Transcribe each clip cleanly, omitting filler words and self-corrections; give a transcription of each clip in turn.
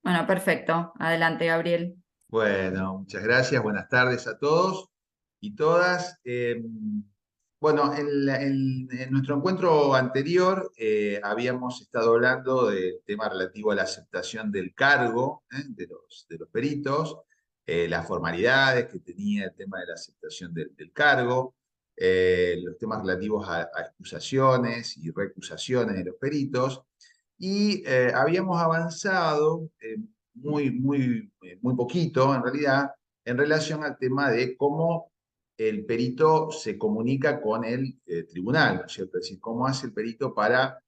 Bueno, perfecto. Adelante, Gabriel. Bueno, muchas gracias. Buenas tardes a todos y todas. Bueno, en nuestro encuentro anterior habíamos estado hablando del tema relativo a la aceptación del cargo de los peritos, las formalidades que tenía el tema de la aceptación del cargo, los temas relativos a excusaciones y recusaciones de los peritos. Y habíamos avanzado muy poquito, en realidad, en relación al tema de cómo el perito se comunica con el tribunal, ¿no es cierto? Es decir, cómo hace el perito para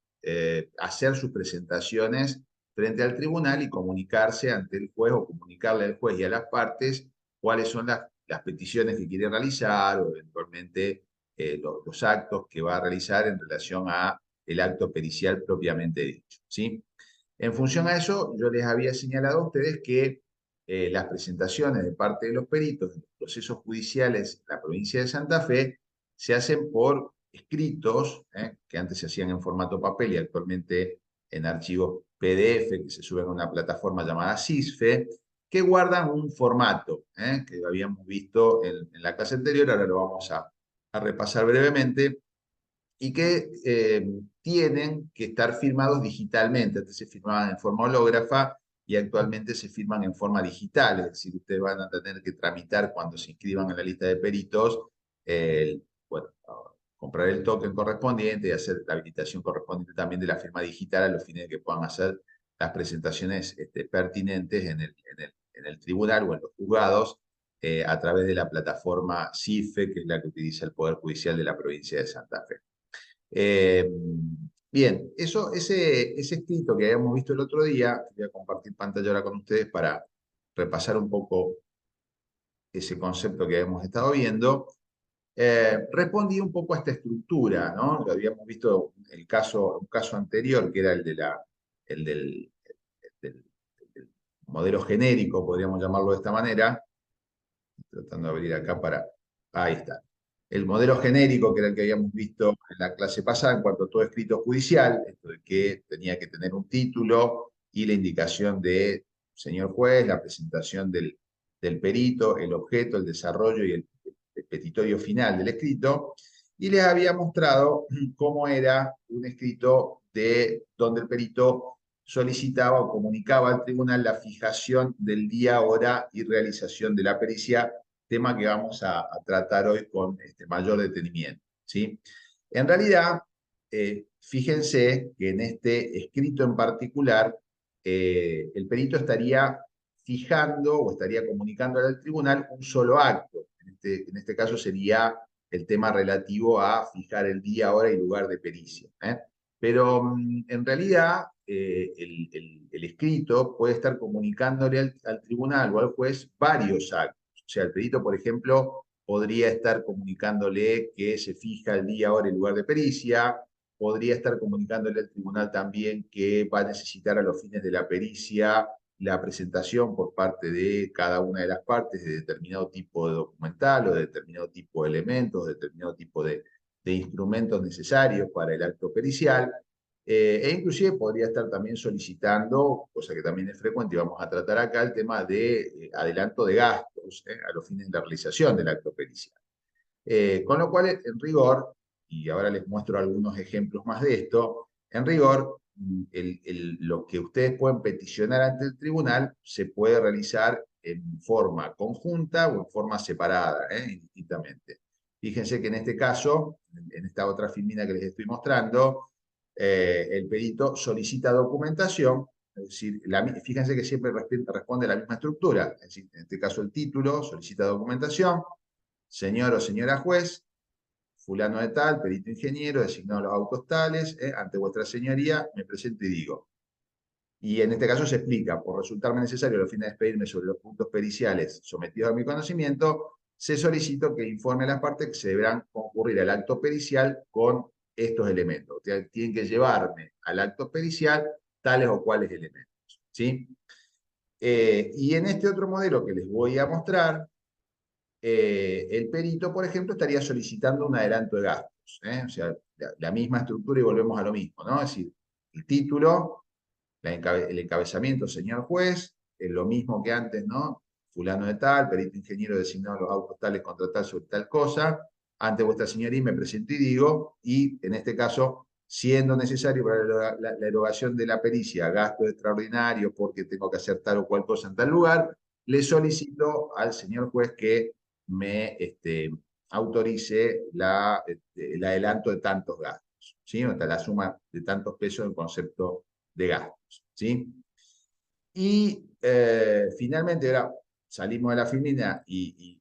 hacer sus presentaciones frente al tribunal y comunicarse ante el juez o comunicarle al juez y a las partes cuáles son las peticiones que quiere realizar o eventualmente los actos que va a realizar en relación a el acto pericial propiamente dicho, ¿sí? En función a eso, yo les había señalado a ustedes que las presentaciones de parte de los peritos en los procesos judiciales en la provincia de Santa Fe se hacen por escritos, que antes se hacían en formato papel y actualmente en archivos PDF que se suben a una plataforma llamada CISFE, que guardan un formato que habíamos visto en la clase anterior, ahora lo vamos a repasar brevemente y que tienen que estar firmados digitalmente. Antes se firmaban en forma hológrafa y actualmente se firman en forma digital, es decir, ustedes van a tener que tramitar cuando se inscriban en la lista de peritos, bueno, comprar el token correspondiente y hacer la habilitación correspondiente también de la firma digital a los fines de que puedan hacer las presentaciones pertinentes en el tribunal o en los juzgados a través de la plataforma CIFE, que es la que utiliza el Poder Judicial de la provincia de Santa Fe. Eh, Bien, ese escrito que habíamos visto el otro día, voy a compartir pantalla ahora con ustedes para repasar un poco ese concepto que habíamos estado viendo, respondía un poco a esta estructura, ¿no? Lo habíamos visto un caso anterior, que era el del- del modelo genérico, podríamos llamarlo de esta manera, tratando de abrir acá para... Ahí está. El modelo genérico, que era el que habíamos visto en la clase pasada, en cuanto a todo escrito judicial, esto de que tenía que tener un título y la indicación de señor juez, la presentación del perito, el objeto, el desarrollo y el petitorio final del escrito, y les había mostrado cómo era un escrito de donde el perito solicitaba o comunicaba al tribunal la fijación del día, hora y realización de la pericia, tema que vamos a tratar hoy con mayor detenimiento, ¿sí? En realidad, fíjense que en este escrito en particular, el perito estaría fijando o estaría comunicando al tribunal un solo acto. En este caso sería el tema relativo a fijar el día, hora y lugar de pericia. Pero en realidad el escrito puede estar comunicándole al tribunal o al juez varios actos. O sea, el perito, por ejemplo, podría estar comunicándole que se fija el día, hora y lugar de pericia, podría estar comunicándole al tribunal también que va a necesitar a los fines de la pericia la presentación por parte de cada una de las partes de determinado tipo de documental o de determinado tipo de elementos, de determinado tipo de instrumentos necesarios para el acto pericial, e inclusive podría estar también solicitando, cosa que también es frecuente y vamos a tratar acá, el tema de adelanto de gastos a los fines de la realización del acto pericial. Con lo cual, en rigor, y ahora les muestro algunos ejemplos más de esto, en rigor, lo que ustedes pueden peticionar ante el tribunal se puede realizar en forma conjunta o en forma separada, indistintamente. Fíjense que en este caso, en esta otra filmina que les estoy mostrando, el perito solicita documentación, es decir, fíjense que siempre responde a la misma estructura, es decir, en este caso el título solicita documentación, señor o señora juez, fulano de tal, perito ingeniero, designado a los autos tales, ante vuestra señoría me presento y digo. Y en este caso se explica, por resultarme necesario a los fines de despedirme sobre los puntos periciales sometidos a mi conocimiento, se solicito que informe a las partes que se deberán concurrir al acto pericial con estos elementos. O sea, tienen que llevarme al acto pericial tales o cuales elementos. ¿Sí? Y en este otro modelo que les voy a mostrar, el perito, por ejemplo, estaría solicitando un adelanto de gastos. O sea, la misma estructura y volvemos a lo mismo, ¿no? Es decir, el título, El encabezamiento, señor juez, es lo mismo que antes, ¿no? Fulano de tal, perito ingeniero designado a los autos tales contra tal sobre tal cosa. Ante vuestra señoría me presento y digo, y en este caso, siendo necesario para la erogación de la pericia, gasto extraordinario porque tengo que hacer tal o cual cosa en tal lugar, le solicito al señor juez que me autorice el adelanto de tantos gastos, ¿sí? Hasta la suma de tantos pesos en concepto de gastos, ¿sí? Y finalmente, ahora salimos de la filmina y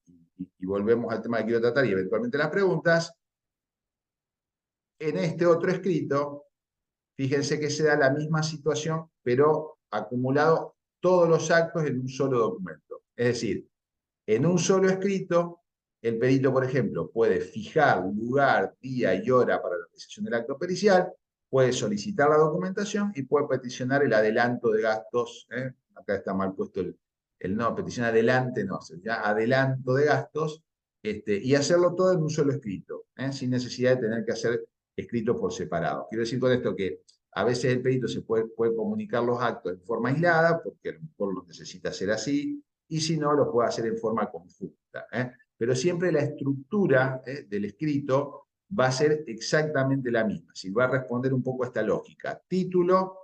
volvemos al tema que quiero tratar y eventualmente las preguntas. En este otro escrito, fíjense que se da la misma situación, pero acumulado todos los actos en un solo documento. Es decir, en un solo escrito, el perito, por ejemplo, puede fijar lugar, día y hora para la realización del acto pericial, puede solicitar la documentación y puede peticionar el adelanto de gastos. Acá está mal puesto el no, petición adelante, no, ya adelanto de gastos, y hacerlo todo en un solo escrito, sin necesidad de tener que hacer escritos por separado. Quiero decir con esto que a veces el perito se puede comunicar los actos en forma aislada, porque a lo mejor lo necesita hacer así, y si no, lo puede hacer en forma conjunta. Pero siempre la estructura del escrito va a ser exactamente la misma. Si va a responder un poco a esta lógica. Título,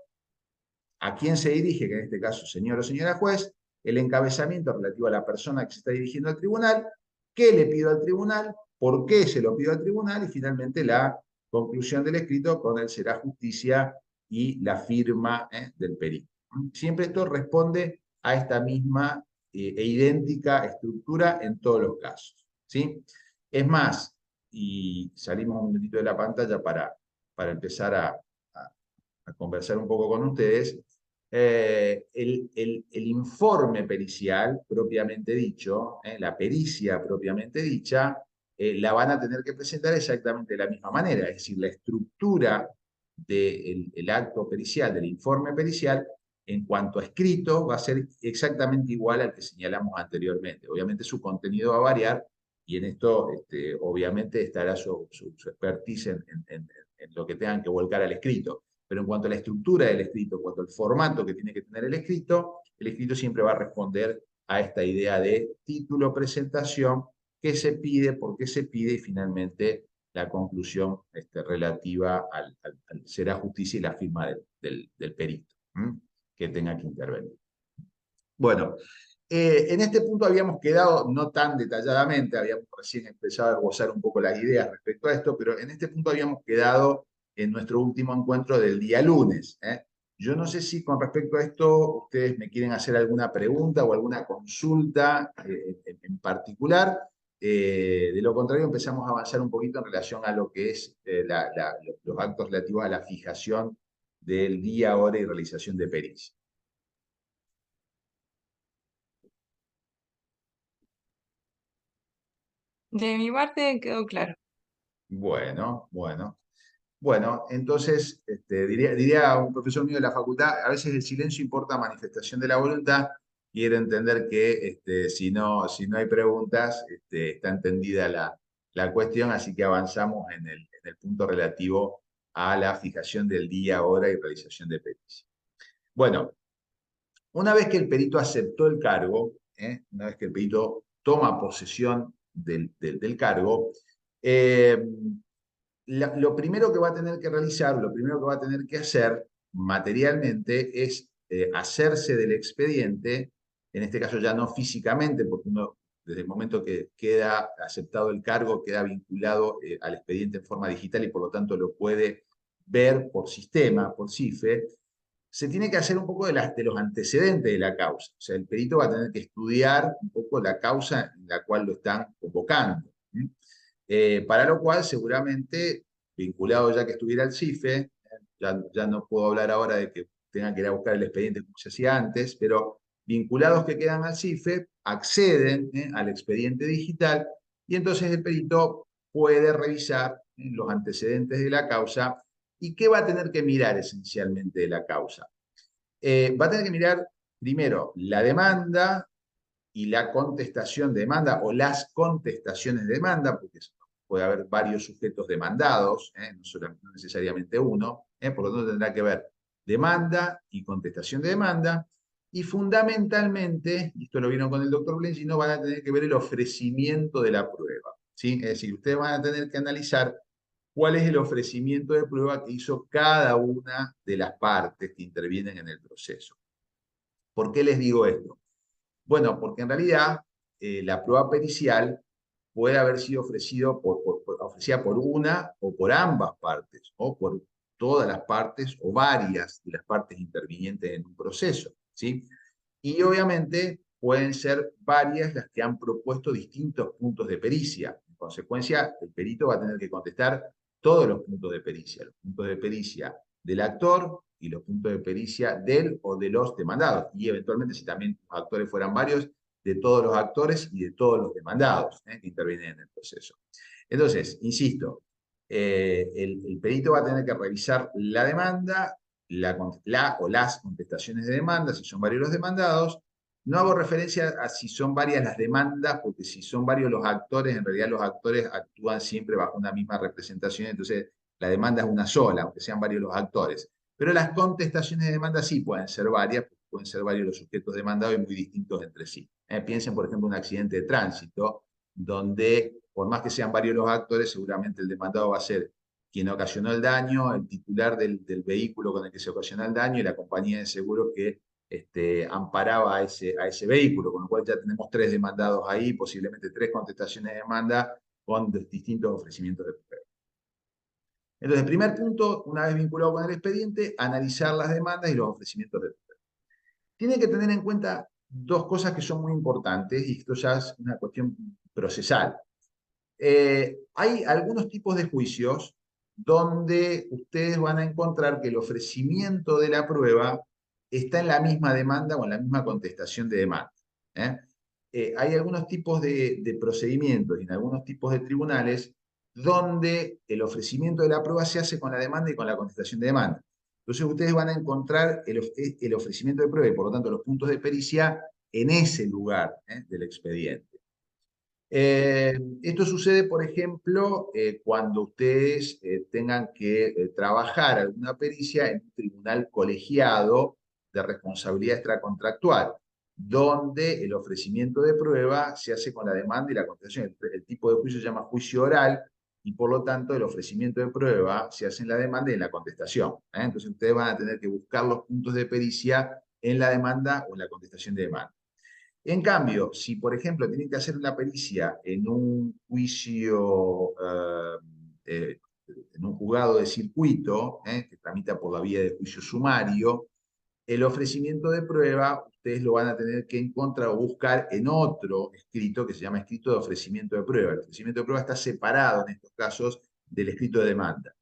a quién se dirige, que en este caso señor o señora juez, el encabezamiento relativo a la persona que se está dirigiendo al tribunal, qué le pido al tribunal, por qué se lo pido al tribunal, y finalmente la conclusión del escrito con el será justicia y la firma del perito. Siempre esto responde a esta misma e idéntica estructura en todos los casos, ¿sí? Es más, y salimos un minutito de la pantalla para empezar a conversar un poco con ustedes, el informe pericial propiamente dicho, la pericia propiamente dicha, la van a tener que presentar exactamente de la misma manera, es decir, la estructura del acto pericial, del informe pericial, en cuanto a escrito, va a ser exactamente igual al que señalamos anteriormente. Obviamente su contenido va a variar y en esto obviamente estará su expertise en lo que tengan que volcar al escrito. Pero en cuanto a la estructura del escrito, en cuanto al formato que tiene que tener el escrito siempre va a responder a esta idea de título, presentación, qué se pide, por qué se pide y finalmente la conclusión relativa al será justicia y la firma del perito que tenga que intervenir. Bueno, en este punto habíamos quedado, no tan detalladamente, habíamos recién empezado a esbozar un poco las ideas respecto a esto, pero en este punto habíamos quedado en nuestro último encuentro del día lunes. Yo no sé si con respecto a esto ustedes me quieren hacer alguna pregunta o alguna consulta en particular. De lo contrario, empezamos a avanzar un poquito en relación a lo que es los actos relativos a la fijación del día, hora y realización de pericia. De mi parte quedó claro. Bueno, bueno. Bueno, entonces diría un profesor mío de la facultad, a veces el silencio importa manifestación de la voluntad. Quiero entender que si no hay preguntas, está entendida la cuestión, así que avanzamos en el punto relativo a la fijación del día, hora y realización de pericia. Bueno, una vez que el perito aceptó el cargo, una vez que el perito toma posesión del cargo, eh, lo primero que va a tener que realizar, lo primero que va a tener que hacer materialmente es hacerse del expediente, en este caso ya no físicamente, porque uno desde el momento que queda aceptado el cargo, queda vinculado al expediente en forma digital y por lo tanto lo puede ver por sistema, por CIFE. Se tiene que hacer un poco de los antecedentes de la causa. O sea, el perito va a tener que estudiar un poco la causa en la cual lo están convocando. Para lo cual, seguramente, vinculado ya que estuviera el CIFE, ya no puedo hablar ahora de que tengan que ir a buscar el expediente como se hacía antes, pero vinculados que quedan al CIFE, acceden al expediente digital y entonces el perito puede revisar los antecedentes de la causa. ¿Y qué va a tener que mirar esencialmente de la causa? Va a tener que mirar primero la demanda y la contestación de demanda o las contestaciones de demanda, porque puede haber varios sujetos demandados, no necesariamente uno, por lo tanto tendrá que ver demanda y contestación de demanda, y fundamentalmente, y esto lo vieron con el doctor Blengino, van a tener que ver el ofrecimiento de la prueba, ¿sí? Es decir, ustedes van a tener que analizar cuál es el ofrecimiento de prueba que hizo cada una de las partes que intervienen en el proceso. ¿Por qué les digo esto? Bueno, porque en realidad la prueba pericial puede haber sido ofrecida por una o por ambas partes, o por todas las partes o varias de las partes intervinientes en un proceso, ¿sí? Y obviamente pueden ser varias las que han propuesto distintos puntos de pericia. En consecuencia, el perito va a tener que contestar todos los puntos de pericia del actor y los puntos de pericia del o de los demandados. Y eventualmente, si también los actores fueran varios, de todos los actores y de todos los demandados que intervienen en el proceso. Entonces, insisto, el perito va a tener que revisar la demanda, la o las contestaciones de demanda, si son varios los demandados. No hago referencia a si son varias las demandas, porque si son varios los actores, en realidad los actores actúan siempre bajo una misma representación, entonces la demanda es una sola, aunque sean varios los actores. Pero las contestaciones de demanda sí pueden ser varias, pueden ser varios los sujetos demandados y muy distintos entre sí. Piensen, por ejemplo, en un accidente de tránsito, donde por más que sean varios los actores, seguramente el demandado va a ser quien ocasionó el daño, el titular del vehículo con el que se ocasionó el daño y la compañía de seguros que amparaba a ese vehículo, con lo cual ya tenemos 3 demandados ahí, posiblemente 3 contestaciones de demanda con distintos ofrecimientos de prueba. Entonces, primer punto, una vez vinculado con el expediente, analizar las demandas y los ofrecimientos de prueba. Tienen que tener en cuenta 2 cosas que son muy importantes, y esto ya es una cuestión procesal. Hay algunos tipos de juicios donde ustedes van a encontrar que el ofrecimiento de la prueba está en la misma demanda o en la misma contestación de demanda. ¿eh? Hay algunos tipos de procedimientos y en algunos tipos de tribunales donde el ofrecimiento de la prueba se hace con la demanda y con la contestación de demanda. Entonces ustedes van a encontrar el ofrecimiento de prueba y por lo tanto los puntos de pericia en ese lugar del expediente. Esto sucede, por ejemplo, cuando ustedes tengan que trabajar alguna pericia en un tribunal colegiado de responsabilidad extracontractual, donde el ofrecimiento de prueba se hace con la demanda y la contestación. El tipo de juicio se llama juicio oral y por lo tanto el ofrecimiento de prueba se hace en la demanda y en la contestación. Entonces ustedes van a tener que buscar los puntos de pericia en la demanda o en la contestación de demanda. En cambio, si por ejemplo tienen que hacer una pericia en un juicio, en un juzgado de circuito, que tramita por la vía de juicio sumario, el ofrecimiento de prueba ustedes lo van a tener que encontrar o buscar en otro escrito que se llama escrito de ofrecimiento de prueba. El ofrecimiento de prueba está separado en estos casos del escrito de demanda.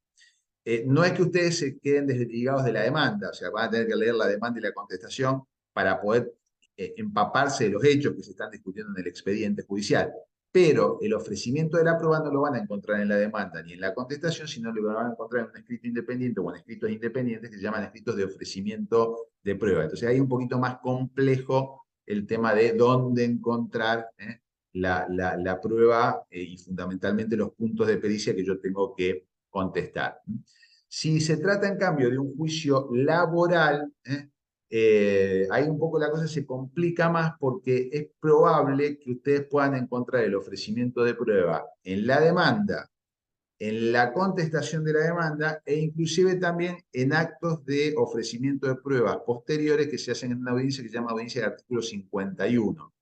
No es que ustedes se queden desligados de la demanda, o sea, van a tener que leer la demanda y la contestación para poder empaparse de los hechos que se están discutiendo en el expediente judicial. Pero el ofrecimiento de la prueba no lo van a encontrar en la demanda ni en la contestación, sino lo van a encontrar en un escrito independiente o en escritos independientes que se llaman escritos de ofrecimiento de prueba. Entonces ahí es un poquito más complejo el tema de dónde encontrar la prueba y fundamentalmente los puntos de pericia que yo tengo que contestar. Si se trata, en cambio, de un juicio laboral, ahí un poco la cosa se complica más porque es probable que ustedes puedan encontrar el ofrecimiento de prueba en la demanda, en la contestación de la demanda e inclusive también en actos de ofrecimiento de pruebas posteriores que se hacen en una audiencia que se llama audiencia del artículo 51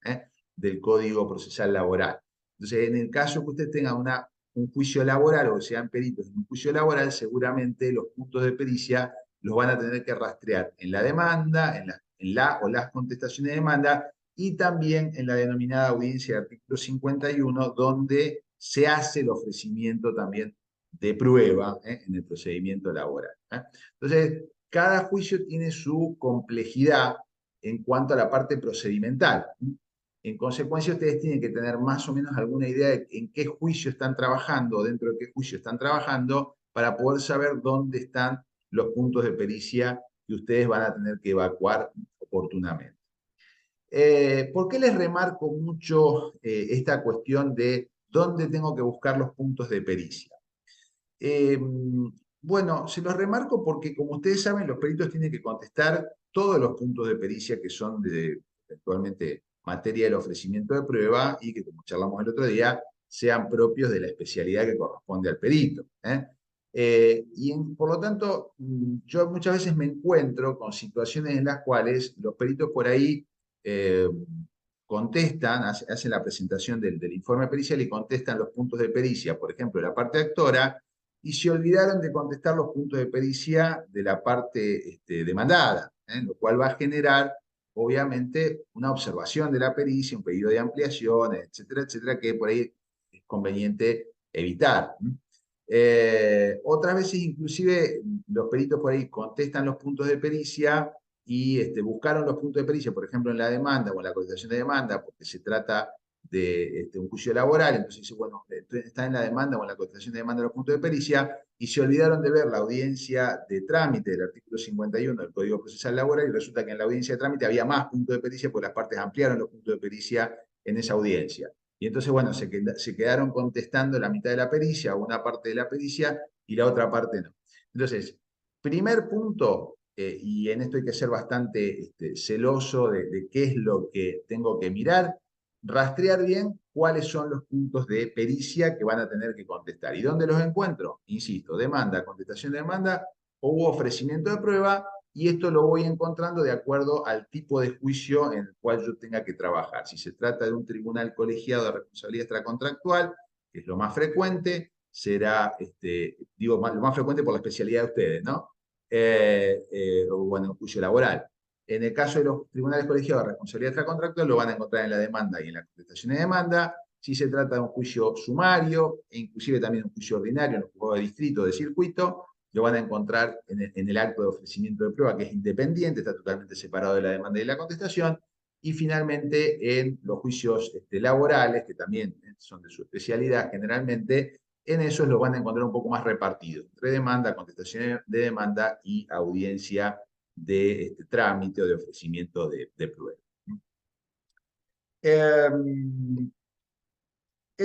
del Código Procesal Laboral. Entonces, en el caso que usted tenga un juicio laboral o sean peritos en un juicio laboral, seguramente los puntos de pericia los van a tener que rastrear en la demanda, en la o las contestaciones de demanda y también en la denominada audiencia del artículo 51, donde se hace el ofrecimiento también de prueba en el procedimiento laboral. Entonces, cada juicio tiene su complejidad en cuanto a la parte procedimental. En consecuencia, ustedes tienen que tener más o menos alguna idea de en qué juicio están trabajando, dentro de qué juicio están trabajando, para poder saber dónde están los puntos de pericia que ustedes van a tener que evacuar oportunamente. ¿Por qué les remarco mucho esta cuestión de dónde tengo que buscar los puntos de pericia? Bueno, se los remarco porque, como ustedes saben, los peritos tienen que contestar todos los puntos de pericia que son eventualmente materia del ofrecimiento de prueba y que, como charlamos el otro día, sean propios de la especialidad que corresponde al perito. Por lo tanto, yo muchas veces me encuentro con situaciones en las cuales los peritos por ahí eh, contestan, hacen la presentación del informe pericial y contestan los puntos de pericia, por ejemplo, de la parte actora, y se olvidaron de contestar los puntos de pericia de la parte demandada, lo cual va a generar, obviamente, una observación de la pericia, un pedido de ampliación, etcétera, etcétera, que por ahí es conveniente evitar. Otras veces, inclusive, los peritos por ahí contestan los puntos de pericia y buscaron los puntos de pericia, por ejemplo, en la demanda o en la contestación de demanda, porque se trata de un juicio laboral, entonces dice, bueno, está en la demanda o en la contestación de demanda los puntos de pericia, y se olvidaron de ver la audiencia de trámite del artículo 51 del Código Procesal Laboral, y resulta que en la audiencia de trámite había más puntos de pericia, porque las partes ampliaron los puntos de pericia en esa audiencia. Y entonces, bueno, se quedaron contestando la mitad de la pericia, o una parte de la pericia, y la otra parte no. Entonces, primer punto, y en esto hay que ser bastante celoso de qué es lo que tengo que mirar, rastrear bien cuáles son los puntos de pericia que van a tener que contestar. ¿Y dónde los encuentro? Insisto, demanda, contestación de demanda o ofrecimiento de prueba, y esto lo voy encontrando de acuerdo al tipo de juicio en el cual yo tenga que trabajar. Si se trata de un tribunal colegiado de responsabilidad extracontractual, que es lo más frecuente, será, lo más frecuente por la especialidad de ustedes, ¿no? O bueno, juicio laboral. En el caso de los tribunales colegiados de responsabilidad extracontractual, lo van a encontrar en la demanda y en la contestación de demanda. Si se trata de un juicio sumario, e inclusive también un juicio ordinario en los juzgados de distrito o de circuito, lo van a encontrar en el acto de ofrecimiento de prueba, que es independiente, está totalmente separado de la demanda y de la contestación. Y finalmente, en los juicios laborales, que también son de su especialidad generalmente, en esos lo van a encontrar un poco más repartido, entre demanda, contestación de demanda y audiencia de trámite o de ofrecimiento de prueba. El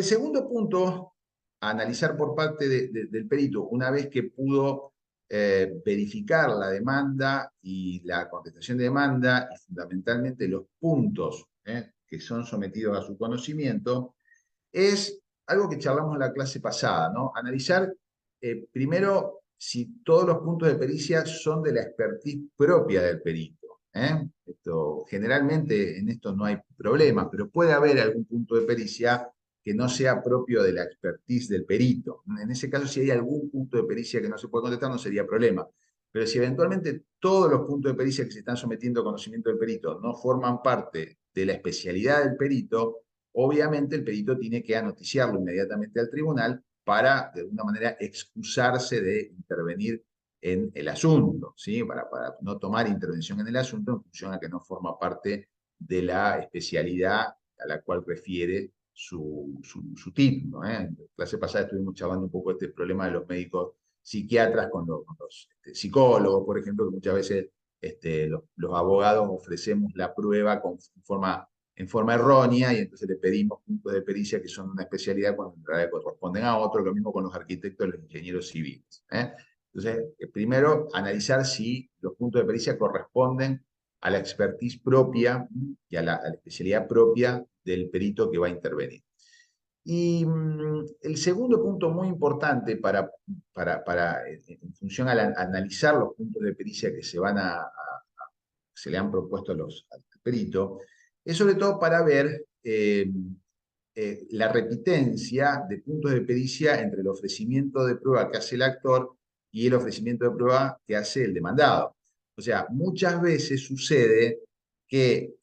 segundo punto a analizar por parte del perito, una vez que pudo verificar la demanda y la contestación de demanda, y fundamentalmente los puntos que son sometidos a su conocimiento, es algo que charlamos en la clase pasada, ¿no? Analizar primero si todos los puntos de pericia son de la expertise propia del perito. Generalmente en esto no hay problemas, pero puede haber algún punto de pericia que no sea propio de la expertise del perito. En ese caso, si hay algún punto de pericia que no se puede contestar, no sería problema. Pero si eventualmente todos los puntos de pericia que se están sometiendo a conocimiento del perito no forman parte de la especialidad del perito, obviamente el perito tiene que anoticiarlo inmediatamente al tribunal para, de alguna manera, excusarse de intervenir en el asunto, ¿sí? Para no tomar intervención en el asunto en función a que no forma parte de la especialidad a la cual refiere su título. En la clase pasada estuvimos charlando un poco de este problema de los médicos psiquiatras con los psicólogos, por ejemplo, que muchas veces los abogados ofrecemos la prueba en forma errónea, y entonces le pedimos puntos de pericia que son una especialidad cuando en realidad corresponden a otro, lo mismo con los arquitectos y los ingenieros civiles. Entonces, primero, analizar si los puntos de pericia corresponden a la expertise propia y a la especialidad propia del perito que va a intervenir. Y el segundo punto muy importante en función a analizar los puntos de pericia que se le han propuesto al perito, es sobre todo para ver la repitencia de puntos de pericia entre el ofrecimiento de prueba que hace el actor y el ofrecimiento de prueba que hace el demandado. O sea, muchas veces sucede que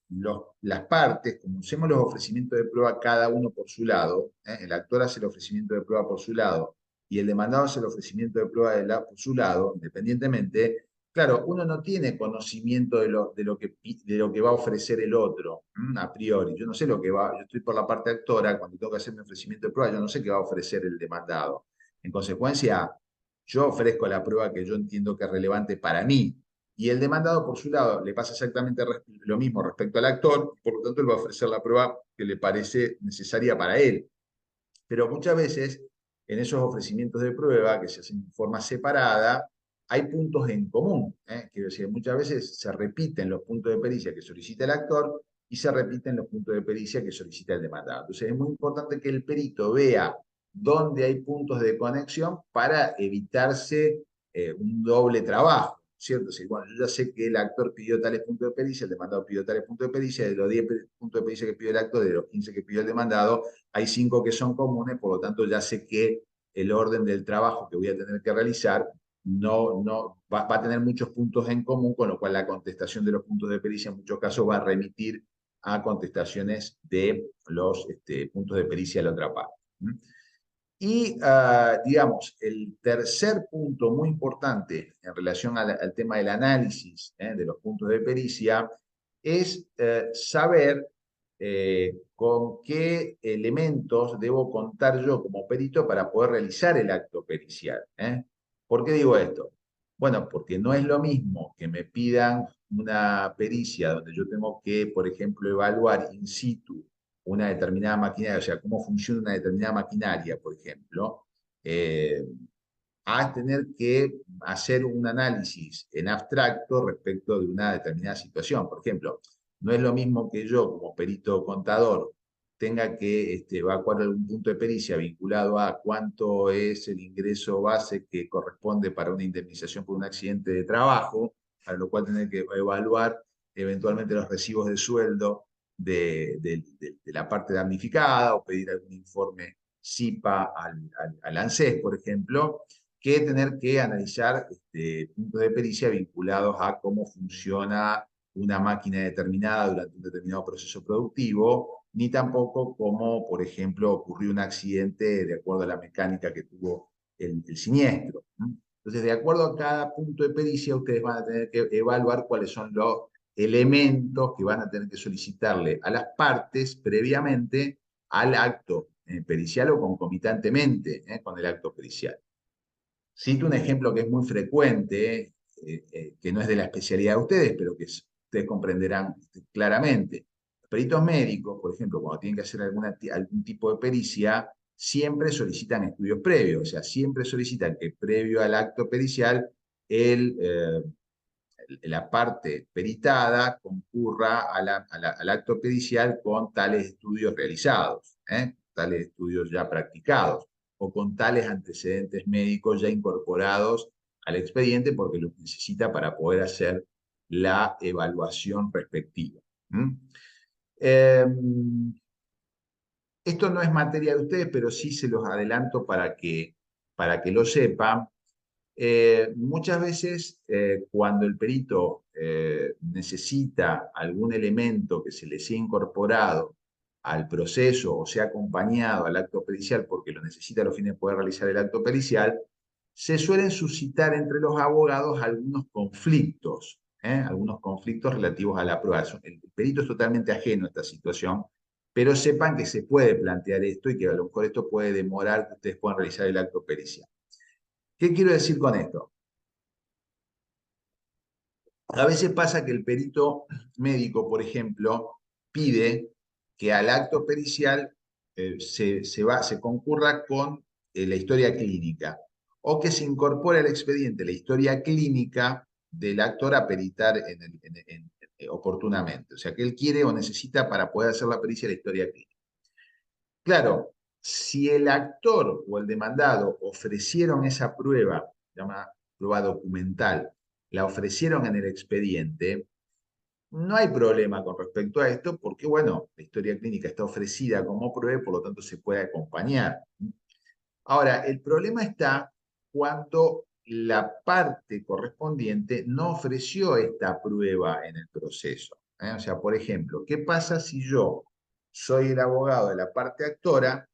las partes, como hacemos los ofrecimientos de prueba cada uno por su lado, el actor hace el ofrecimiento de prueba por su lado y el demandado hace el ofrecimiento de prueba por su lado, independientemente. Claro, uno no tiene conocimiento de lo que va a ofrecer el otro, a priori. Yo no sé lo que va, yo estoy por la parte actora, cuando tengo que hacer mi ofrecimiento de prueba, yo no sé qué va a ofrecer el demandado. En consecuencia, yo ofrezco la prueba que yo entiendo que es relevante para mí, y el demandado, por su lado, le pasa exactamente lo mismo respecto al actor, por lo tanto, él va a ofrecer la prueba que le parece necesaria para él. Pero muchas veces en esos ofrecimientos de prueba que se hacen en forma separada, hay puntos en común. Quiero decir, muchas veces se repiten los puntos de pericia que solicita el actor y se repiten los puntos de pericia que solicita el demandado. Entonces es muy importante que el perito vea dónde hay puntos de conexión para evitarse un doble trabajo, ¿cierto? Si, bueno, yo ya sé que el actor pidió tales puntos de pericia, el demandado pidió tales puntos de pericia, de los 10 puntos de pericia que pidió el actor, de los 15 que pidió el demandado, hay 5 que son comunes, por lo tanto ya sé que el orden del trabajo que voy a tener que realizar va a tener muchos puntos en común, con lo cual la contestación de los puntos de pericia en muchos casos va a remitir a contestaciones de los puntos de pericia de la otra parte. Y, digamos, el tercer punto muy importante en relación al tema del análisis de los puntos de pericia es saber con qué elementos debo contar yo como perito para poder realizar el acto pericial. ¿Por qué digo esto? Bueno, porque no es lo mismo que me pidan una pericia donde yo tengo que, por ejemplo, evaluar in situ una determinada maquinaria, o sea, cómo funciona una determinada maquinaria, por ejemplo, eh, a tener que hacer un análisis en abstracto respecto de una determinada situación. Por ejemplo, no es lo mismo que yo, como perito contador, tenga que evacuar algún punto de pericia vinculado a cuánto es el ingreso base que corresponde para una indemnización por un accidente de trabajo, para lo cual tener que evaluar eventualmente los recibos de sueldo de la parte damnificada o pedir algún informe SIPA al ANSES, por ejemplo, que tener que analizar puntos de pericia vinculados a cómo funciona una máquina determinada durante un determinado proceso productivo, ni tampoco cómo, por ejemplo, ocurrió un accidente de acuerdo a la mecánica que tuvo el siniestro. Entonces, de acuerdo a cada punto de pericia, ustedes van a tener que evaluar cuáles son los elementos que van a tener que solicitarle a las partes previamente al acto pericial o concomitantemente con el acto pericial. Cito un ejemplo que es muy frecuente, que no es de la especialidad de ustedes, pero que ustedes comprenderán claramente. Los peritos médicos, por ejemplo, cuando tienen que hacer algún tipo de pericia, siempre solicitan estudios previos, o sea, siempre solicitan que previo al acto pericial la parte peritada concurra al acto pericial con tales estudios realizados, tales estudios ya practicados, o con tales antecedentes médicos ya incorporados al expediente porque los necesita para poder hacer la evaluación respectiva. Eh, Esto no es materia de ustedes, pero sí se los adelanto para que lo sepan. Muchas veces cuando el perito necesita algún elemento que se le sea incorporado al proceso o sea acompañado al acto pericial porque lo necesita a los fines de poder realizar el acto pericial, se suelen suscitar entre los abogados algunos conflictos relativos a la prueba. El perito es totalmente ajeno a esta situación, pero sepan que se puede plantear esto y que a lo mejor esto puede demorar que ustedes puedan realizar el acto pericial. ¿Qué quiero decir con esto? A veces pasa que el perito médico, por ejemplo, pide que al acto pericial se concurra con la historia clínica o que se incorpore al expediente la historia clínica del actor a peritar oportunamente. O sea, que él quiere o necesita para poder hacer la pericia la historia clínica. Claro, si el actor o el demandado ofrecieron esa prueba, llama prueba documental, la ofrecieron en el expediente, no hay problema con respecto a esto porque, bueno, la historia clínica está ofrecida como prueba, por lo tanto se puede acompañar. Ahora, el problema está cuando la parte correspondiente no ofreció esta prueba en el proceso. O sea, por ejemplo, ¿qué pasa si yo soy el abogado de la parte actora,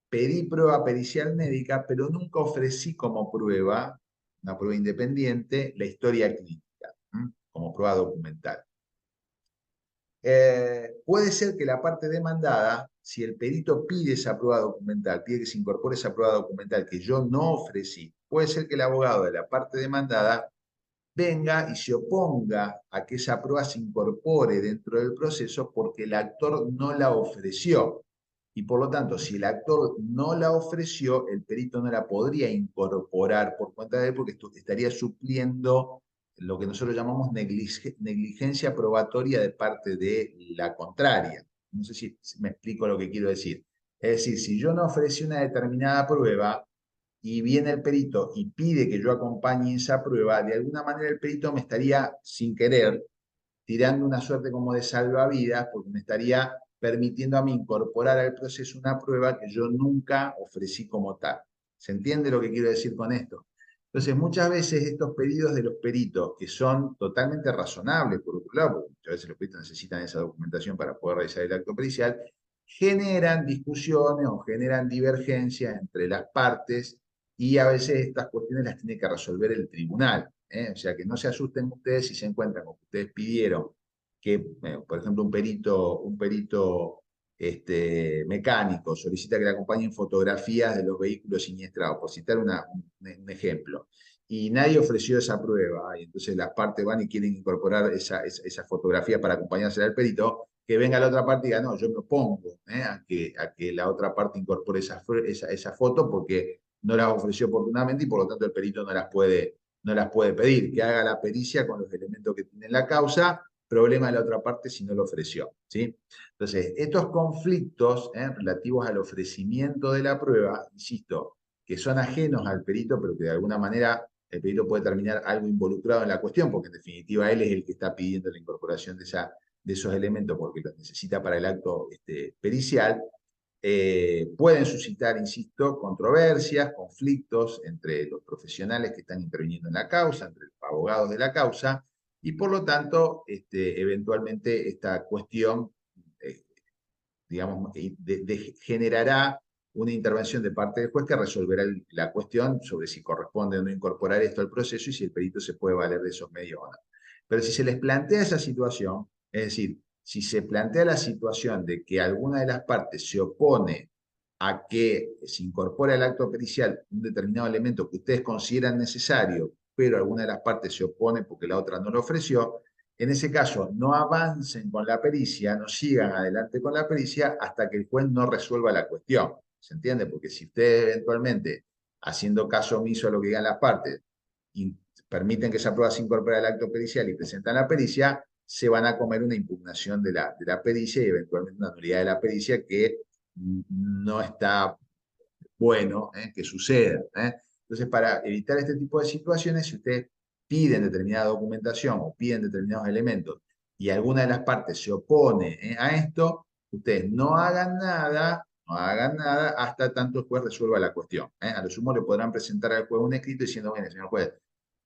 pedí prueba pericial médica, pero nunca ofrecí como prueba, una prueba independiente, la historia clínica, como prueba documental? Puede ser que la parte demandada, si el perito pide esa prueba documental, pide que se incorpore esa prueba documental que yo no ofrecí, puede ser que el abogado de la parte demandada venga y se oponga a que esa prueba se incorpore dentro del proceso porque el actor no la ofreció. y por lo tanto, si el actor no la ofreció, el perito no la podría incorporar por cuenta de él porque esto estaría supliendo lo que nosotros llamamos negligencia probatoria de parte de la contraria. No sé si me explico lo que quiero decir. Es decir, si yo no ofrecí una determinada prueba y viene el perito y pide que yo acompañe esa prueba, de alguna manera el perito me estaría, sin querer, tirando una suerte como de salvavidas, porque me estaría permitiendo a mí incorporar al proceso una prueba que yo nunca ofrecí como tal. ¿Se entiende lo que quiero decir con esto? Entonces, muchas veces estos pedidos de los peritos, que son totalmente razonables, por otro lado, porque muchas veces los peritos necesitan esa documentación para poder realizar el acto pericial, generan discusiones o generan divergencias entre las partes y a veces estas cuestiones las tiene que resolver el tribunal. O sea, que no se asusten ustedes si se encuentran con que ustedes pidieron que, por ejemplo, un perito mecánico solicita que le acompañen fotografías de los vehículos siniestrados, por citar un ejemplo, y nadie ofreció esa prueba, y entonces las partes van y quieren incorporar esa fotografía para acompañarse al perito, que venga la otra parte y diga, no, yo me opongo a que la otra parte incorpore esa foto porque no las ofreció oportunamente y por lo tanto el perito no las puede pedir, que haga la pericia con los elementos que tiene la causa, problema de la otra parte si no lo ofreció, ¿sí? Entonces, estos conflictos relativos al ofrecimiento de la prueba, insisto, que son ajenos al perito, pero que de alguna manera el perito puede terminar algo involucrado en la cuestión, porque en definitiva él es el que está pidiendo la incorporación de esos elementos porque los necesita para el acto pericial, pueden suscitar, insisto, controversias, conflictos entre los profesionales que están interviniendo en la causa, entre los abogados de la causa, y por lo tanto, eventualmente esta cuestión, eh, digamos, generará una intervención de parte del juez que resolverá la cuestión sobre si corresponde o no incorporar esto al proceso y si el perito se puede valer de esos medios o no. Pero si se les plantea esa situación, es decir, si se plantea la situación de que alguna de las partes se opone a que se incorpore al acto pericial un determinado elemento que ustedes consideran necesario, pero alguna de las partes se opone porque la otra no lo ofreció, en ese caso no avancen con la pericia, no sigan adelante con la pericia hasta que el juez no resuelva la cuestión. ¿Se entiende? Porque si ustedes eventualmente, haciendo caso omiso a lo que digan las partes, permiten que esa prueba se incorpore al acto pericial y presentan la pericia, se van a comer una impugnación de la pericia y eventualmente una nulidad de la pericia que no está bueno que suceda. Entonces, para evitar este tipo de situaciones, si ustedes piden determinada documentación o piden determinados elementos y alguna de las partes se opone a esto, ustedes no hagan nada hasta tanto el juez resuelva la cuestión. A lo sumo le podrán presentar al juez un escrito diciendo, bueno, señor juez,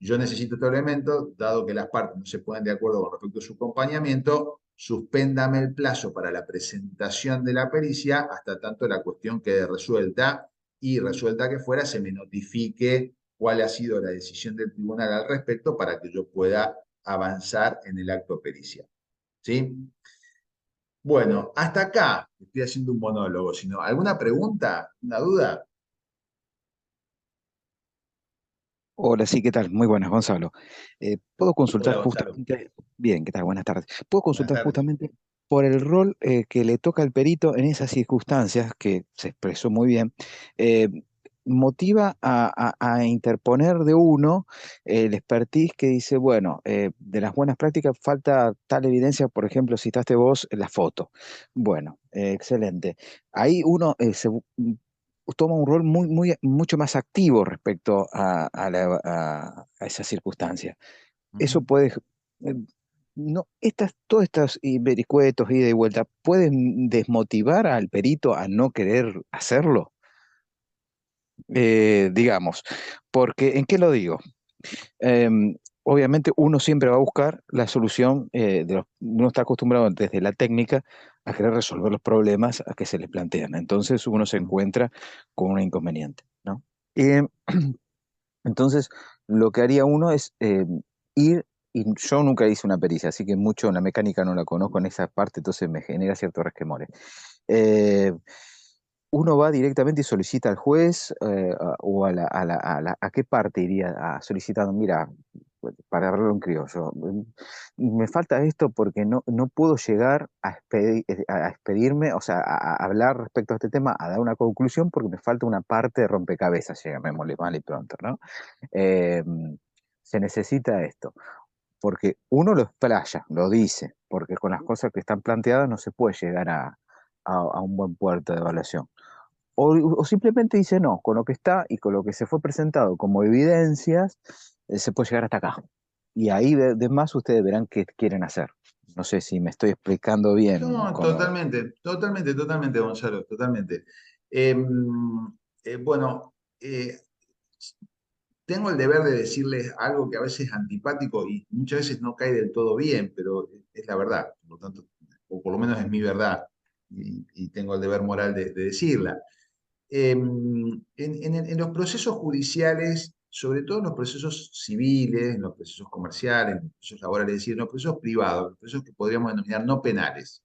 yo necesito este elemento, dado que las partes no se ponen de acuerdo con respecto a su acompañamiento, suspéndame el plazo para la presentación de la pericia hasta tanto la cuestión quede resuelta y resuelta que fuera, se me notifique cuál ha sido la decisión del tribunal al respecto para que yo pueda avanzar en el acto pericial. ¿Sí? Bueno, hasta acá estoy haciendo un monólogo. Sino, ¿alguna pregunta? ¿Una duda? Hola, sí, ¿qué tal? Muy buenas, Gonzalo. ¿Puedo consultar Hola, Gonzalo. justamente? Bien, ¿qué tal? Buenas tardes. ¿Puedo Buenas consultar tardes. justamente por el rol que le toca al perito en esas circunstancias, que se expresó muy bien? eh, Motiva a interponer de uno el expertise que dice, bueno, de las buenas prácticas falta tal evidencia, por ejemplo, citaste vos la foto. Bueno, excelente. Ahí uno toma un rol mucho más activo respecto a esa circunstancia. Eso Ujú. puede, eh, no, todos estos vericuetos, ida y vuelta, pueden desmotivar al perito a no querer hacerlo. Digamos, porque ¿en qué lo digo? Obviamente uno siempre va a buscar la solución, uno está acostumbrado desde la técnica a querer resolver los problemas a que se le plantean. Entonces uno se Ujú. encuentra con un inconveniente, ¿no? Eh, entonces lo que haría uno es ir, y yo nunca hice una pericia, así que mucho en la mecánica no la conozco en esa parte, entonces me genera ciertos resquemores. Eh, Uno va directamente y solicita al juez o a qué parte iría a solicitando, mira, para hablarlo en criollo, me falta esto porque no puedo llegar a expedirme, o sea, a hablar respecto a este tema, a dar una conclusión porque me falta una parte de rompecabezas, llamémosle mal y pronto, ¿no? Eh, Se necesita esto, porque uno lo explaya, lo dice, porque con las cosas que están planteadas no se puede llegar a un buen puerto de evaluación. O simplemente dice no, con lo que está y con lo que se fue presentado como evidencias, se puede llegar hasta acá. Y ahí de más ustedes verán qué quieren hacer. No sé si me estoy explicando bien No, con lo... totalmente, Gonzalo, totalmente. Em, bueno, tengo el deber de decirles algo que a veces es antipático y muchas veces no cae del todo bien, pero es la verdad, por lo tanto, o por lo menos es mi verdad, y tengo el deber moral de decirla. En los procesos judiciales, sobre todo en los procesos civiles, en los procesos comerciales, en los procesos laborales, es decir, en los procesos privados, los procesos que podríamos denominar no penales,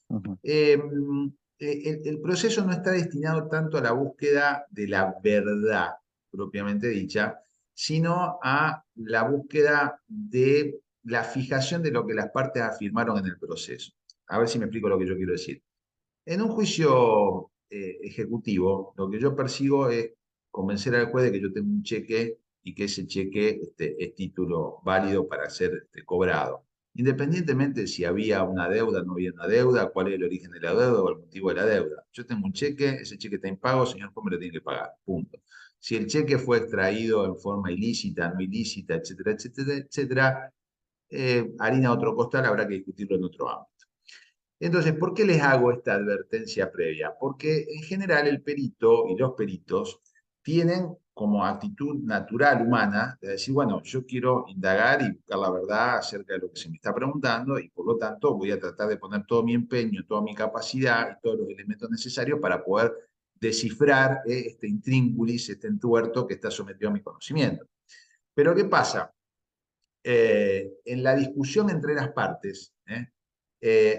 Ujú. el proceso no está destinado tanto a la búsqueda de la verdad propiamente dicha, sino a la búsqueda de la fijación de lo que las partes afirmaron en el proceso. A ver si me explico lo que yo quiero decir. En un juicio ejecutivo, lo que yo persigo es convencer al juez de que yo tengo un cheque y que ese cheque es título válido para ser cobrado. Independientemente de si había una deuda, no había una deuda, cuál es el origen de la deuda o el motivo de la deuda. Yo tengo un cheque, ese cheque está impago, señor juez me lo tiene que pagar, punto. Si el cheque fue extraído en forma ilícita, no ilícita, etcétera, etcétera, etcétera, harina a otro costal, habrá que discutirlo en otro ámbito. Entonces, ¿por qué les hago esta advertencia previa? Porque en general el perito y los peritos tienen como actitud natural humana de decir, bueno, yo quiero indagar y buscar la verdad acerca de lo que se me está preguntando y por lo tanto voy a tratar de poner todo mi empeño, toda mi capacidad y todos los elementos necesarios para poder descifrar este intríngulis, este entuerto que está sometido a mi conocimiento. Pero ¿qué pasa? En la discusión entre las partes,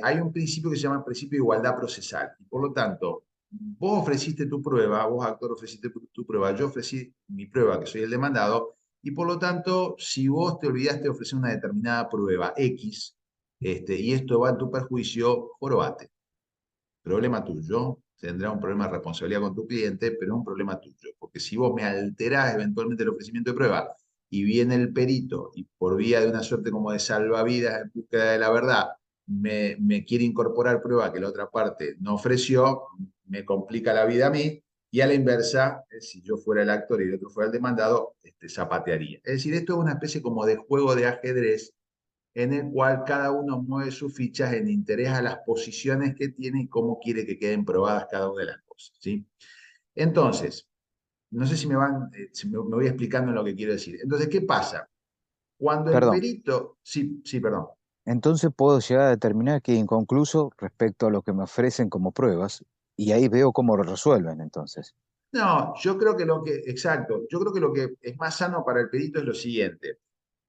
hay un principio que se llama principio de igualdad procesal. Y por lo tanto, vos ofreciste tu prueba, vos actor ofreciste tu prueba, yo ofrecí mi prueba, que soy el demandado, y por lo tanto, si vos te olvidaste de ofrecer una determinada prueba X, y esto va en tu perjuicio, jorobate. Problema tuyo, tendrá un problema de responsabilidad con tu cliente, pero es un problema tuyo, porque si vos me alterás eventualmente el ofrecimiento de prueba y viene el perito y por vía de una suerte como de salvavidas en búsqueda de la verdad, me quiere incorporar prueba que la otra parte no ofreció, me complica la vida a mí, y a la inversa, si yo fuera el actor y el otro fuera el demandado, zapatearía. Es decir, esto es una especie como de juego de ajedrez en el cual cada uno mueve sus fichas en interés a las posiciones que tiene y cómo quiere que queden probadas cada una de las cosas, ¿sí? Entonces, no sé si me voy explicando en lo que quiero decir. Entonces, ¿qué pasa? Cuando el Perdón, perito, sí, sí, perdón. entonces puedo llegar a determinar que inconcluso respecto a lo que me ofrecen como pruebas y ahí veo cómo lo resuelven entonces. No, yo creo que exacto, yo creo que lo que es más sano para el perito es lo siguiente.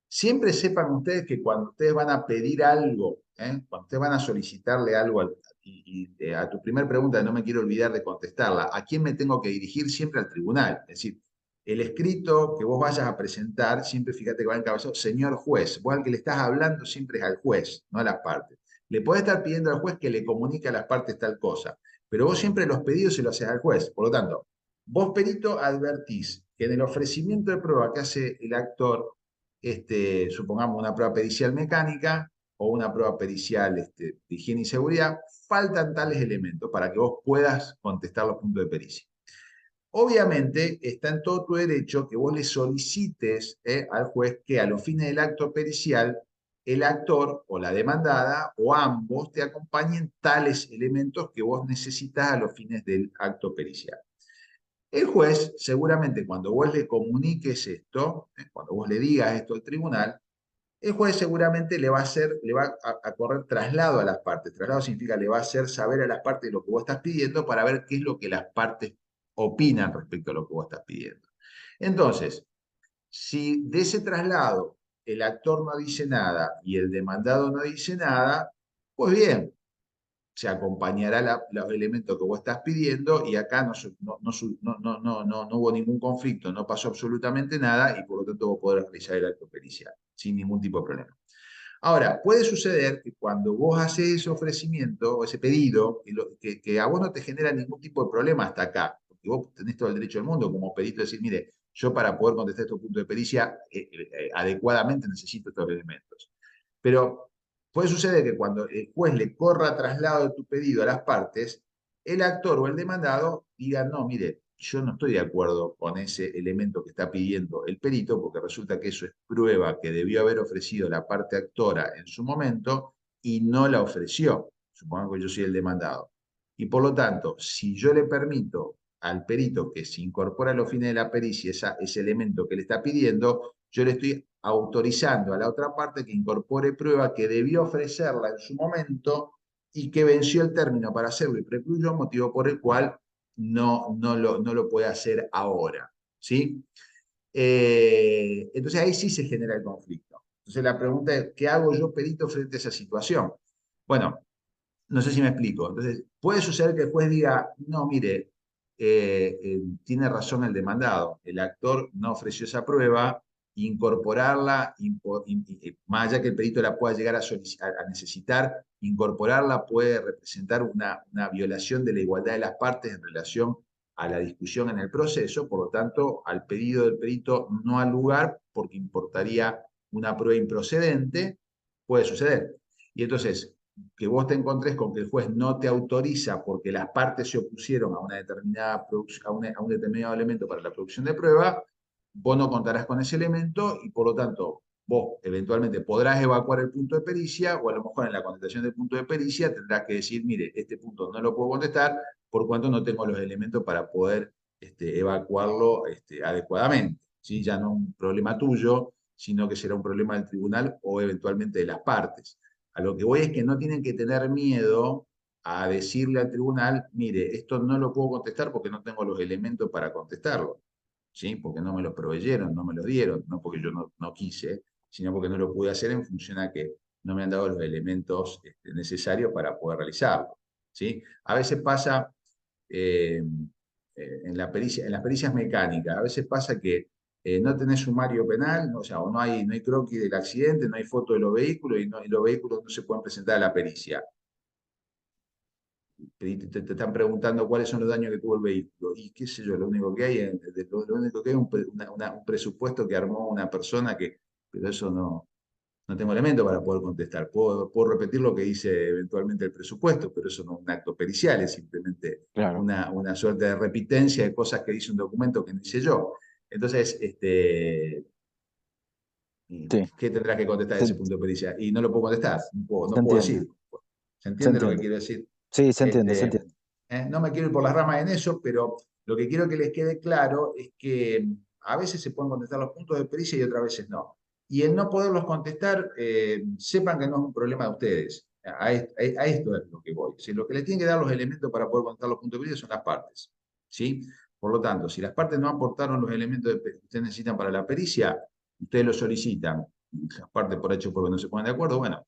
Siempre sepan ustedes que cuando ustedes van a pedir algo, cuando ustedes van a solicitarle algo, a tu primera pregunta, no me quiero olvidar de contestarla, ¿a quién me tengo que dirigir? Siempre al tribunal. Es decir, el escrito que vos vayas a presentar, siempre fíjate que va encabezado, señor juez. Vos al que le estás hablando siempre es al juez, no a las partes. Le podés estar pidiendo al juez que le comunique a las partes tal cosa, pero vos siempre los pedidos se los haces al juez. Por lo tanto, vos, perito, advertís que en el ofrecimiento de prueba que hace el actor, supongamos una prueba pericial mecánica o una prueba pericial de higiene y seguridad, faltan tales elementos para que vos puedas contestar los puntos de pericia. Obviamente está en todo tu derecho que vos le solicites al juez que a los fines del acto pericial el actor o la demandada o ambos te acompañen tales elementos que vos necesitas a los fines del acto pericial. El juez, seguramente cuando vos le comuniques esto, cuando vos le digas esto al tribunal, el juez seguramente le va a correr traslado a las partes. Traslado significa le va a hacer saber a las partes lo que vos estás pidiendo para ver qué es lo que las partes opinan respecto a lo que vos estás pidiendo. Entonces, si de ese traslado el actor no dice nada y el demandado no dice nada, pues bien, se acompañará los elementos que vos estás pidiendo y acá no hubo ningún conflicto, no pasó absolutamente nada y por lo tanto vos podrás realizar el acto pericial sin ningún tipo de problema. Ahora, puede suceder que cuando vos haces ese ofrecimiento o ese pedido, que a vos no te genera ningún tipo de problema hasta acá, porque vos tenés todo el derecho del mundo como perito de decir, mire, yo para poder contestar estos puntos de pericia adecuadamente necesito estos elementos. Pero puede suceder que cuando el juez le corra traslado de tu pedido a las partes, el actor o el demandado diga, no, mire, yo no estoy de acuerdo con ese elemento que está pidiendo el perito, porque resulta que eso es prueba que debió haber ofrecido la parte actora en su momento y no la ofreció. Supongamos que yo soy el demandado. Y por lo tanto, si yo le permito al perito que se incorpora a los fines de la pericia ese elemento que le está pidiendo, yo le estoy autorizando a la otra parte que incorpore prueba que debió ofrecerla en su momento y que venció el término para hacerlo y precluyó, motivo por el cual no lo puede hacer ahora. ¿Sí? Entonces ahí sí se genera el conflicto. Entonces la pregunta es, ¿qué hago yo, perito, frente a esa situación? Bueno, no sé si me explico. Entonces, puede suceder que el juez diga, no, mire, tiene razón el demandado, el actor no ofreció esa prueba, incorporarla, más allá que el perito la pueda llegar a necesitar, incorporarla puede representar una violación de la igualdad de las partes en relación a la discusión en el proceso, por lo tanto, al pedido del perito no al lugar, porque importaría una prueba improcedente, puede suceder. Y entonces, que vos te encontrés con que el juez no te autoriza porque las partes se opusieron a una determinada a un determinado elemento para la producción de prueba, vos no contarás con ese elemento y por lo tanto vos eventualmente podrás evacuar el punto de pericia o a lo mejor en la contestación del punto de pericia tendrás que decir, mire, este punto no lo puedo contestar por cuanto no tengo los elementos para poder evacuarlo adecuadamente. ¿Sí? Ya no es un problema tuyo, sino que será un problema del tribunal o eventualmente de las partes. A lo que voy es que no tienen que tener miedo a decirle al tribunal, mire, esto no lo puedo contestar porque no tengo los elementos para contestarlo, ¿sí? Porque no me los proveyeron, no me los dieron, no porque yo no quise, sino porque no lo pude hacer en función a que no me han dado los elementos necesarios para poder realizarlo, ¿sí? A veces pasa eh, en las pericias mecánicas, a veces pasa que no tenés sumario penal, o sea, o no hay croquis del accidente, no hay foto de los vehículos y los vehículos no se pueden presentar a la pericia. Te están preguntando cuáles son los daños que tuvo el vehículo. Y qué sé yo, lo único que hay es un presupuesto que armó una persona pero eso no tengo elementos para poder contestar. Puedo repetir lo que dice eventualmente el presupuesto, pero eso no es un acto pericial, es simplemente Claro, una suerte de repitencia de cosas que dice un documento que no hice yo. Entonces, sí, ¿qué tendrás que contestar de se, ese punto de pericia? Y no lo puedo contestar, se no puedo entiende, decir. ¿Se se entiende lo que entiende. quiero decir? Sí, se entiende, se Este, entiende. no me quiero ir por las ramas en eso, pero lo que quiero que les quede claro es que a veces se pueden contestar los puntos de pericia y otras veces no. Y el no poderlos contestar, sepan que no es un problema de ustedes. A esto es lo que voy. Si lo que les tienen que dar los elementos para poder contestar los puntos de pericia son las partes. ¿Sí? Por lo tanto, si las partes no aportaron los elementos que ustedes necesitan para la pericia, ustedes los solicitan. Las partes por hecho porque no se ponen de acuerdo, bueno,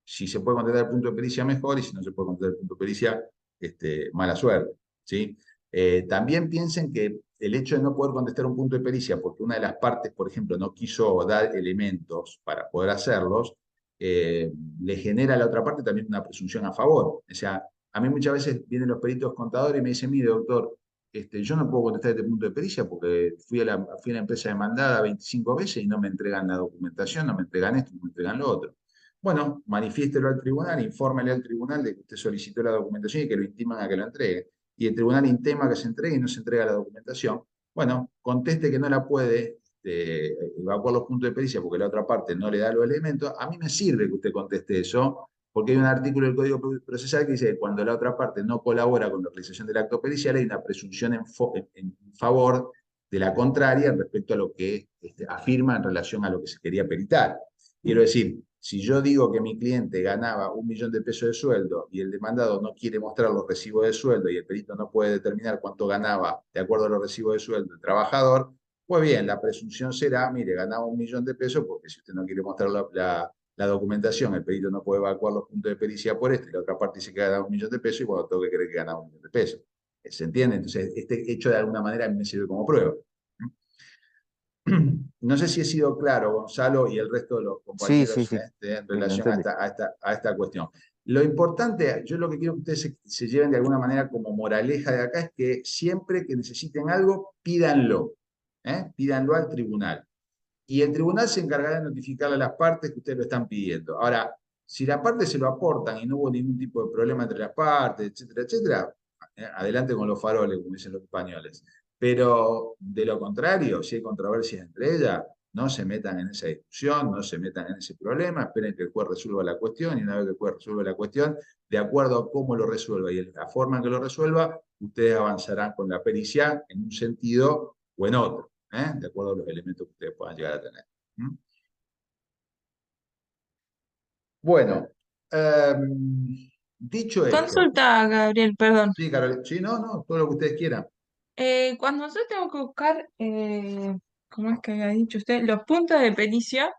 si se puede contestar el punto de pericia, mejor, y si no se puede contestar el punto de pericia, mala suerte. ¿Sí? También piensen que el hecho de no poder contestar un punto de pericia porque una de las partes, por ejemplo, no quiso dar elementos para poder hacerlos, le genera a la otra parte también una presunción a favor. O sea, a mí muchas veces vienen los peritos contadores y me dicen, mire, doctor, yo no puedo contestar este punto de pericia porque fui a la empresa demandada 25 veces y no me entregan la documentación, no me entregan esto, no me entregan lo otro. Bueno, manifiéstelo al tribunal, infórmele al tribunal de que usted solicitó la documentación y que lo intiman a que lo entregue. Y el tribunal intima que se entregue y no se entrega la documentación. Bueno, conteste que no la puede evacuar los puntos de pericia porque la otra parte no le da los elementos. A mí me sirve que usted conteste eso, porque hay un artículo del Código Procesal que dice que cuando la otra parte no colabora con la realización del acto pericial hay una presunción en favor de la contraria respecto a lo que afirma en relación a lo que se quería peritar. Quiero decir, si yo digo que mi cliente ganaba 1.000.000 de pesos de sueldo y el demandado no quiere mostrar los recibos de sueldo y el perito no puede determinar cuánto ganaba de acuerdo a los recibos de sueldo del trabajador, pues bien, la presunción será, mire, ganaba 1.000.000 de pesos porque si usted no quiere mostrar la documentación, el perito no puede evacuar los puntos de pericia por esto, y la otra parte dice que gana 1 millón de pesos, y cuando tengo que creer que gana 1 millón de pesos. ¿Se entiende? Entonces, este hecho de alguna manera a mí me sirve como prueba. No sé si he sido claro, Gonzalo, y el resto de los Sí, sí, compañeros sí, en sí, lo relación entendí. a esta cuestión. Lo importante, yo lo que quiero que ustedes se lleven de alguna manera como moraleja de acá es que siempre que necesiten algo, pídanlo. Pídanlo al tribunal. Y el tribunal se encargará de notificarle a las partes que ustedes lo están pidiendo. Ahora, si las partes se lo aportan y no hubo ningún tipo de problema entre las partes, etcétera, etcétera, adelante con los faroles, como dicen los españoles. Pero de lo contrario, si hay controversias entre ellas, no se metan en esa discusión, no se metan en ese problema, esperen que el juez resuelva la cuestión, y una vez que el juez resuelva la cuestión, de acuerdo a cómo lo resuelva y la forma en que lo resuelva, ustedes avanzarán con la pericia en un sentido o en otro, de acuerdo a los elementos que ustedes puedan llegar a tener. ¿Mm? Bueno, dicho esto, Consulta, Gabriel, perdón. sí, Carol, sí, no, no, todo lo que ustedes quieran. Cuando yo tengo que buscar, ¿cómo es que había dicho usted? Los puntos de pericia,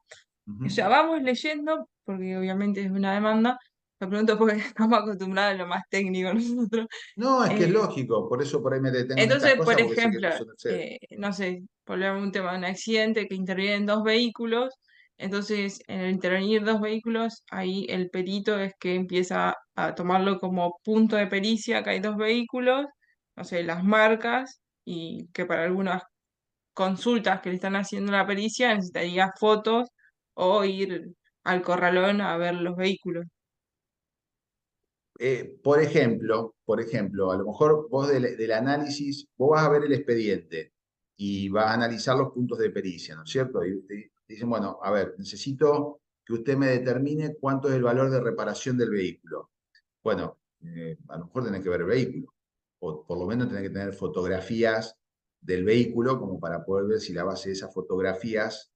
o Ujú. sea, vamos leyendo, porque obviamente es una demanda. Lo pregunto porque estamos acostumbrados a lo más técnico nosotros. No, es que es Eh, lógico, por eso por ahí me detengo en estas entonces, por cosas, porque sé que ejemplo, no son terceros. no sé, volvemos a un tema de un accidente que intervienen dos vehículos. Entonces, en el intervenir dos vehículos, ahí el perito es que empieza a tomarlo como punto de pericia, que hay dos vehículos, no sé, las marcas, y que para algunas consultas que le están haciendo la pericia necesitaría fotos o ir al corralón a ver los vehículos. Por ejemplo, a lo mejor vos del análisis, vos vas a ver el expediente y vas a analizar los puntos de pericia, ¿no es cierto? Y te dicen, bueno, a ver, necesito que usted me determine cuánto es el valor de reparación del vehículo. Bueno, a lo mejor tenés que ver el vehículo, o por lo menos tenés que tener fotografías del vehículo como para poder ver si la base de esas fotografías,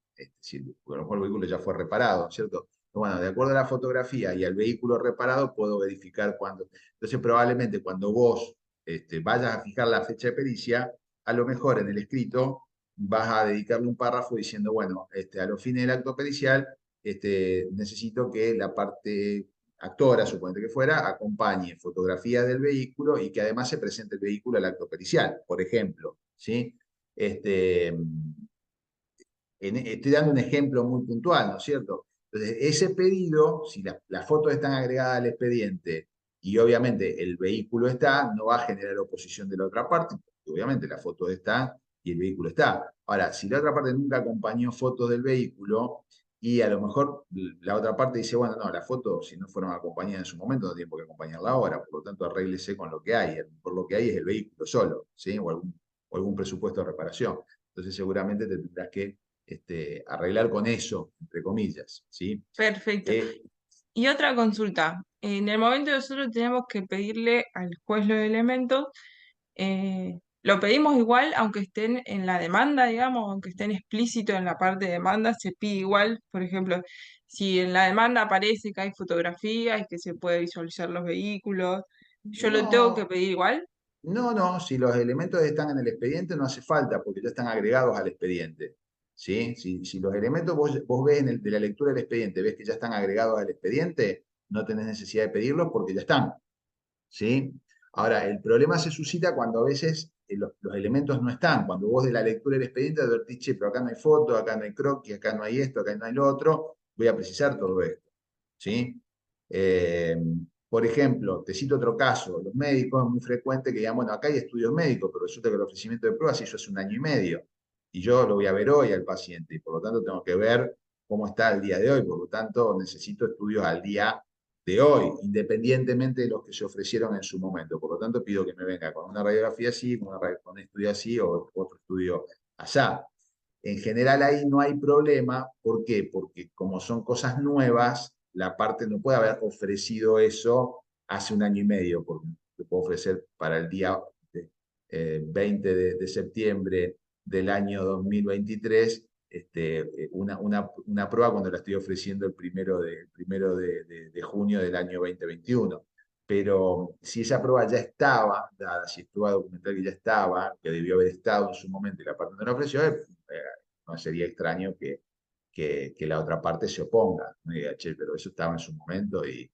porque a lo mejor el vehículo ya fue reparado, ¿cierto? Bueno, de acuerdo a la fotografía y al vehículo reparado, puedo verificar cuándo. Entonces, probablemente cuando vos vayas a fijar la fecha de pericia, a lo mejor en el escrito vas a dedicarle un párrafo diciendo, bueno, a los fines del acto pericial, necesito que la parte actora, suponete que fuera, acompañe fotografía del vehículo y que además se presente el vehículo al acto pericial, por ejemplo, ¿sí? Este, estoy dando un ejemplo muy puntual, ¿no es cierto? Entonces, ese pedido, si las fotos están agregadas al expediente y obviamente el vehículo está, no va a generar oposición de la otra parte, porque obviamente la foto está y el vehículo está. Ahora, si la otra parte nunca acompañó fotos del vehículo y a lo mejor la otra parte dice, bueno, no, la foto, si no fueron acompañadas en su momento, no tienen por qué acompañarla ahora, por lo tanto, arréglese con lo que hay. Por lo que hay es el vehículo solo, ¿sí? O algún presupuesto de reparación. Entonces, seguramente te tendrás que arreglar con eso, entre comillas, ¿sí? Perfecto. Eh, Y otra consulta. En el momento que nosotros tenemos que pedirle al juez los elementos, lo pedimos igual, aunque estén en la demanda, digamos, aunque estén explícitos en la parte de demanda, se pide igual. Por ejemplo, si en la demanda aparece que hay fotografías y que se puede visualizar los vehículos, yo lo tengo que no, pedir igual. no, si los elementos están en el expediente no hace falta, porque ya están agregados al expediente, ¿sí? Si los elementos vos ves de la lectura del expediente, ves que ya están agregados al expediente, no tenés necesidad de pedirlos porque ya están, ¿sí? Ahora, el problema se suscita cuando a veces los elementos no están. Cuando vos de la lectura del expediente advertís, che, pero acá no hay foto, acá no hay croquis, acá no hay esto, acá no hay lo otro, voy a precisar todo esto, ¿sí? Eh, por ejemplo, te cito otro caso, los médicos es muy frecuente que digan, bueno, acá hay estudios médicos, pero resulta que el ofrecimiento de pruebas se hizo hace 1 año y medio, y yo lo voy a ver hoy al paciente, y por lo tanto tengo que ver cómo está el día de hoy, por lo tanto necesito estudios al día de hoy, independientemente de los que se ofrecieron en su momento. Por lo tanto, pido que me venga con una radiografía así, con un estudio así o otro estudio allá. En general ahí no hay problema. ¿Por qué? Porque como son cosas nuevas, la parte no puede haber ofrecido eso hace 1 año y medio, porque lo puedo ofrecer para el día 20 de septiembre del año 2023, una prueba cuando la estoy ofreciendo el primero de junio del año 2021. Pero si esa prueba ya estaba dada, si estuvo a documentar que ya estaba, que debió haber estado en su momento y la parte no la ofreció, no sería extraño que la otra parte se oponga. No diga, che, pero eso estaba en su momento y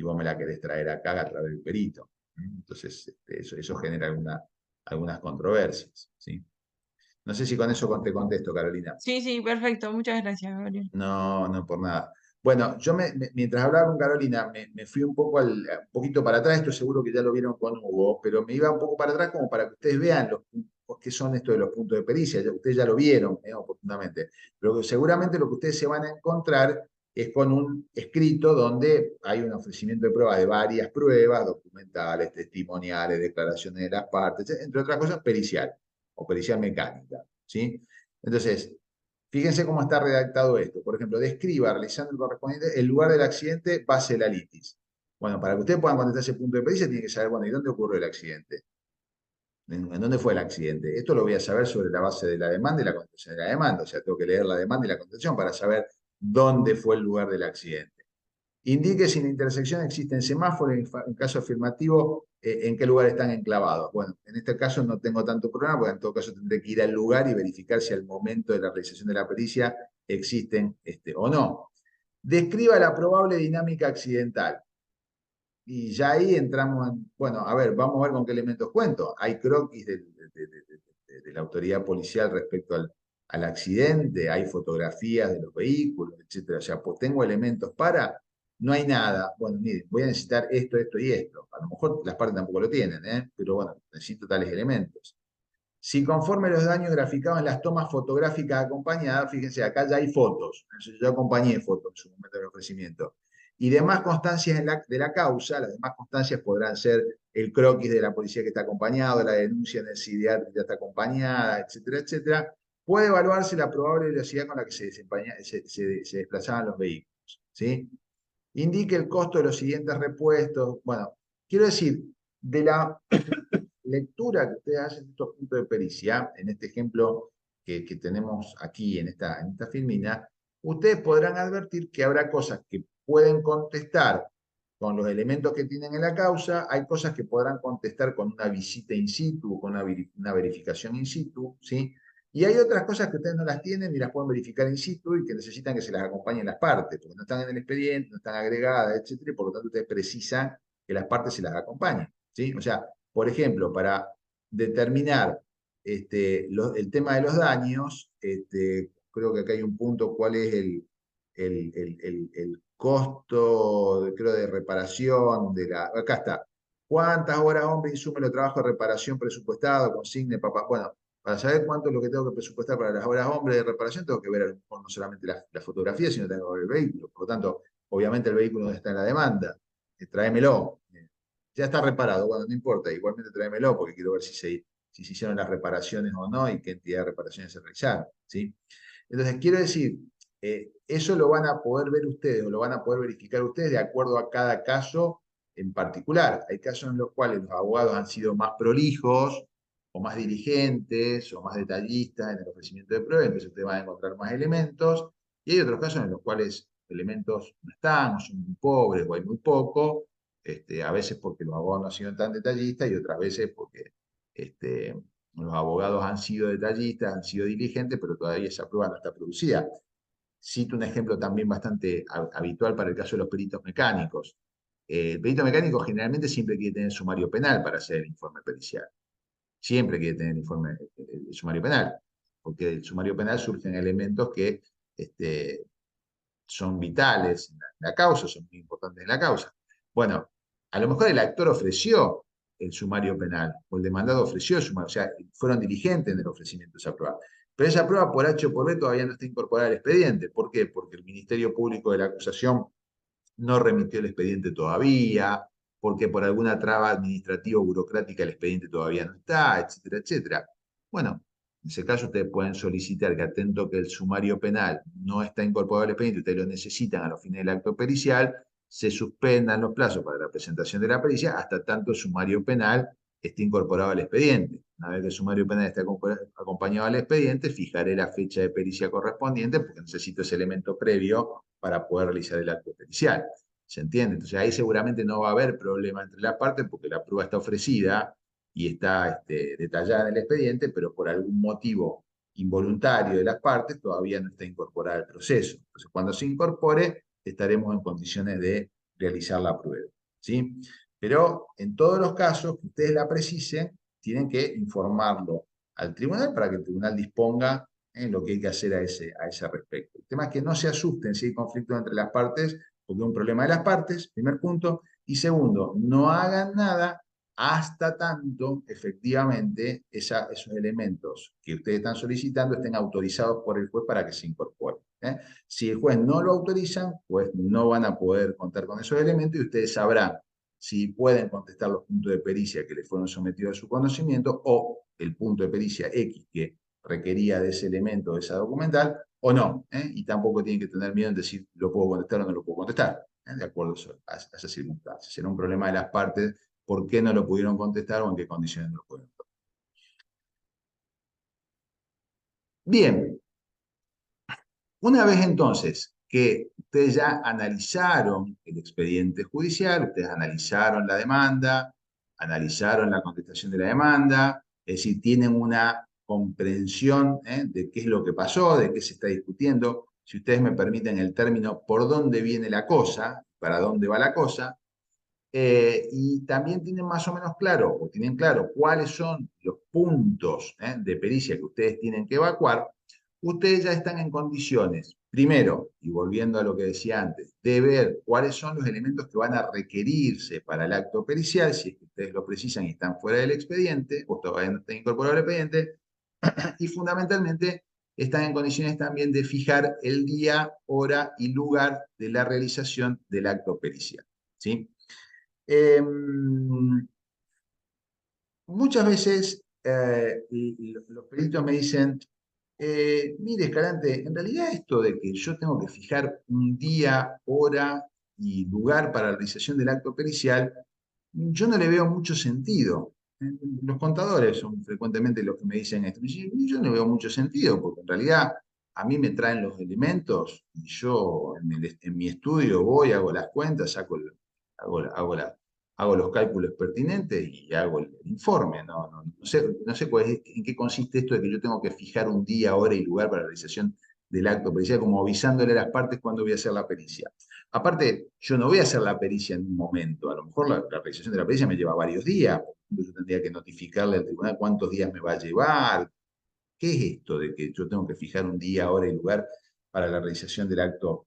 vos me la querés traer acá a través del perito. Entonces, eso genera algunas controversias, ¿sí? No sé si con eso te contesto, Carolina. Sí, sí, perfecto. Muchas gracias, Gabriel. No, no por nada. Bueno, yo mientras hablaba con Carolina, me fui un poquito para atrás, esto seguro que ya lo vieron con Hugo, pero me iba un poco para atrás como para que ustedes vean qué son estos de los puntos de pericia. Ustedes ya lo vieron, oportunamente. Pero seguramente lo que ustedes se van a encontrar es con un escrito donde hay un ofrecimiento de pruebas de varias pruebas, documentales, testimoniales, declaraciones de las partes, entre otras cosas, pericial o pericial mecánica, ¿sí? Entonces, fíjense cómo está redactado esto. Por ejemplo, describa, realizando el correspondiente, el lugar del accidente, base la litis. Bueno, para que ustedes puedan contestar ese punto de pericia, tienen que saber, bueno, ¿y dónde ocurrió el accidente? ¿En dónde fue el accidente? Esto lo voy a saber sobre la base de la demanda y la contestación de la demanda. O sea, tengo que leer la demanda y la contestación para saber dónde fue el lugar del accidente. Indique si en la intersección existen semáforos, en caso afirmativo, en qué lugar están enclavados. Bueno, en este caso no tengo tanto problema, porque en todo caso tendré que ir al lugar y verificar si al momento de la realización de la pericia existen o no. Describa la probable dinámica accidental. Y ya ahí entramos bueno, a ver, vamos a ver con qué elementos cuento. Hay croquis de la autoridad policial respecto al accidente, hay fotografías de los vehículos, etcétera. O sea, pues tengo elementos para, no hay nada. Bueno, miren, voy a necesitar esto, esto y esto. A lo mejor las partes tampoco lo tienen, pero bueno, necesito tales elementos. Si conforme los daños graficados en las tomas fotográficas acompañadas, fíjense, acá ya hay fotos. Yo acompañé fotos en su momento del ofrecimiento. Y demás constancias de la causa, las demás constancias podrán ser el croquis de la policía que está acompañado, la denuncia en el CIDIAT que ya está acompañada, etcétera, etcétera. Puede evaluarse la probable velocidad con la que se desplazaban los vehículos, ¿sí? Indique el costo de los siguientes repuestos. Bueno, quiero decir, de la lectura que ustedes hacen de estos puntos de pericia, en este ejemplo que tenemos aquí en esta filmina, ustedes podrán advertir que habrá cosas que pueden contestar con los elementos que tienen en la causa, hay cosas que podrán contestar con una visita in situ, con una verificación in situ, ¿sí? Y hay otras cosas que ustedes no las tienen ni las pueden verificar in situ y que necesitan que se las acompañen las partes, porque no están en el expediente, no están agregadas, etcétera, y por lo tanto ustedes precisan que las partes se las acompañen, ¿sí? O sea, por ejemplo, para determinar el tema de los daños, creo que acá hay un punto, cuál es el costo, creo, de reparación, acá está. ¿Cuántas horas hombre insume los trabajos de reparación presupuestado, consigne, papá? Bueno, para saber cuánto es lo que tengo que presupuestar para las horas hombre de reparación, tengo que ver a lo mejor no solamente la fotografía, sino tengo que ver el vehículo. Por lo tanto, obviamente el vehículo no está en la demanda. Tráemelo. Ya está reparado, bueno, no importa, igualmente tráemelo porque quiero ver si se hicieron las reparaciones o no y qué entidad de reparaciones se realizaron, ¿sí? Entonces, quiero decir, eso lo van a poder ver ustedes o lo van a poder verificar ustedes de acuerdo a cada caso en particular. Hay casos en los cuales los abogados han sido más prolijos o más diligentes o más detallistas en el ofrecimiento de pruebas, entonces ustedes van a encontrar más elementos, y hay otros casos en los cuales elementos no están, o son muy pobres, o hay muy poco, a veces porque los abogados no han sido tan detallistas y otras veces porque los abogados han sido detallistas, han sido diligentes, pero todavía esa prueba no está producida. Cito un ejemplo también bastante habitual para el caso de los peritos mecánicos. El perito mecánico generalmente siempre quiere tener sumario penal para hacer el informe pericial. Siempre quiere tener el sumario penal, porque del sumario penal surgen elementos que son vitales en la causa, son muy importantes en la causa. Bueno, a lo mejor el actor ofreció el sumario penal, o el demandado ofreció el sumario, o sea, fueron diligentes en el ofrecimiento de esa prueba. Pero esa prueba por H o por B todavía no está incorporada al expediente. ¿Por qué? Porque el Ministerio Público de la acusación no remitió el expediente todavía, porque por alguna traba administrativa o burocrática el expediente todavía no está, etcétera, etcétera. Bueno, en ese caso ustedes pueden solicitar que, atento que el sumario penal no está incorporado al expediente, ustedes lo necesitan a los fines del acto pericial, se suspendan los plazos para la presentación de la pericia hasta tanto el sumario penal esté incorporado al expediente. Una vez que el sumario penal esté acompañado al expediente, fijaré la fecha de pericia correspondiente porque necesito ese elemento previo para poder realizar el acto pericial. ¿Se entiende? Entonces ahí seguramente no va a haber problema entre las partes porque la prueba está ofrecida y está detallada en el expediente, pero por algún motivo involuntario de las partes, todavía no está incorporada al proceso. Entonces, cuando se incorpore, estaremos en condiciones de realizar la prueba, ¿sí? Pero en todos los casos que ustedes la precisen, tienen que informarlo al tribunal para que el tribunal disponga en lo que hay que hacer a ese respecto. El tema es que no se asusten si hay conflictos entre las partes, porque es un problema de las partes, primer punto. Y segundo, no hagan nada hasta tanto efectivamente esos elementos que ustedes están solicitando estén autorizados por el juez para que se incorporen. Si el juez no lo autorizan, pues no van a poder contar con esos elementos y ustedes sabrán si pueden contestar los puntos de pericia que les fueron sometidos a su conocimiento o el punto de pericia X que requería de ese elemento, de esa documental, o no. Y tampoco tienen que tener miedo en decir lo puedo contestar o no lo puedo contestar, de acuerdo a esas circunstancias. Será un problema de las partes por qué no lo pudieron contestar o en qué condiciones no lo pudieron contestar. Bien, una vez entonces que ustedes ya analizaron el expediente judicial, ustedes analizaron la demanda, analizaron la contestación de la demanda, es decir, tienen una comprensión de qué es lo que pasó, de qué se está discutiendo, si ustedes me permiten el término, por dónde viene la cosa, para dónde va la cosa, y también tienen más o menos claro, o tienen claro cuáles son los puntos de pericia que ustedes tienen que evacuar, ustedes ya están en condiciones, primero, y volviendo a lo que decía antes, de ver cuáles son los elementos que van a requerirse para el acto pericial, si es que ustedes lo precisan y están fuera del expediente, o todavía no están incorporados al expediente, y fundamentalmente están en condiciones también de fijar el día, hora y lugar de la realización del acto pericial, ¿sí? Muchas veces los peritos me dicen, mire, Escalante, en realidad esto de que yo tengo que fijar un día, hora y lugar para la realización del acto pericial, yo no le veo mucho sentido. Los contadores son frecuentemente los que me dicen esto. Yo no le veo mucho sentido, porque en realidad a mí me traen los elementos y yo en mi estudio voy, hago las cuentas, hago los cálculos pertinentes y hago el informe. No sé en qué consiste esto de que yo tengo que fijar un día, hora y lugar para la realización del acto pericial, como avisándole a las partes cuándo voy a hacer la pericia. Aparte, yo no voy a hacer la pericia en un momento. A lo mejor la realización de la pericia me lleva varios días. Por ejemplo, yo tendría que notificarle al tribunal cuántos días me va a llevar. ¿Qué es esto de que yo tengo que fijar un día, hora y lugar para la realización del acto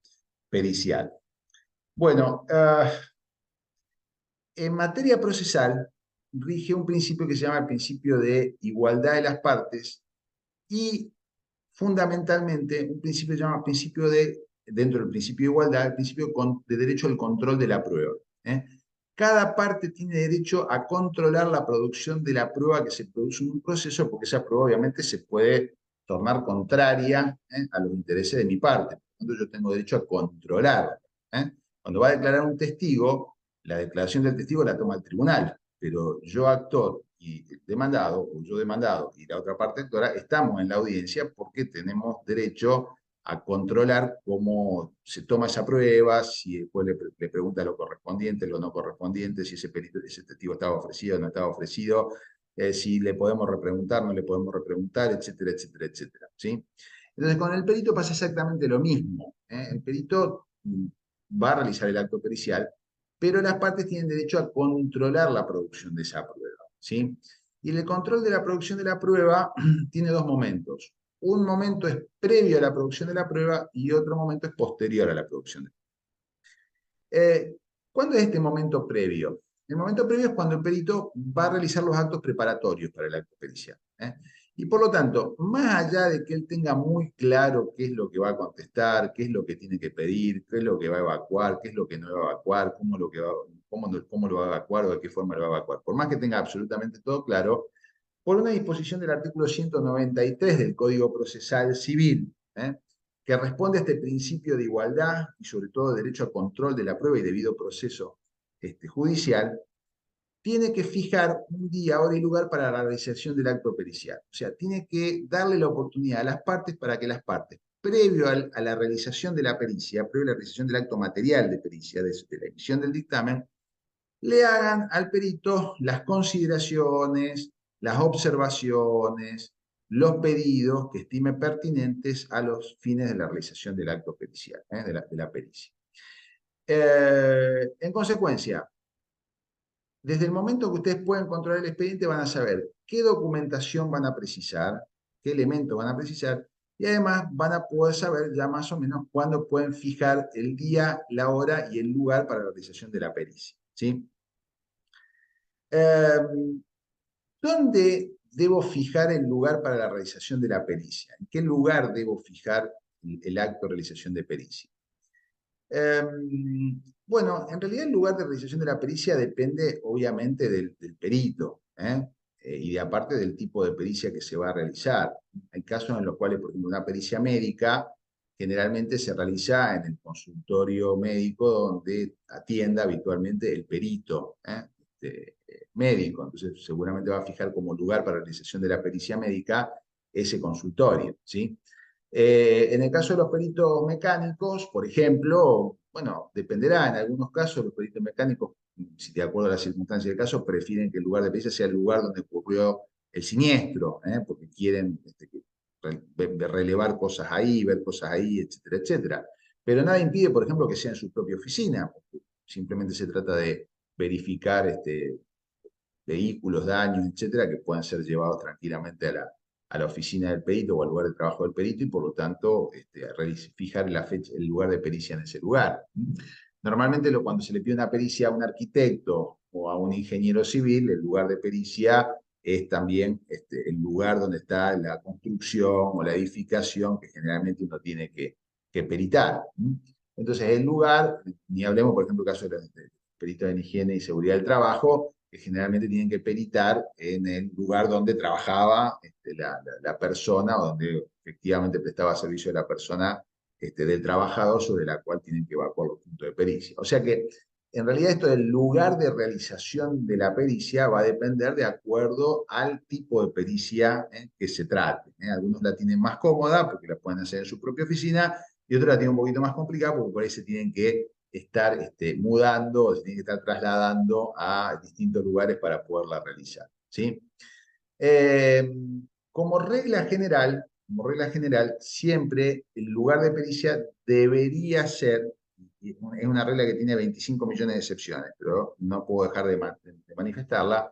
pericial? Bueno, en materia procesal rige un principio que se llama el principio de igualdad de las partes y fundamentalmente un principio que se llama principio dentro del principio de igualdad, el principio de derecho al control de la prueba. Cada parte tiene derecho a controlar la producción de la prueba que se produce en un proceso, porque esa prueba obviamente se puede tornar contraria a los intereses de mi parte. Por lo tanto, yo tengo derecho a controlarla. Cuando va a declarar un testigo, la declaración del testigo la toma el tribunal, pero yo actor y demandado, o yo demandado y la otra parte actora, estamos en la audiencia porque tenemos derecho a controlar cómo se toma esa prueba, si después le pregunta lo correspondiente, lo no correspondiente, si ese testigo estaba ofrecido o no estaba ofrecido, si le podemos repreguntar, no le podemos repreguntar, etcétera, etcétera, etcétera, ¿sí? Entonces, con el perito pasa exactamente lo mismo. El perito va a realizar el acto pericial, pero las partes tienen derecho a controlar la producción de esa prueba, ¿sí? Y el control de la producción de la prueba tiene dos momentos. Un momento es previo a la producción de la prueba y otro momento es posterior a la producción de la prueba. ¿Cuándo es este momento previo? El momento previo es cuando el perito va a realizar los actos preparatorios para el acto pericial. Y por lo tanto, más allá de que él tenga muy claro qué es lo que va a contestar, qué es lo que tiene que pedir, qué es lo que va a evacuar, qué es lo que no va a evacuar, cómo lo va a evacuar o de qué forma lo va a evacuar, por más que tenga absolutamente todo claro, por una disposición del artículo 193 del Código Procesal Civil, que responde a este principio de igualdad y sobre todo derecho a control de la prueba y debido proceso judicial, tiene que fijar un día, hora y lugar para la realización del acto pericial. O sea, tiene que darle la oportunidad a las partes para que las partes, previo a la realización de la pericia, previo a la realización del acto material de pericia, de la emisión del dictamen, le hagan al perito las consideraciones, las observaciones, los pedidos que estime pertinentes a los fines de la realización del acto pericial, de la pericia. En consecuencia, desde el momento que ustedes pueden controlar el expediente van a saber qué documentación van a precisar, qué elementos van a precisar, y además van a poder saber ya más o menos cuándo pueden fijar el día, la hora y el lugar para la realización de la pericia, ¿sí? ¿Dónde debo fijar el lugar para la realización de la pericia? ¿En qué lugar debo fijar el acto de realización de pericia? Bueno, en realidad el lugar de realización de la pericia depende obviamente del perito, y aparte del tipo de pericia que se va a realizar. Hay casos en los cuales, por ejemplo, una pericia médica generalmente se realiza en el consultorio médico donde atienda habitualmente el perito médico. Entonces seguramente va a fijar como lugar para la realización de la pericia médica ese consultorio, ¿sí? En el caso de los peritos mecánicos, por ejemplo, bueno, dependerá, en algunos casos los peritos mecánicos, si de acuerdo a las circunstancias del caso, prefieren que el lugar de pericia sea el lugar donde ocurrió el siniestro, porque quieren relevar cosas ahí, ver cosas ahí, etcétera, etcétera. Pero nada impide, por ejemplo, que sea en su propia oficina, porque simplemente se trata de verificar vehículos, daños, etcétera, que puedan ser llevados tranquilamente a la oficina del perito o al lugar de trabajo del perito y por lo tanto fijar la fecha, el lugar de pericia en ese lugar. Normalmente cuando se le pide una pericia a un arquitecto o a un ingeniero civil, el lugar de pericia es también el lugar donde está la construcción o la edificación que generalmente uno tiene que peritar. Entonces el lugar, ni hablemos por ejemplo del caso de los peritos en higiene y seguridad del trabajo, que generalmente tienen que peritar en el lugar donde trabajaba la persona o donde efectivamente prestaba servicio a la persona del trabajador sobre la cual tienen que evacuar los puntos de pericia. O sea que en realidad esto del lugar de realización de la pericia va a depender de acuerdo al tipo de pericia que se trate. Algunos la tienen más cómoda porque la pueden hacer en su propia oficina y otros la tienen un poquito más complicada porque por ahí se tienen que estar mudando, se tiene que estar trasladando a distintos lugares para poderla realizar, ¿sí? Como regla general, siempre el lugar de pericia debería ser, y es una regla que tiene 25 millones de excepciones, pero no puedo dejar de manifestarla,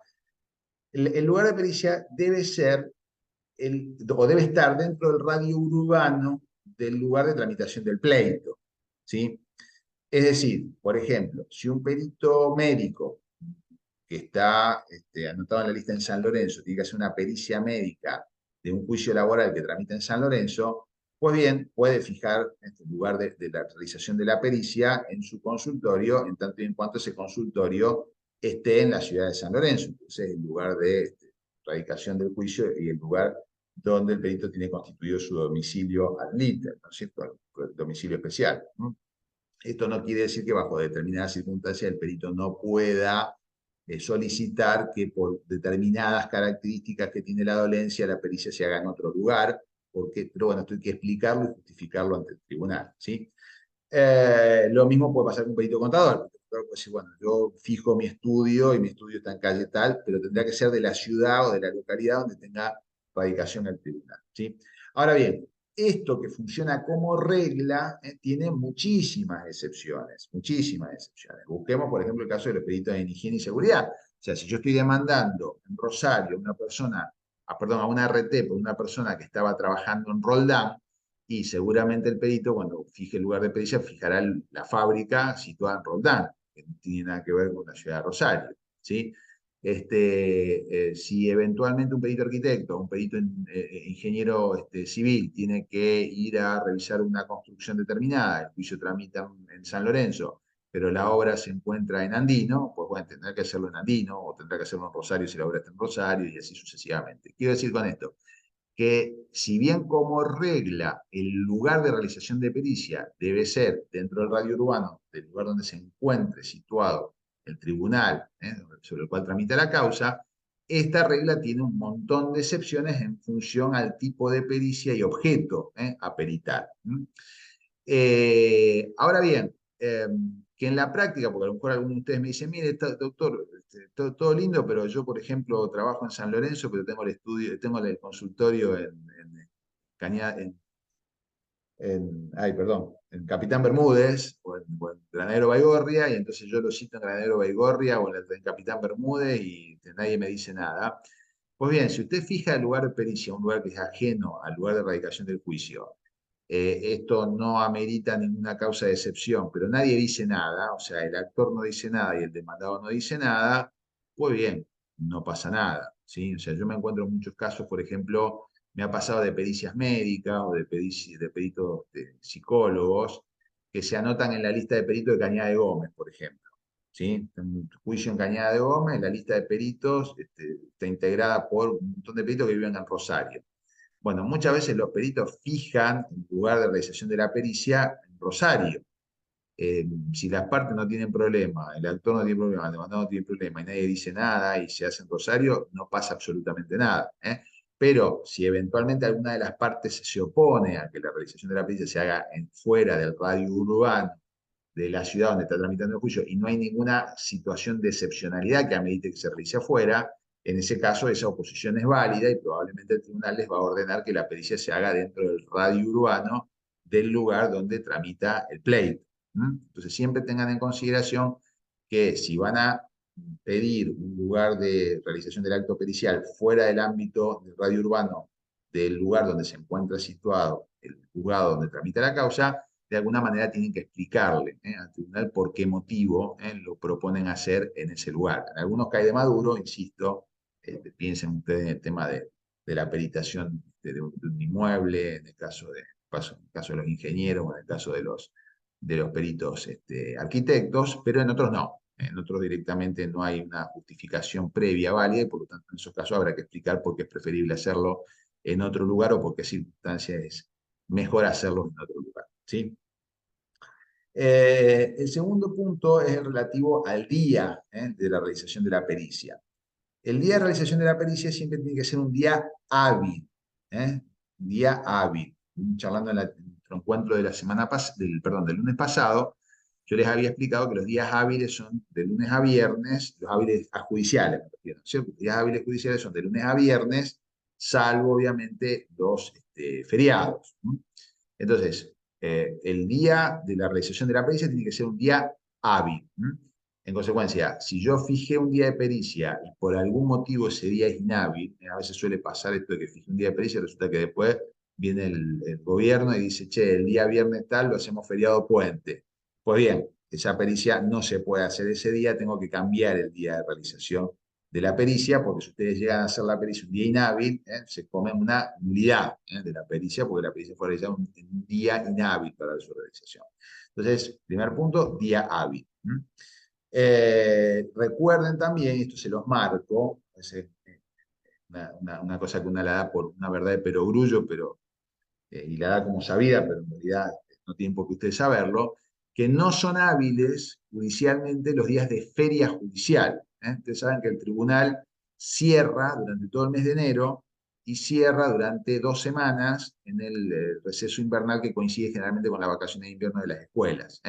el lugar de pericia debe ser, o debe estar dentro del radio urbano del lugar de tramitación del pleito, ¿sí? Es decir, por ejemplo, si un perito médico que está anotado en la lista en San Lorenzo tiene que hacer una pericia médica de un juicio laboral que tramita en San Lorenzo, pues bien, puede fijar el lugar de la realización de la pericia en su consultorio, en tanto y en cuanto ese consultorio esté en la ciudad de San Lorenzo. Entonces, el lugar de radicación del juicio y el lugar donde el perito tiene constituido su domicilio ad liter, ¿no es cierto? El domicilio especial, ¿no? Esto no quiere decir que bajo determinadas circunstancias el perito no pueda solicitar que por determinadas características que tiene la dolencia la pericia se haga en otro lugar, pero bueno, esto hay que explicarlo y justificarlo ante el tribunal, ¿sí? Lo mismo puede pasar con un perito contador. El contador puede decir, bueno, yo fijo mi estudio y mi estudio está en calle tal, pero tendrá que ser de la ciudad o de la localidad donde tenga radicación el tribunal, ¿sí? Ahora bien, esto que funciona como regla tiene muchísimas excepciones, muchísimas excepciones. Busquemos, por ejemplo, el caso de los peritos en higiene y seguridad. O sea, si yo estoy demandando en Rosario a una persona, a una RT por una persona que estaba trabajando en Roldán, y seguramente el perito, cuando fije el lugar de pericia, fijará la fábrica situada en Roldán, que no tiene nada que ver con la ciudad de Rosario, ¿sí? Si eventualmente un perito arquitecto, un perito ingeniero civil tiene que ir a revisar una construcción determinada, el juicio tramita en San Lorenzo, pero la obra se encuentra en Andino, pues bueno, tendrá que hacerlo en Andino, o tendrá que hacerlo en Rosario si la obra está en Rosario, y así sucesivamente. Quiero decir con esto, que si bien como regla el lugar de realización de pericia debe ser dentro del radio urbano del lugar donde se encuentre situado el tribunal sobre el cual tramita la causa, esta regla tiene un montón de excepciones en función al tipo de pericia y objeto a peritar. Ahora bien, ¿qué que en la práctica, porque a lo mejor algunos de ustedes me dicen, mire, doctor, todo lindo, pero yo, por ejemplo, trabajo en San Lorenzo, pero tengo el estudio, tengo el consultorio en Cañada, ay, perdón, en Bermúdez o en Granadero Baigorria, y entonces yo lo cito en Granadero Baigorria o en Capitán Bermúdez y nadie me dice nada. Pues bien, si usted fija el lugar de pericia, un lugar que es ajeno al lugar de radicación del juicio, esto no amerita ninguna causa de excepción, pero nadie dice nada, o sea, el actor no dice nada y el demandado no dice nada, pues bien, no pasa nada, ¿sí? O sea, yo me encuentro en muchos casos, por ejemplo, me ha pasado de pericias médicas o de peritos de psicólogos que se anotan en la lista de peritos de Cañada de Gómez, por ejemplo. ¿Sí? Un juicio en Cañada de Gómez, la lista de peritos está integrada por un montón de peritos que viven en Rosario. Bueno, muchas veces los peritos fijan el lugar de realización de la pericia en Rosario. Si las partes no tienen problema, el actor no tiene problema, el demandado no tiene problema y nadie dice nada y se hace en Rosario, no pasa absolutamente nada. Pero si eventualmente alguna de las partes se opone a que la realización de la pericia se haga fuera del radio urbano de la ciudad donde está tramitando el juicio y no hay ninguna situación de excepcionalidad que amerite que se realice afuera, en ese caso esa oposición es válida y probablemente el tribunal les va a ordenar que la pericia se haga dentro del radio urbano del lugar donde tramita el pleito. Entonces siempre tengan en consideración que si van a pedir un lugar de realización del acto pericial fuera del ámbito del radio urbano del lugar donde se encuentra situado el juzgado donde tramita la causa, de alguna manera tienen que explicarle al tribunal por qué motivo lo proponen hacer en ese lugar. En algunos cae de maduro, insisto, piensen ustedes en el tema de la peritación de un inmueble, en el caso de los ingenieros, o en el caso de los peritos arquitectos, pero en otros no. En otros directamente no hay una justificación previa válida y por lo tanto en esos casos habrá que explicar por qué es preferible hacerlo en otro lugar o por qué circunstancias es mejor hacerlo en otro lugar. ¿Sí? El segundo punto es el relativo al día de la realización de la pericia. El día de realización de la pericia siempre tiene que ser un día hábil. Un día hábil. Charlando en nuestro encuentro de la semana del lunes pasado, yo les había explicado que los días hábiles son de lunes a viernes, los hábiles judiciales, ¿cierto? Los días hábiles judiciales son de lunes a viernes, salvo obviamente los feriados. Entonces, el día de la realización de la pericia tiene que ser un día hábil. En consecuencia, si yo fijé un día de pericia y por algún motivo ese día es inhábil, a veces suele pasar esto de que fijé un día de pericia y resulta que después viene el gobierno y dice, che, el día viernes tal lo hacemos feriado puente. Pues bien, esa pericia no se puede hacer ese día, tengo que cambiar el día de realización de la pericia, porque si ustedes llegan a hacer la pericia un día inhábil, se comen una nulidad de la pericia, porque la pericia fue realizada en un día inhábil para su realización. Entonces, primer punto, día hábil. Recuerden también, esto se los marco, es una cosa que una la da por una verdad de perogrullo, y la da como sabida, pero en realidad no tienen por qué ustedes saberlo, que no son hábiles judicialmente los días de feria judicial. Ustedes saben que el tribunal cierra durante todo el mes de enero y cierra durante 2 semanas en el receso invernal que coincide generalmente con la vacación de invierno de las escuelas.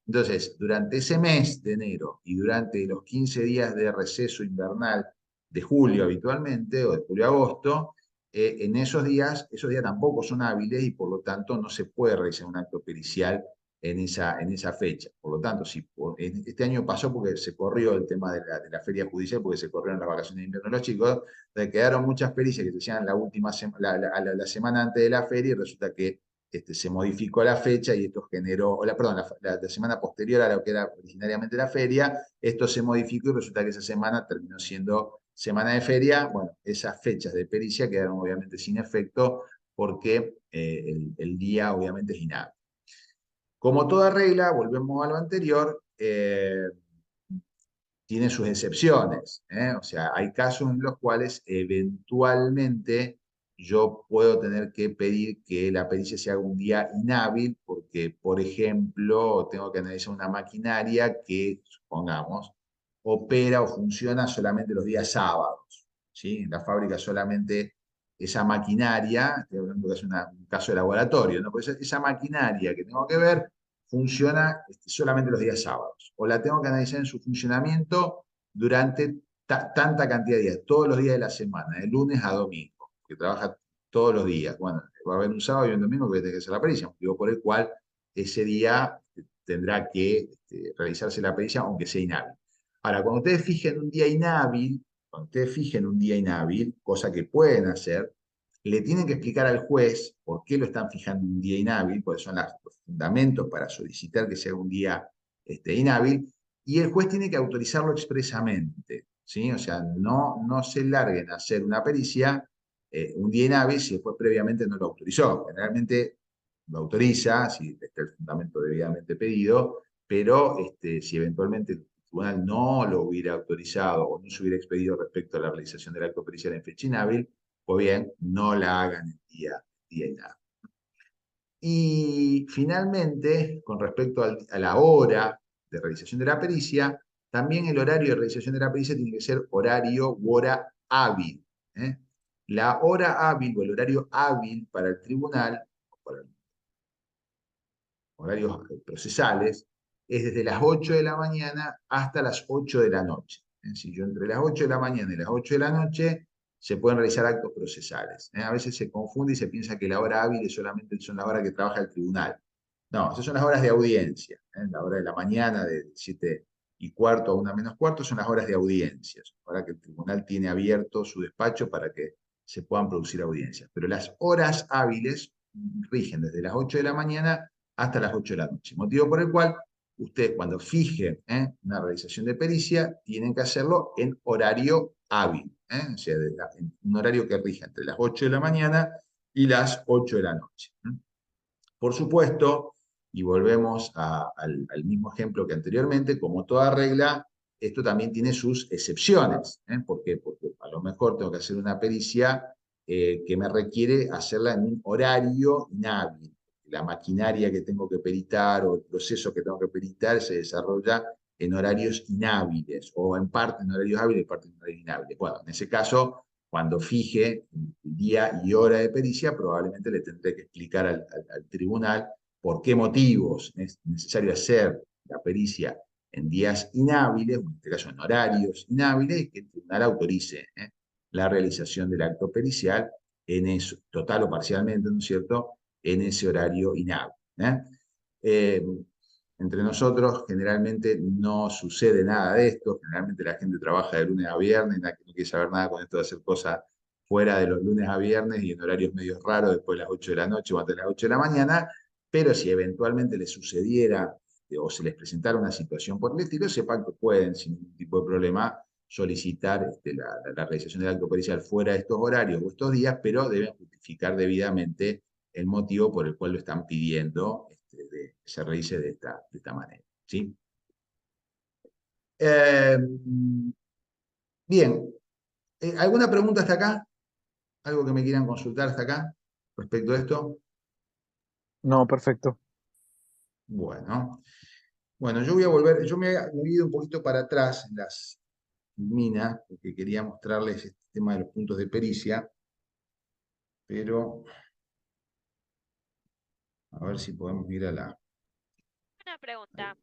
Entonces, durante ese mes de enero y durante los 15 días de receso invernal de julio habitualmente, o de julio a agosto, en esos días tampoco son hábiles y por lo tanto no se puede realizar un acto pericial en esa fecha. Por lo tanto, si este año pasó porque se corrió el tema de la feria judicial, porque se corrieron las vacaciones de invierno de los chicos, quedaron muchas pericias que se hacían la semana antes de la feria y resulta que se modificó la fecha y esto generó, perdón, la semana posterior a lo que era originariamente la feria, esto se modificó y resulta que esa semana terminó siendo semana de feria. Bueno, esas fechas de pericia quedaron obviamente sin efecto porque el día obviamente es inhábil. Como toda regla, volvemos a lo anterior, tiene sus excepciones. O sea, hay casos en los cuales eventualmente yo puedo tener que pedir que la pericia se haga un día inhábil porque, por ejemplo, tengo que analizar una maquinaria que, supongamos, opera o funciona solamente los días sábados. ¿Sí? En la fábrica solamente esa maquinaria, estoy hablando de un caso de laboratorio, ¿no? Pues esa maquinaria que tengo que ver funciona solamente los días sábados, o la tengo que analizar en su funcionamiento durante tanta cantidad de días, todos los días de la semana, de lunes a domingo, que trabaja todos los días. Bueno, va a haber un sábado y un domingo que voy a tener que hacer la pericia, motivo por el cual ese día tendrá que realizarse la pericia, aunque sea inhábil. Ahora, cuando ustedes fijen un día inhábil, cosa que pueden hacer, le tienen que explicar al juez por qué lo están fijando un día inhábil, cuáles son los fundamentos para solicitar que sea un día inhábil, y el juez tiene que autorizarlo expresamente, ¿sí? O sea, no se larguen a hacer una pericia un día inhábil si el juez previamente no lo autorizó. Generalmente lo autoriza, si está el fundamento debidamente pedido, pero si eventualmente el tribunal no lo hubiera autorizado o no se hubiera expedido respecto a la realización del acto pericial en fecha inhábil, pues bien, no la hagan el día inhábil. Y finalmente, con respecto a la hora de realización de la pericia, también el horario de realización de la pericia tiene que ser horario u hora hábil. ¿eh? La hora hábil o el horario hábil para el tribunal, para los horarios procesales, es desde las 8 de la mañana hasta las 8 de la noche. Si yo entre las 8 de la mañana y las 8 de la noche se pueden realizar actos procesales. A veces se confunde y se piensa que la hora hábil solamente son las horas que trabaja el tribunal. No, esas son las horas de audiencia. La hora de la mañana de 7:15 a 1:45 son las horas de audiencias. Ahora que el tribunal tiene abierto su despacho para que se puedan producir audiencias. Pero las horas hábiles rigen desde las 8 de la mañana hasta las 8 de la noche. Motivo por el cual ustedes cuando fijen una realización de pericia, tienen que hacerlo en horario hábil, o sea, en un horario que rija entre las 8 de la mañana y las 8 de la noche. Por supuesto, y volvemos al mismo ejemplo que anteriormente, como toda regla, esto también tiene sus excepciones. ¿Por qué? Porque a lo mejor tengo que hacer una pericia que me requiere hacerla en un horario inhábil. La maquinaria que tengo que peritar o el proceso que tengo que peritar se desarrolla en horarios inhábiles, o en parte en horarios hábiles y parte en horarios inhábiles. Bueno, en ese caso, cuando fije el día y hora de pericia, probablemente le tendré que explicar al tribunal por qué motivos es necesario hacer la pericia en días inhábiles, en este caso en horarios inhábiles, y que el tribunal autorice la realización del acto pericial en eso, total o parcialmente, ¿no es cierto?, en ese horario inhábil. Entre nosotros generalmente no sucede nada de esto, generalmente la gente trabaja de lunes a viernes, no quiere saber nada con esto de hacer cosas fuera de los lunes a viernes y en horarios medios raros después de las 8 de la noche o antes de las 8 de la mañana, pero si eventualmente les sucediera o se les presentara una situación por el estilo, sepan que pueden sin ningún tipo de problema solicitar la realización del acto pericial fuera de estos horarios o estos días, pero deben justificar debidamente el motivo por el cual lo están pidiendo que se realice de esta manera. ¿Sí? Bien, ¿alguna pregunta hasta acá? ¿Algo que me quieran consultar hasta acá respecto a esto? No, perfecto. Bueno, yo voy a volver, yo me he ido un poquito para atrás en las minas, porque quería mostrarles este tema de los puntos de pericia, pero a ver si podemos ir a la... Una pregunta.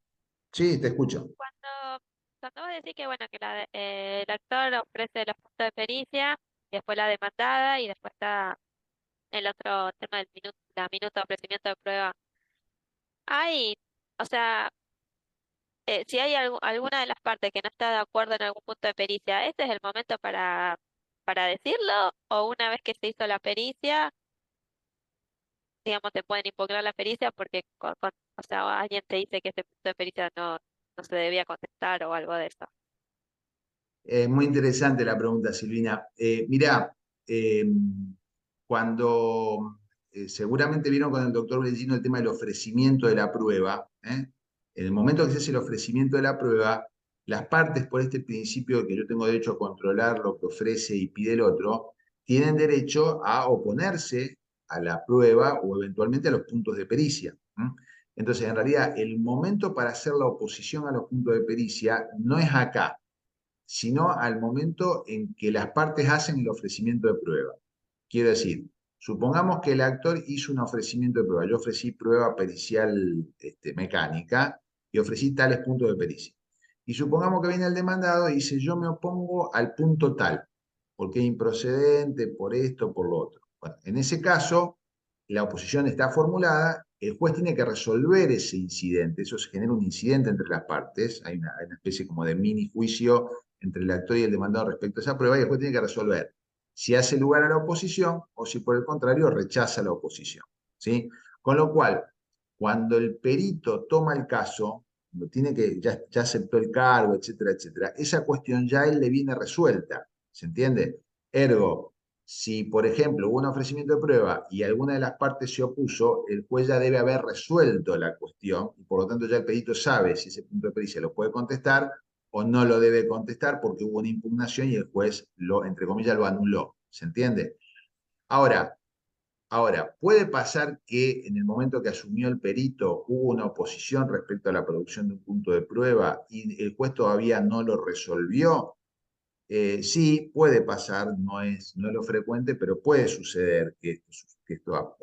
Sí, te escucho. Cuando vos decís que bueno que el actor ofrece los puntos de pericia, y después la demandada y después está el otro tema del la minuta de ofrecimiento de prueba. Hay, o sea, si hay alguna de las partes que no está de acuerdo en algún punto de pericia, ¿este es el momento para decirlo? ¿O una vez que se hizo la pericia, digamos, te pueden impugnar la pericia porque o sea, alguien te dice que ese punto de pericia no se debía contestar o algo de eso? Muy interesante la pregunta, Silvina. Mirá, cuando seguramente vieron con el doctor Bellino el tema del ofrecimiento de la prueba, en el momento que se hace el ofrecimiento de la prueba, las partes, por este principio de que yo tengo derecho a controlar lo que ofrece y pide el otro, tienen derecho a oponerse a la prueba o eventualmente a los puntos de pericia. Entonces, en realidad, el momento para hacer la oposición a los puntos de pericia no es acá, sino al momento en que las partes hacen el ofrecimiento de prueba. Quiero decir, Supongamos que el actor hizo un ofrecimiento de prueba. Yo ofrecí prueba pericial mecánica y ofrecí tales puntos de pericia. Y supongamos que viene el demandado y dice, yo me opongo al punto tal, porque es improcedente, por esto, por lo otro. Bueno, en ese caso, la oposición está formulada, el juez tiene que resolver ese incidente, eso se genera un incidente entre las partes, hay una especie como de mini juicio entre el actor y el demandado respecto a esa prueba, y el juez tiene que resolver si hace lugar a la oposición o si por el contrario rechaza la oposición, ¿sí? Con lo cual, cuando el perito toma el caso, lo tiene que, ya aceptó el cargo, etcétera, etcétera, esa cuestión ya a él le viene resuelta, ¿se entiende? Ergo, si por ejemplo hubo un ofrecimiento de prueba y alguna de las partes se opuso, el juez ya debe haber resuelto la cuestión y por lo tanto ya el perito sabe si ese punto de pericia lo puede contestar o no lo debe contestar porque hubo una impugnación y el juez lo, entre comillas, lo anuló. ¿Se entiende? Ahora, puede pasar que en el momento que asumió el perito hubo una oposición respecto a la producción de un punto de prueba y el juez todavía no lo resolvió. Sí, puede pasar, no es lo frecuente, pero puede suceder que esto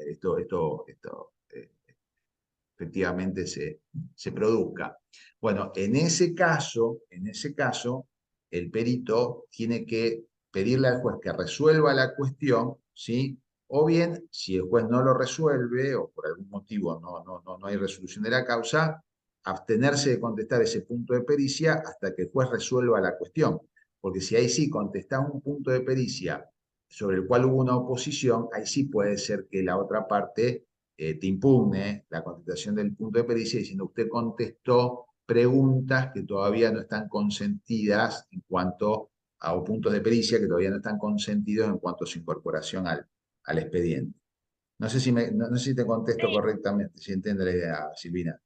efectivamente se produzca. Bueno, en ese caso, el perito tiene que pedirle al juez que resuelva la cuestión, ¿sí? O bien, si el juez no lo resuelve o por algún motivo no hay resolución de la causa, abstenerse de contestar ese punto de pericia hasta que el juez resuelva la cuestión. Porque si ahí sí contestás un punto de pericia sobre el cual hubo una oposición, ahí sí puede ser que la otra parte te impugne la contestación del punto de pericia diciendo usted contestó preguntas que todavía no están consentidas en cuanto a, o puntos de pericia que todavía no están consentidos en cuanto a su incorporación al expediente. No sé si te contesto Sí, correctamente, si entiende la idea, Silvina.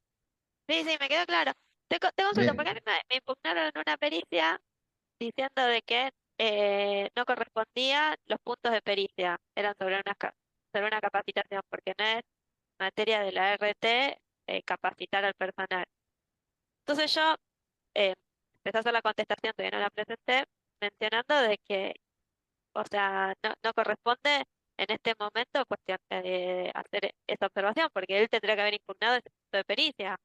sí, me quedó claro. Te consulto, porque a Bien, mí me impugnaron una pericia diciendo de que no correspondía los puntos de pericia, eran sobre una capacitación, porque no es materia de la RT capacitar al personal. Entonces yo empecé a hacer la contestación, todavía no la presenté, mencionando de que, o sea, no corresponde en este momento cuestión hacer esa observación, porque él tendría que haber impugnado ese punto de pericia,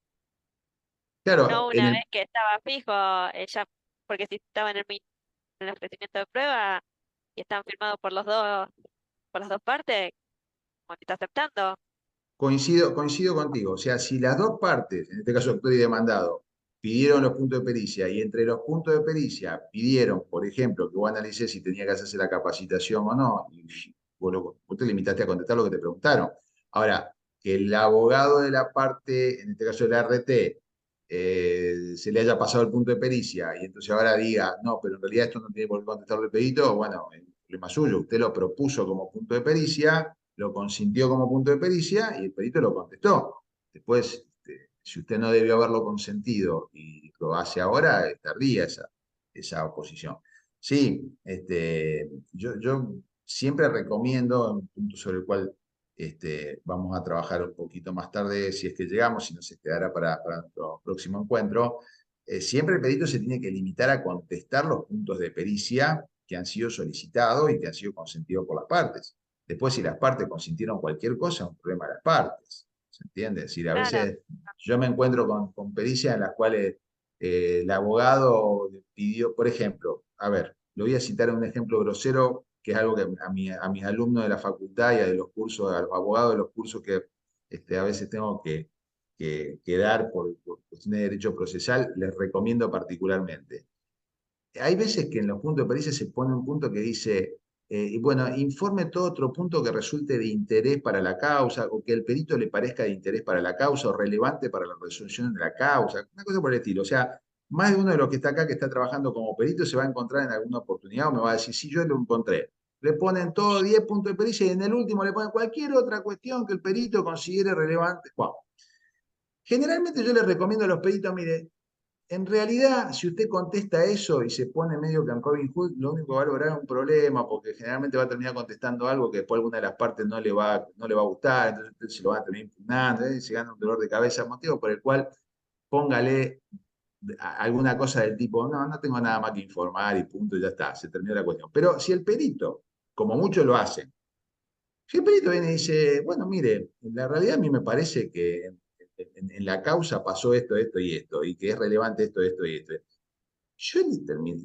claro, no una vez que estaba fijo, ella, porque si estaba en el ofrecimiento de prueba y estaban firmados por las dos partes, como que está aceptando. coincido contigo. O sea, si las dos partes, en este caso actor y demandado, pidieron los puntos de pericia y entre los puntos de pericia pidieron, por ejemplo, que vos analices si tenía que hacerse la capacitación o no, y vos te limitaste a contestar lo que te preguntaron. Ahora, que el abogado de la parte, en este caso de la RT, se le haya pasado el punto de pericia y entonces ahora diga, no, pero en realidad esto no tiene por qué contestarlo el perito, bueno, el problema suyo, usted lo propuso como punto de pericia, lo consintió como punto de pericia y el perito lo contestó. Después, si usted no debió haberlo consentido y lo hace ahora, tardía esa oposición. Sí, yo siempre recomiendo, un punto sobre el cual vamos a trabajar un poquito más tarde, si es que llegamos, si no se quedará para nuestro próximo encuentro. Siempre el perito se tiene que limitar a contestar los puntos de pericia que han sido solicitados y que han sido consentidos por las partes. Después, si las partes consintieron cualquier cosa, es un problema de las partes. ¿Se entiende? Es decir, a Claro, veces yo me encuentro con pericias en las cuales el abogado pidió, por ejemplo, a ver, le voy a citar un ejemplo grosero, que es algo que a mis alumnos de la facultad y a, de los cursos, a los abogados de los cursos que a veces tengo que dar por cuestiones de derecho procesal, les recomiendo particularmente. Hay veces que en los puntos de pericia se pone un punto que dice, bueno, informe todo otro punto que resulte de interés para la causa o que el perito le parezca de interés para la causa o relevante para la resolución de la causa, una cosa por el estilo. O sea, más de uno de los que está acá, que está trabajando como perito, se va a encontrar en alguna oportunidad o me va a decir, sí, yo lo encontré. Le ponen todo 10 puntos de pericia y en el último le ponen cualquier otra cuestión que el perito considere relevante. Bueno, generalmente yo les recomiendo a los peritos, mire, en realidad, si usted contesta eso y se pone medio que en Robin Hood, lo único que va a lograr es un problema, porque generalmente va a terminar contestando algo que después alguna de las partes no le va a gustar, entonces usted se lo va a terminar impugnando, se gana un dolor de cabeza, motivo por el cual póngale alguna cosa del tipo, no tengo nada más que informar y punto, y ya está, se terminó la cuestión. Pero si el perito, como muchos lo hacen, Si el perito viene y dice, bueno, mire, en la realidad a mí me parece que en la causa pasó esto, esto y esto, y que es relevante esto, esto y esto. Yo ni termino,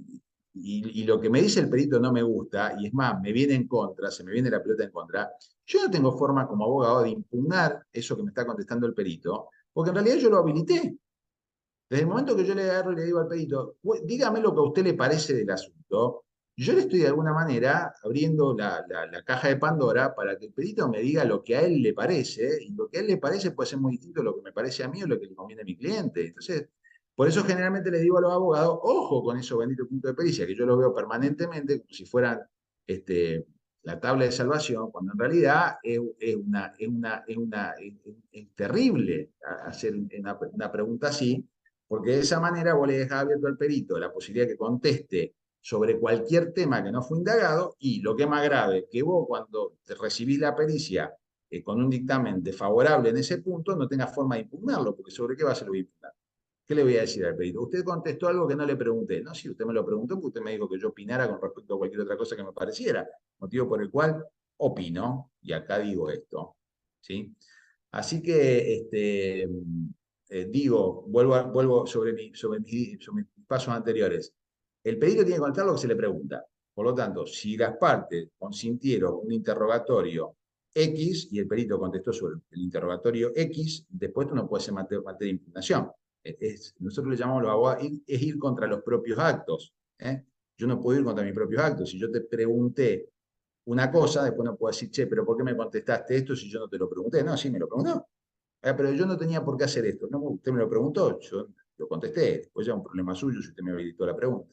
y lo que me dice el perito no me gusta, y es más, me viene en contra, se me viene la pelota en contra, yo no tengo forma como abogado de impugnar eso que me está contestando el perito, porque en realidad yo lo habilité. Desde el momento que yo le agarro y le digo al perito, dígame lo que a usted le parece del asunto, yo le estoy de alguna manera abriendo la caja de Pandora para que el perito me diga lo que a él le parece, y lo que a él le parece puede ser muy distinto a lo que me parece a mí o lo que le conviene a mi cliente. Entonces, por eso generalmente les digo a los abogados, ojo con esos benditos puntos de pericia, que yo los veo permanentemente como si fueran la tabla de salvación, cuando en realidad es terrible hacer una pregunta así, porque de esa manera vos le dejás abierto al perito la posibilidad de que conteste sobre cualquier tema que no fue indagado, y lo que es más grave, que vos cuando te recibís la pericia con un dictamen desfavorable en ese punto, no tengas forma de impugnarlo, porque ¿sobre qué va a ser lo impugnar? ¿Qué le voy a decir al perito? Usted contestó algo que no le pregunté. No, si usted me lo preguntó, porque usted me dijo que yo opinara con respecto a cualquier otra cosa que me pareciera, motivo por el cual opino, y acá digo esto. ¿Sí? Así que, digo, vuelvo sobre mis pasos anteriores. El perito tiene que contestar lo que se le pregunta. Por lo tanto, si las partes consintieron un interrogatorio X y el perito contestó sobre el interrogatorio X, después esto no puede ser materia de impugnación. Nosotros le llamamos los abogados, es ir contra los propios actos. ¿Eh? Yo no puedo ir contra mis propios actos. Si yo te pregunté una cosa, después no puedo decir, che, pero ¿por qué me contestaste esto si yo no te lo pregunté? No, sí, me lo preguntó. Pero yo no tenía por qué hacer esto. No, usted me lo preguntó, yo lo contesté. Después ya es un problema suyo si usted me habilitó la pregunta.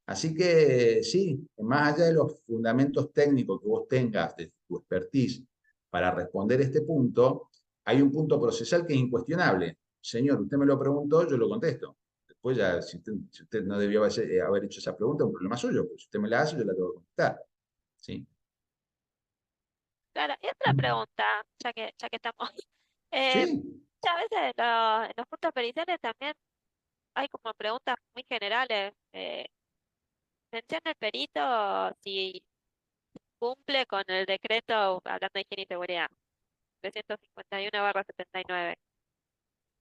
Así que sí, más allá de los fundamentos técnicos que vos tengas de tu expertise para responder este punto, hay un punto procesal que es incuestionable. Señor, usted me lo preguntó, yo lo contesto. Después ya, si usted no debió haber hecho esa pregunta, es un problema suyo, porque si usted me la hace, yo la tengo que contestar. ¿Sí? Claro, y otra pregunta, ya que estamos. Eh, ¿Sí? Muchas veces en los puntos periciales también hay como preguntas muy generales. Menciona el perito si cumple con el decreto, hablando de higiene y seguridad, 351/79,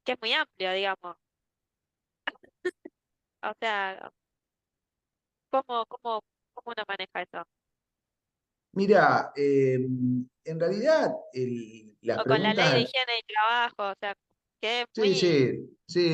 que es muy amplio, digamos. O sea, ¿cómo uno maneja eso? Mira, en realidad las O con la ley de preguntas. higiene y trabajo, o sea, que es Sí, muy...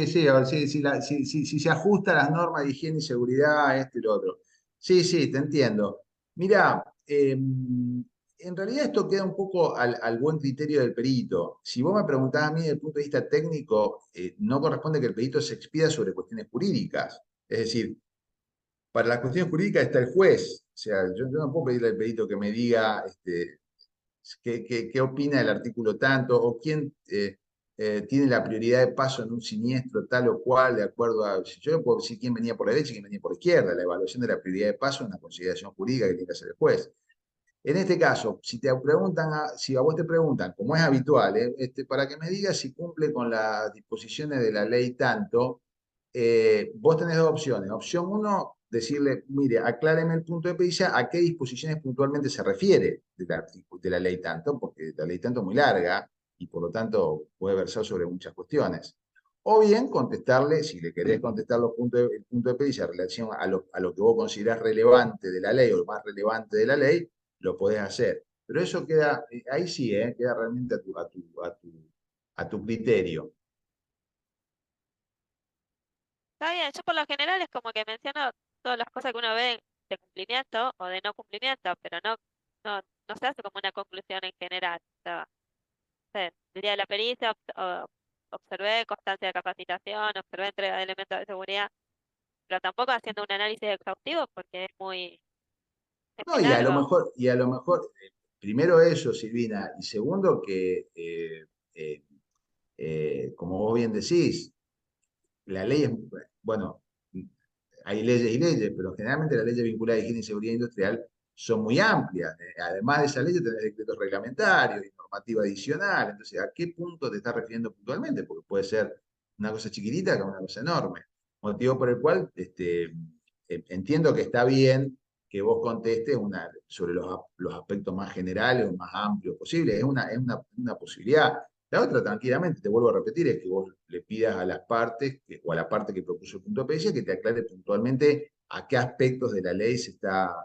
sí, a ver, si se ajusta a las normas de higiene y seguridad, esto y lo otro. Sí, te entiendo. Mira, en realidad esto queda un poco al buen criterio del perito. Si vos me preguntás a mí desde el punto de vista técnico, no corresponde que el perito se expida sobre cuestiones jurídicas. Es decir, para las cuestiones jurídicas está el juez. O sea, yo no puedo pedirle al perito que me diga qué opina del artículo tanto, o quién tiene la prioridad de paso en un siniestro tal o cual, de acuerdo a, si yo puedo decir quién venía por la derecha y quién venía por la izquierda, la evaluación de la prioridad de paso es una consideración jurídica que tiene que hacer el juez. En este caso, si a vos te preguntan, como es habitual, para que me digas si cumple con las disposiciones de la ley tanto, vos tenés dos opciones. Opción uno, decirle, mire, acláreme el punto de pericia, a qué disposiciones puntualmente se refiere de la ley tanto, porque la ley tanto es muy larga y por lo tanto puede versar sobre muchas cuestiones. O bien contestarle, si le querés contestar el punto de pericia en relación a lo que vos considerás relevante de la ley o lo más relevante de la ley, lo podés hacer. Pero eso queda, ahí sí, queda realmente a tu criterio. Está bien, yo por lo general es como que menciono todas las cosas que uno ve de cumplimiento o de no cumplimiento, pero no se hace como una conclusión en general. O sea, el día de la pericia observé constancia de capacitación, observé entrega de elementos de seguridad, pero tampoco haciendo un análisis exhaustivo porque es No, muy largo. y a lo mejor, primero eso, Silvina, y segundo que, eh, como vos bien decís, la ley es, bueno, hay leyes y leyes, pero generalmente las leyes vinculadas a higiene y seguridad industrial son muy amplias. Además de esas leyes, tenés decretos reglamentarios y normativa adicional. Entonces, ¿a qué punto te estás refiriendo puntualmente? Porque puede ser una cosa chiquitita como una cosa enorme. Motivo por el cual entiendo que está bien que vos contestes sobre los aspectos más generales o más amplios posibles. Es una posibilidad. La otra, tranquilamente, te vuelvo a repetir, es que vos le pidas a las partes, o a la parte que propuso el punto de pericia, que te aclare puntualmente a qué aspectos de la ley se está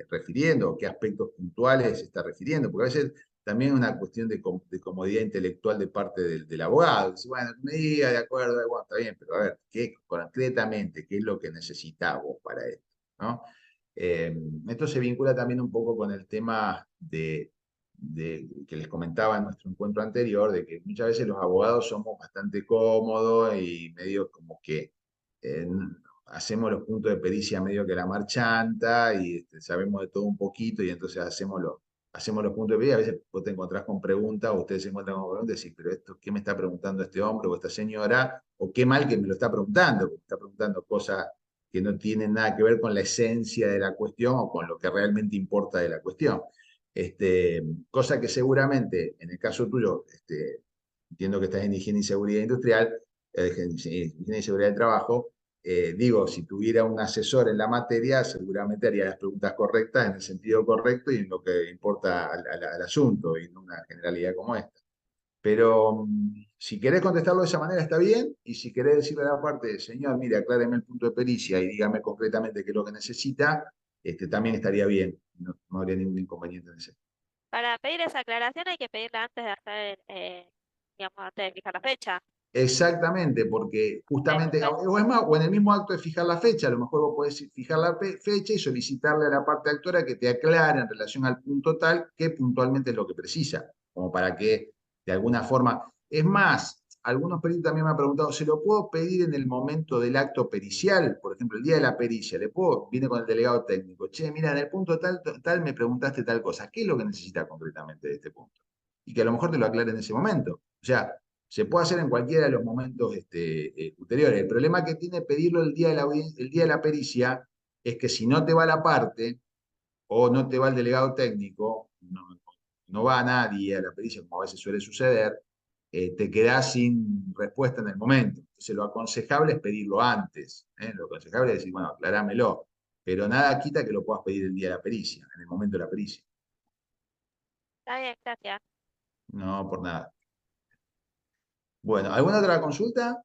refiriendo, o qué aspectos puntuales se está refiriendo, porque a veces también es una cuestión de comodidad intelectual de parte del abogado. Dice, bueno, me diga, de acuerdo, bueno, está bien, pero a ver, concretamente, ¿qué es lo que necesitas vos para esto? ¿No? Esto se vincula también un poco con el tema que les comentaba en nuestro encuentro anterior, de que muchas veces los abogados somos bastante cómodos y medio como que eh, hacemos los puntos de pericia medio que la marchanta y sabemos de todo un poquito y entonces hacemos los puntos de pericia. A veces vos te encontrás con preguntas o ustedes se encuentran con preguntas y decís, pero esto, ¿qué me está preguntando este hombre o esta señora? O qué mal que me lo está preguntando, porque está preguntando cosas que no tienen nada que ver con la esencia de la cuestión o con lo que realmente importa de la cuestión. Cosa que seguramente, en el caso tuyo, entiendo que estás en higiene y seguridad industrial, higiene y seguridad del trabajo, digo, si tuviera un asesor en la materia, seguramente haría las preguntas correctas en el sentido correcto y en lo que importa al asunto, y no una generalidad como esta. Pero si querés contestarlo de esa manera está bien, y si querés decirle a la parte, señor, mire, acláreme el punto de pericia y dígame concretamente qué es lo que necesita, también estaría bien, no habría ningún inconveniente en ese. Para pedir esa aclaración hay que pedirla antes de hacer, digamos, antes de fijar la fecha. Exactamente, porque justamente, Perfecto. o es más, o en el mismo acto de fijar la fecha, a lo mejor vos podés fijar la fecha y solicitarle a la parte actora que te aclare en relación al punto tal que puntualmente es lo que precisa, como para que de alguna forma, es más, algunos peritos también me han preguntado, ¿se lo puedo pedir en el momento del acto pericial? Por ejemplo, el día de la pericia, viene con el delegado técnico, che, mira, en el punto tal me preguntaste tal cosa, ¿qué es lo que necesita concretamente de este punto? Y que a lo mejor te lo aclare en ese momento. O sea, se puede hacer en cualquiera de los momentos ulteriores. El problema que tiene pedirlo el día el día de la pericia es que si no te va la parte o no te va el delegado técnico, no va nadie a la pericia, como a veces suele suceder, te quedás sin respuesta en el momento. Entonces lo aconsejable es pedirlo antes. Lo aconsejable es decir, bueno, aclarámelo. Pero nada quita que lo puedas pedir el día de la pericia, en el momento de la pericia. Está bien, gracias. No, por nada. Bueno, ¿alguna otra consulta?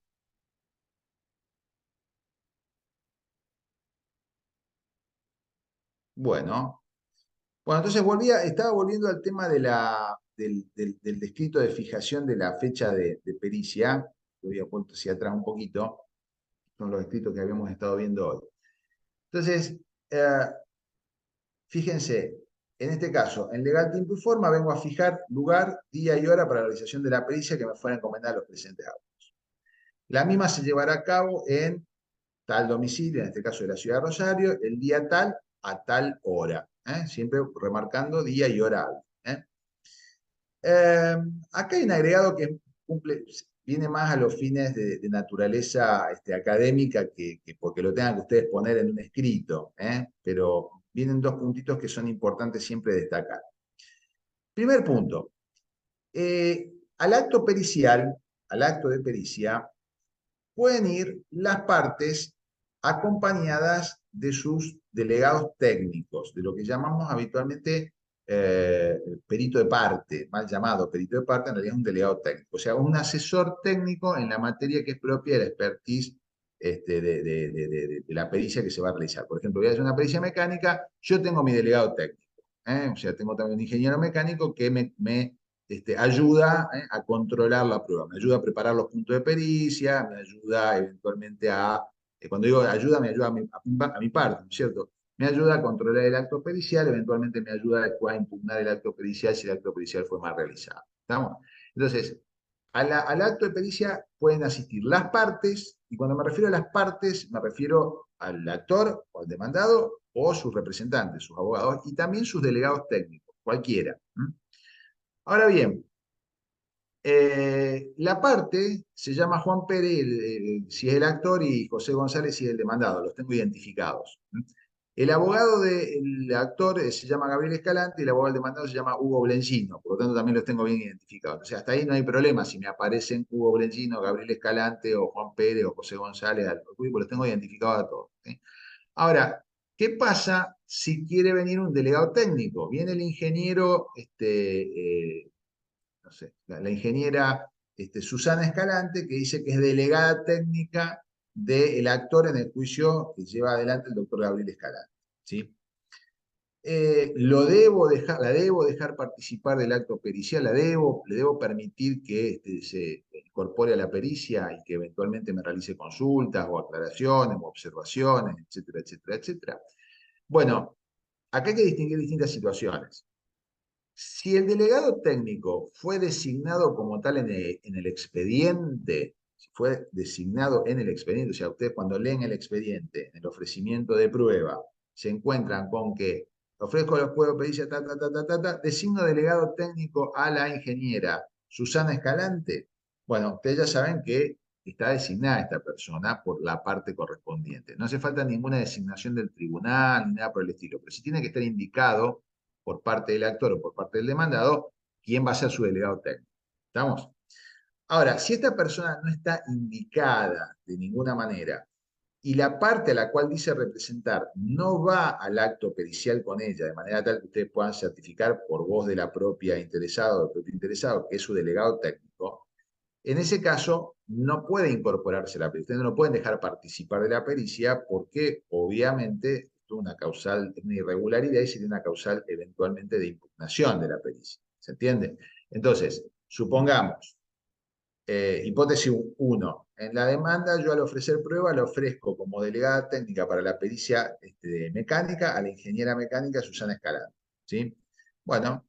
Bueno, entonces estaba volviendo al tema del descrito de fijación de la fecha de pericia. Lo había puesto hacia atrás un poquito. Son los escritos que habíamos estado viendo hoy. Entonces, fíjense, en este caso, en legal tiempo y forma vengo a fijar lugar, día y hora para la realización de la pericia que me fueran encomendados los presentes autos. La misma se llevará a cabo en tal domicilio, en este caso de la ciudad de Rosario, el día tal a tal hora. Siempre remarcando día y hora. Acá hay un agregado que viene más a los fines de naturaleza académica que porque lo tengan que ustedes poner en un escrito, pero vienen dos puntitos que son importantes siempre destacar. Primer punto, al acto pericial, al acto de pericia, pueden ir las partes acompañadas de sus delegados técnicos, de lo que llamamos habitualmente perito de parte, mal llamado perito de parte, en realidad es un delegado técnico, o sea, un asesor técnico en la materia que es propia de la expertise de la pericia que se va a realizar. Por ejemplo, voy a hacer una pericia mecánica, yo tengo mi delegado técnico, o sea, tengo también un ingeniero mecánico que me ayuda a controlar la prueba, me ayuda a preparar los puntos de pericia, me ayuda eventualmente cuando digo ayuda, me ayuda a mi parte, ¿no es cierto? Me ayuda a controlar el acto pericial, eventualmente me ayuda después a impugnar el acto pericial si el acto pericial fue mal realizado. ¿Estamos? Entonces, al acto de pericia pueden asistir las partes, y cuando me refiero a las partes, me refiero al actor o al demandado o sus representantes, sus abogados, y también sus delegados técnicos, cualquiera. Ahora bien, la parte se llama Juan Pérez, si es el actor, y José González si es el demandado, los tengo identificados. El abogado del actor se llama Gabriel Escalante y el abogado del demandado se llama Hugo Blengino, por lo tanto también los tengo bien identificados. O sea, hasta ahí no hay problema si me aparecen Hugo Blengino, Gabriel Escalante o Juan Pérez o José González, los tengo identificados a todos. ¿Sí? Ahora, ¿Qué pasa si quiere venir un delegado técnico? Viene el ingeniero, no sé, la ingeniera Susana Escalante, que dice que es delegada técnica del actor en el juicio que lleva adelante el doctor Gabriel Escalante, ¿sí? La debo dejar participar del acto pericial, le debo permitir que se incorpore a la pericia y que eventualmente me realice consultas o aclaraciones o observaciones, etcétera, etcétera, etcétera. Bueno, acá hay que distinguir distintas situaciones. Si el delegado técnico fue designado como tal en el expediente, si fue designado en el expediente, o sea, ustedes cuando leen el expediente, en el ofrecimiento de prueba, se encuentran con que ofrezco los juegos de pericia, designo delegado técnico a la ingeniera Susana Escalante. Bueno, ustedes ya saben que está designada esta persona por la parte correspondiente. No hace falta ninguna designación del tribunal ni nada por el estilo, pero sí tiene que estar indicado por parte del actor o por parte del demandado quién va a ser su delegado técnico. ¿Estamos? Ahora, si esta persona no está indicada de ninguna manera y la parte a la cual dice representar no va al acto pericial con ella, de manera tal que ustedes puedan certificar por voz de la propia interesada o del propio interesado que es su delegado técnico, en ese caso no puede incorporarse a la pericia. Ustedes no lo pueden dejar participar de la pericia porque obviamente esto es una causal, una irregularidad y sería una causal eventualmente de impugnación de la pericia. ¿Se entiende? Entonces, supongamos, hipótesis 1. En la demanda, yo al ofrecer prueba, le ofrezco como delegada técnica para la pericia mecánica a la ingeniera mecánica Susana Escalante. ¿Sí? Bueno,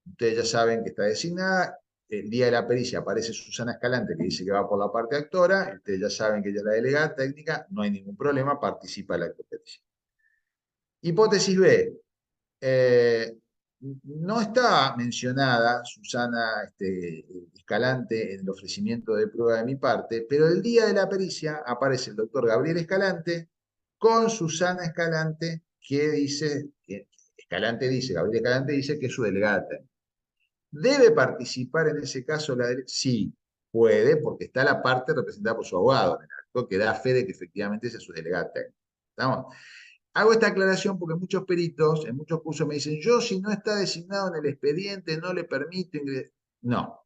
ustedes ya saben que está designada. El día de la pericia aparece Susana Escalante, que dice que va por la parte actora. Ustedes ya saben que ella es la delegada técnica. No hay ningún problema, participa del acto pericial. Hipótesis B. No está mencionada Susana Escalante en el ofrecimiento de prueba de mi parte, pero el día de la pericia aparece el doctor Gabriel Escalante con Susana Escalante, que dice, Gabriel Escalante dice que es su delegada técnica. ¿Debe participar en ese caso la derecha? Sí, puede, porque está la parte representada por su abogado en el acto, que da fe de que efectivamente esa es su delegada técnica. ¿Estamos? Hago esta aclaración porque muchos peritos, en muchos cursos me dicen, yo si no está designado en el expediente no le permito ingresar. No,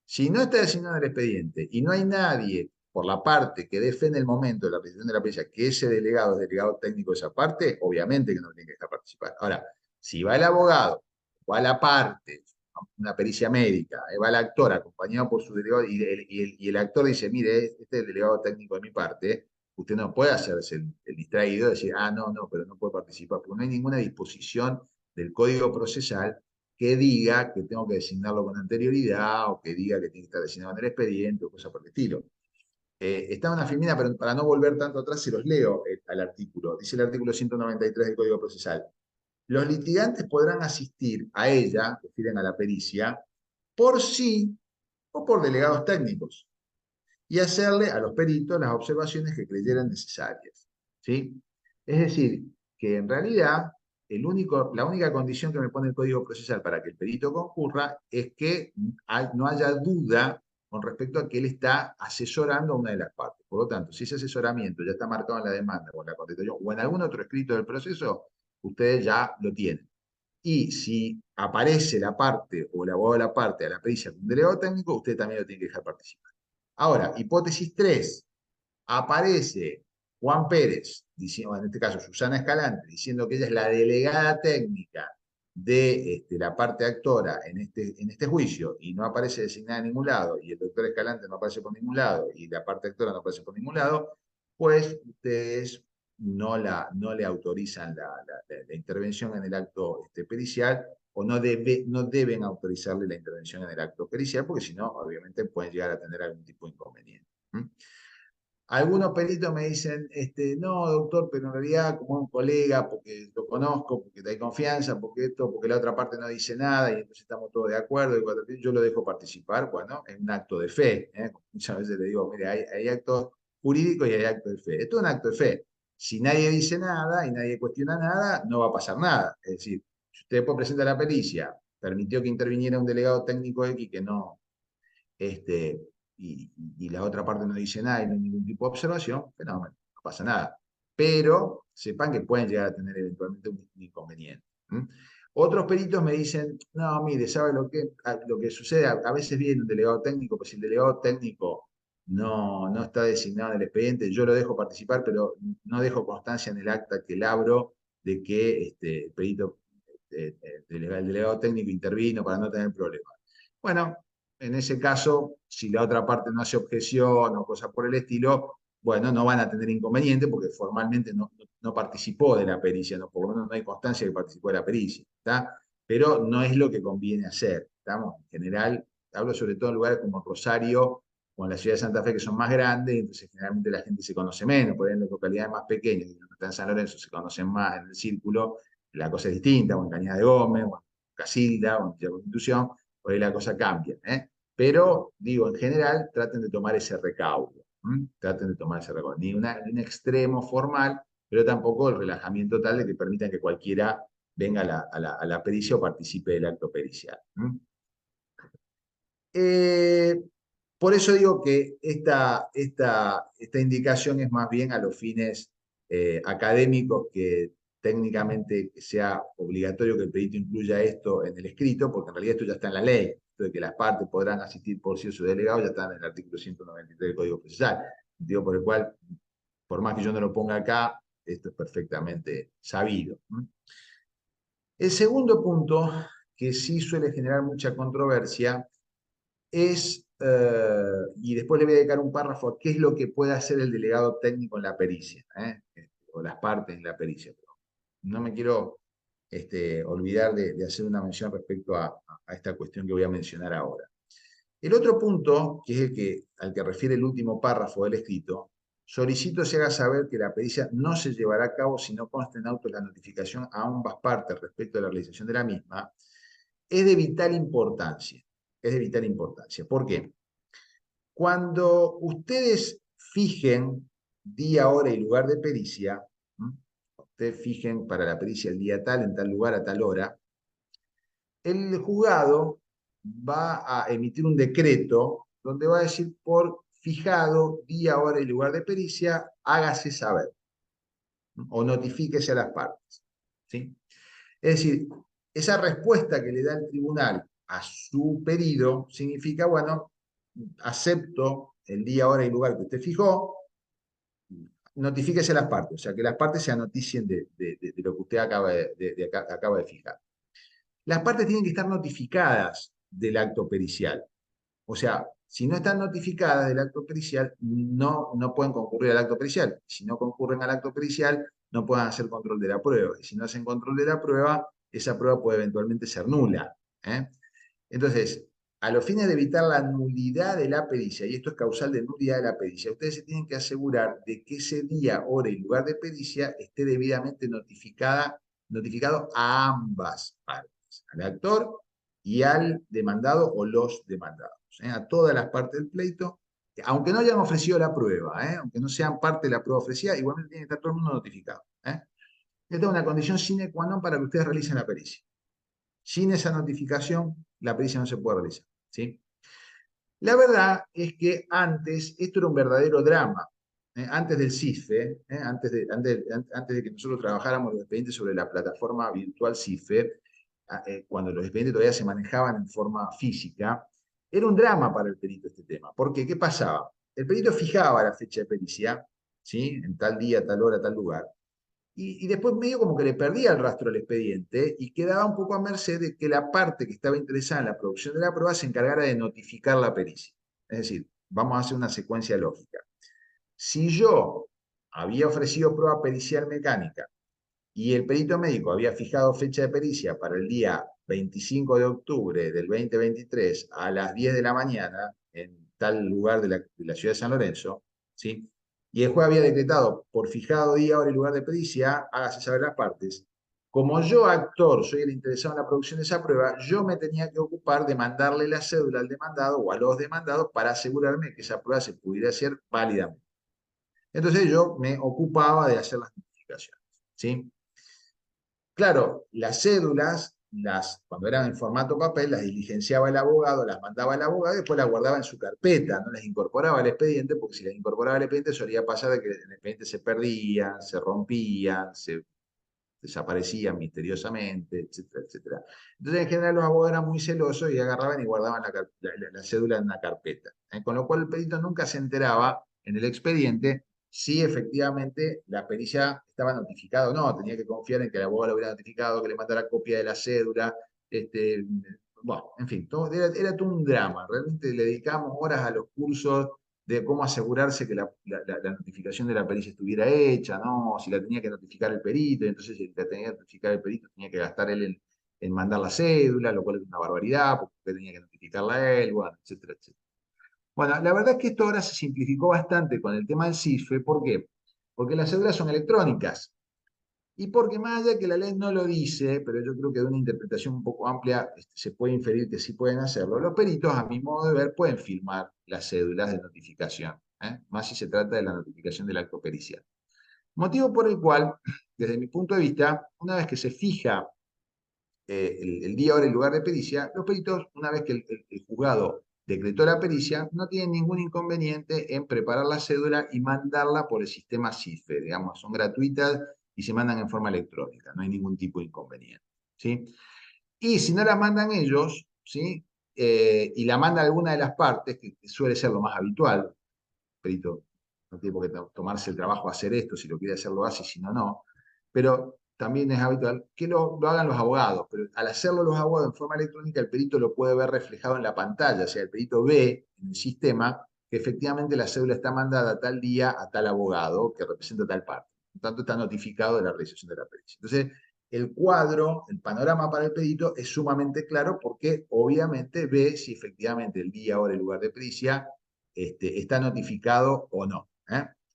si no está designado en el expediente y no hay nadie por la parte que dé fe en el momento de la presentación de la pericia que ese delegado es delegado técnico de esa parte, obviamente que no tiene que dejar participar. Ahora, si va el abogado, va la parte, una pericia médica, va el actor acompañado por su delegado y el actor dice, mire, este es el delegado técnico de mi parte, usted no puede hacerse el distraído y decir, no, pero no puede participar, porque no hay ninguna disposición del Código Procesal que diga que tengo que designarlo con anterioridad o que diga que tiene que estar designado en el expediente o cosas por el estilo. Está una filmina, pero para no volver tanto atrás se los leo al artículo. Dice el artículo 193 del Código Procesal. Los litigantes podrán asistir a ella, refieren a la pericia, por sí o por delegados técnicos y hacerle a los peritos las observaciones que creyeran necesarias. ¿Sí? Es decir, que en realidad la única condición que me pone el Código Procesal para que el perito concurra es que no haya duda con respecto a que él está asesorando a una de las partes. Por lo tanto, si ese asesoramiento ya está marcado en la demanda o en la contestación o en algún otro escrito del proceso, ustedes ya lo tienen. Y si aparece la parte o el abogado de la parte a la pericia con un delegado técnico, usted también lo tiene que dejar participar. Ahora, hipótesis 3, aparece Juan Pérez, diciendo, en este caso Susana Escalante, diciendo que ella es la delegada técnica de la parte actora en este juicio y no aparece designada en ningún lado, y el doctor Escalante no aparece por ningún lado, y la parte actora no aparece por ningún lado, pues ustedes no le autorizan la intervención en el acto pericial, o no deben autorizarle la intervención en el acto pericial, porque si no, obviamente pueden llegar a tener algún tipo de inconveniente. Algunos peritos me dicen, no, doctor, pero en realidad como un colega, porque lo conozco, porque hay confianza, porque la otra parte no dice nada, y entonces estamos todos de acuerdo, y cuando yo lo dejo participar, bueno, es un acto de fe. Muchas veces le digo, mire, hay actos jurídicos y hay actos de fe. Esto es un acto de fe. Si nadie dice nada y nadie cuestiona nada, no va a pasar nada. Es decir, si usted después presenta la pericia, permitió que interviniera un delegado técnico X que no, y la otra parte no dice nada y no hay ningún tipo de observación, fenómeno, no pasa nada. Pero sepan que pueden llegar a tener eventualmente un inconveniente. Otros peritos me dicen, no, mire, ¿sabe lo que sucede? A veces viene un delegado técnico, pues si el delegado técnico no está designado en el expediente, yo lo dejo participar, pero no dejo constancia en el acta que labro de que el perito, el delegado técnico intervino para no tener problemas. Bueno, en ese caso, si la otra parte no hace objeción o cosas por el estilo, bueno, no van a tener inconveniente porque formalmente no participó de la pericia, por lo menos no hay constancia de que participó de la pericia, ¿está? Pero no es lo que conviene hacer, ¿estamos? En general, hablo sobre todo en lugares como Rosario o en la ciudad de Santa Fe, que son más grandes, entonces generalmente la gente se conoce menos, por ahí en las localidades más pequeñas, que no están en San Lorenzo, se conocen más en el círculo, la cosa es distinta, o en Cañada de Gómez, o en Casilda, o en Villa Constitución, por ahí la cosa cambia, ¿eh? Pero, digo, en general, traten de tomar ese recaudo. Traten de tomar ese recaudo. Ni un extremo formal, pero tampoco el relajamiento tal de que permitan que cualquiera venga a la pericia o participe del acto pericial. Por eso digo que esta indicación es más bien a los fines académicos que técnicamente sea obligatorio que el perito incluya esto en el escrito, porque en realidad esto ya está en la ley. Esto de que las partes podrán asistir por sí o su delegado ya está en el artículo 193 del Código Procesal. Motivo por el cual, por más que yo no lo ponga acá, esto es perfectamente sabido. El segundo punto, que sí suele generar mucha controversia, es, y después le voy a dedicar un párrafo a qué es lo que puede hacer el delegado técnico en la pericia, o las partes en la pericia. Pero no me quiero olvidar de hacer una mención respecto a esta cuestión que voy a mencionar ahora. El otro punto, que es al que refiere el último párrafo del escrito, solicito se haga saber que la pericia no se llevará a cabo si no consta en auto la notificación a ambas partes respecto a la realización de la misma, es de vital importancia. Es de vital importancia. ¿Por qué? Cuando ustedes fijen día, hora y lugar de pericia, ustedes fijen para la pericia el día tal, en tal lugar, a tal hora, el juzgado va a emitir un decreto donde va a decir por fijado día, hora y lugar de pericia, hágase saber o notifíquese a las partes. ¿Sí? Es decir, esa respuesta que le da el tribunal a su pedido significa, bueno, acepto el día, hora y lugar que usted fijó, notifíquese a las partes, o sea, que las partes se anoticien de lo que usted acaba de fijar. Las partes tienen que estar notificadas del acto pericial. O sea, si no están notificadas del acto pericial, no pueden concurrir al acto pericial. Si no concurren al acto pericial, no pueden hacer control de la prueba. Y si no hacen control de la prueba, esa prueba puede eventualmente ser nula. Entonces, a los fines de evitar la nulidad de la pericia, y esto es causal de nulidad de la pericia, ustedes se tienen que asegurar de que ese día, hora y lugar de pericia esté debidamente notificado a ambas partes, al actor y al demandado o los demandados, a todas las partes del pleito, aunque no hayan ofrecido la prueba, aunque no sean parte de la prueba ofrecida, igualmente tiene que estar todo el mundo notificado. Esta es una condición sine qua non para que ustedes realicen la pericia. Sin esa notificación, la pericia no se puede realizar. ¿Sí? La verdad es que antes esto era un verdadero drama. Antes del CIFE, antes de que nosotros trabajáramos los expedientes sobre la plataforma virtual CIFE, cuando los expedientes todavía se manejaban en forma física, era un drama para el perito este tema. ¿Por qué? ¿Qué pasaba? El perito fijaba la fecha de pericia, ¿sí? En tal día, tal hora, tal lugar, y después medio como que le perdía el rastro al expediente y quedaba un poco a merced de que la parte que estaba interesada en la producción de la prueba se encargara de notificar la pericia. Es decir, vamos a hacer una secuencia lógica. Si yo había ofrecido prueba pericial mecánica y el perito médico había fijado fecha de pericia para el día 25 de octubre del 2023 a las 10 de la mañana en tal lugar de la ciudad de San Lorenzo, ¿sí? Y el juez había decretado por fijado día, hora y lugar de pericia, hágase saber las partes. Como yo, actor, soy el interesado en la producción de esa prueba, yo me tenía que ocupar de mandarle la cédula al demandado o a los demandados para asegurarme que esa prueba se pudiera hacer válidamente. Entonces yo me ocupaba de hacer las notificaciones, ¿sí? Claro, las cédulas cuando eran en formato papel, las diligenciaba el abogado, las mandaba al abogado y después las guardaba en su carpeta, no las incorporaba al expediente, porque si las incorporaba al expediente solía pasar de que en el expediente se perdían, se rompían, se desaparecían misteriosamente, etcétera, etcétera. Entonces, en general, los abogados eran muy celosos y agarraban y guardaban la cédula en una carpeta. Con lo cual, el perito nunca se enteraba en el expediente si efectivamente la pericia estaba notificada o no. Tenía que confiar en que el abogado lo hubiera notificado, que le mandara copia de la cédula. Bueno, en fin, era todo un drama. Realmente le dedicábamos horas a los cursos de cómo asegurarse que la notificación de la pericia estuviera hecha, ¿no? Si la tenía que notificar el perito, y entonces si la tenía que notificar el perito tenía que gastar él en mandar la cédula, lo cual es una barbaridad, porque tenía que notificarla a él, bueno, etcétera, etcétera. Bueno, la verdad es que esto ahora se simplificó bastante con el tema del CIFE. ¿Por qué? Porque las cédulas son electrónicas. Y porque más allá de que la ley no lo dice, pero yo creo que de una interpretación un poco amplia se puede inferir que sí pueden hacerlo, los peritos, a mi modo de ver, pueden firmar las cédulas de notificación, más si se trata de la notificación del acto pericial. Motivo por el cual, desde mi punto de vista, una vez que se fija el día, hora y lugar de pericia, los peritos, una vez que el juzgado decretó la pericia, no tienen ningún inconveniente en preparar la cédula y mandarla por el sistema CIFE, digamos, son gratuitas y se mandan en forma electrónica, no hay ningún tipo de inconveniente, ¿sí? Y si no la mandan ellos, ¿sí? Y la manda alguna de las partes, que suele ser lo más habitual, el perito no tiene por qué tomarse el trabajo de hacer esto, si lo quiere hacer lo hace, si no, no, pero también es habitual que lo hagan los abogados, pero al hacerlo los abogados en forma electrónica, el perito lo puede ver reflejado en la pantalla, o sea, el perito ve en el sistema que efectivamente la cédula está mandada tal día a tal abogado que representa tal parte. Por tanto, está notificado de la realización de la pericia. Entonces, el cuadro, el panorama para el perito es sumamente claro porque obviamente ve si efectivamente el día, hora y lugar de pericia está notificado o no.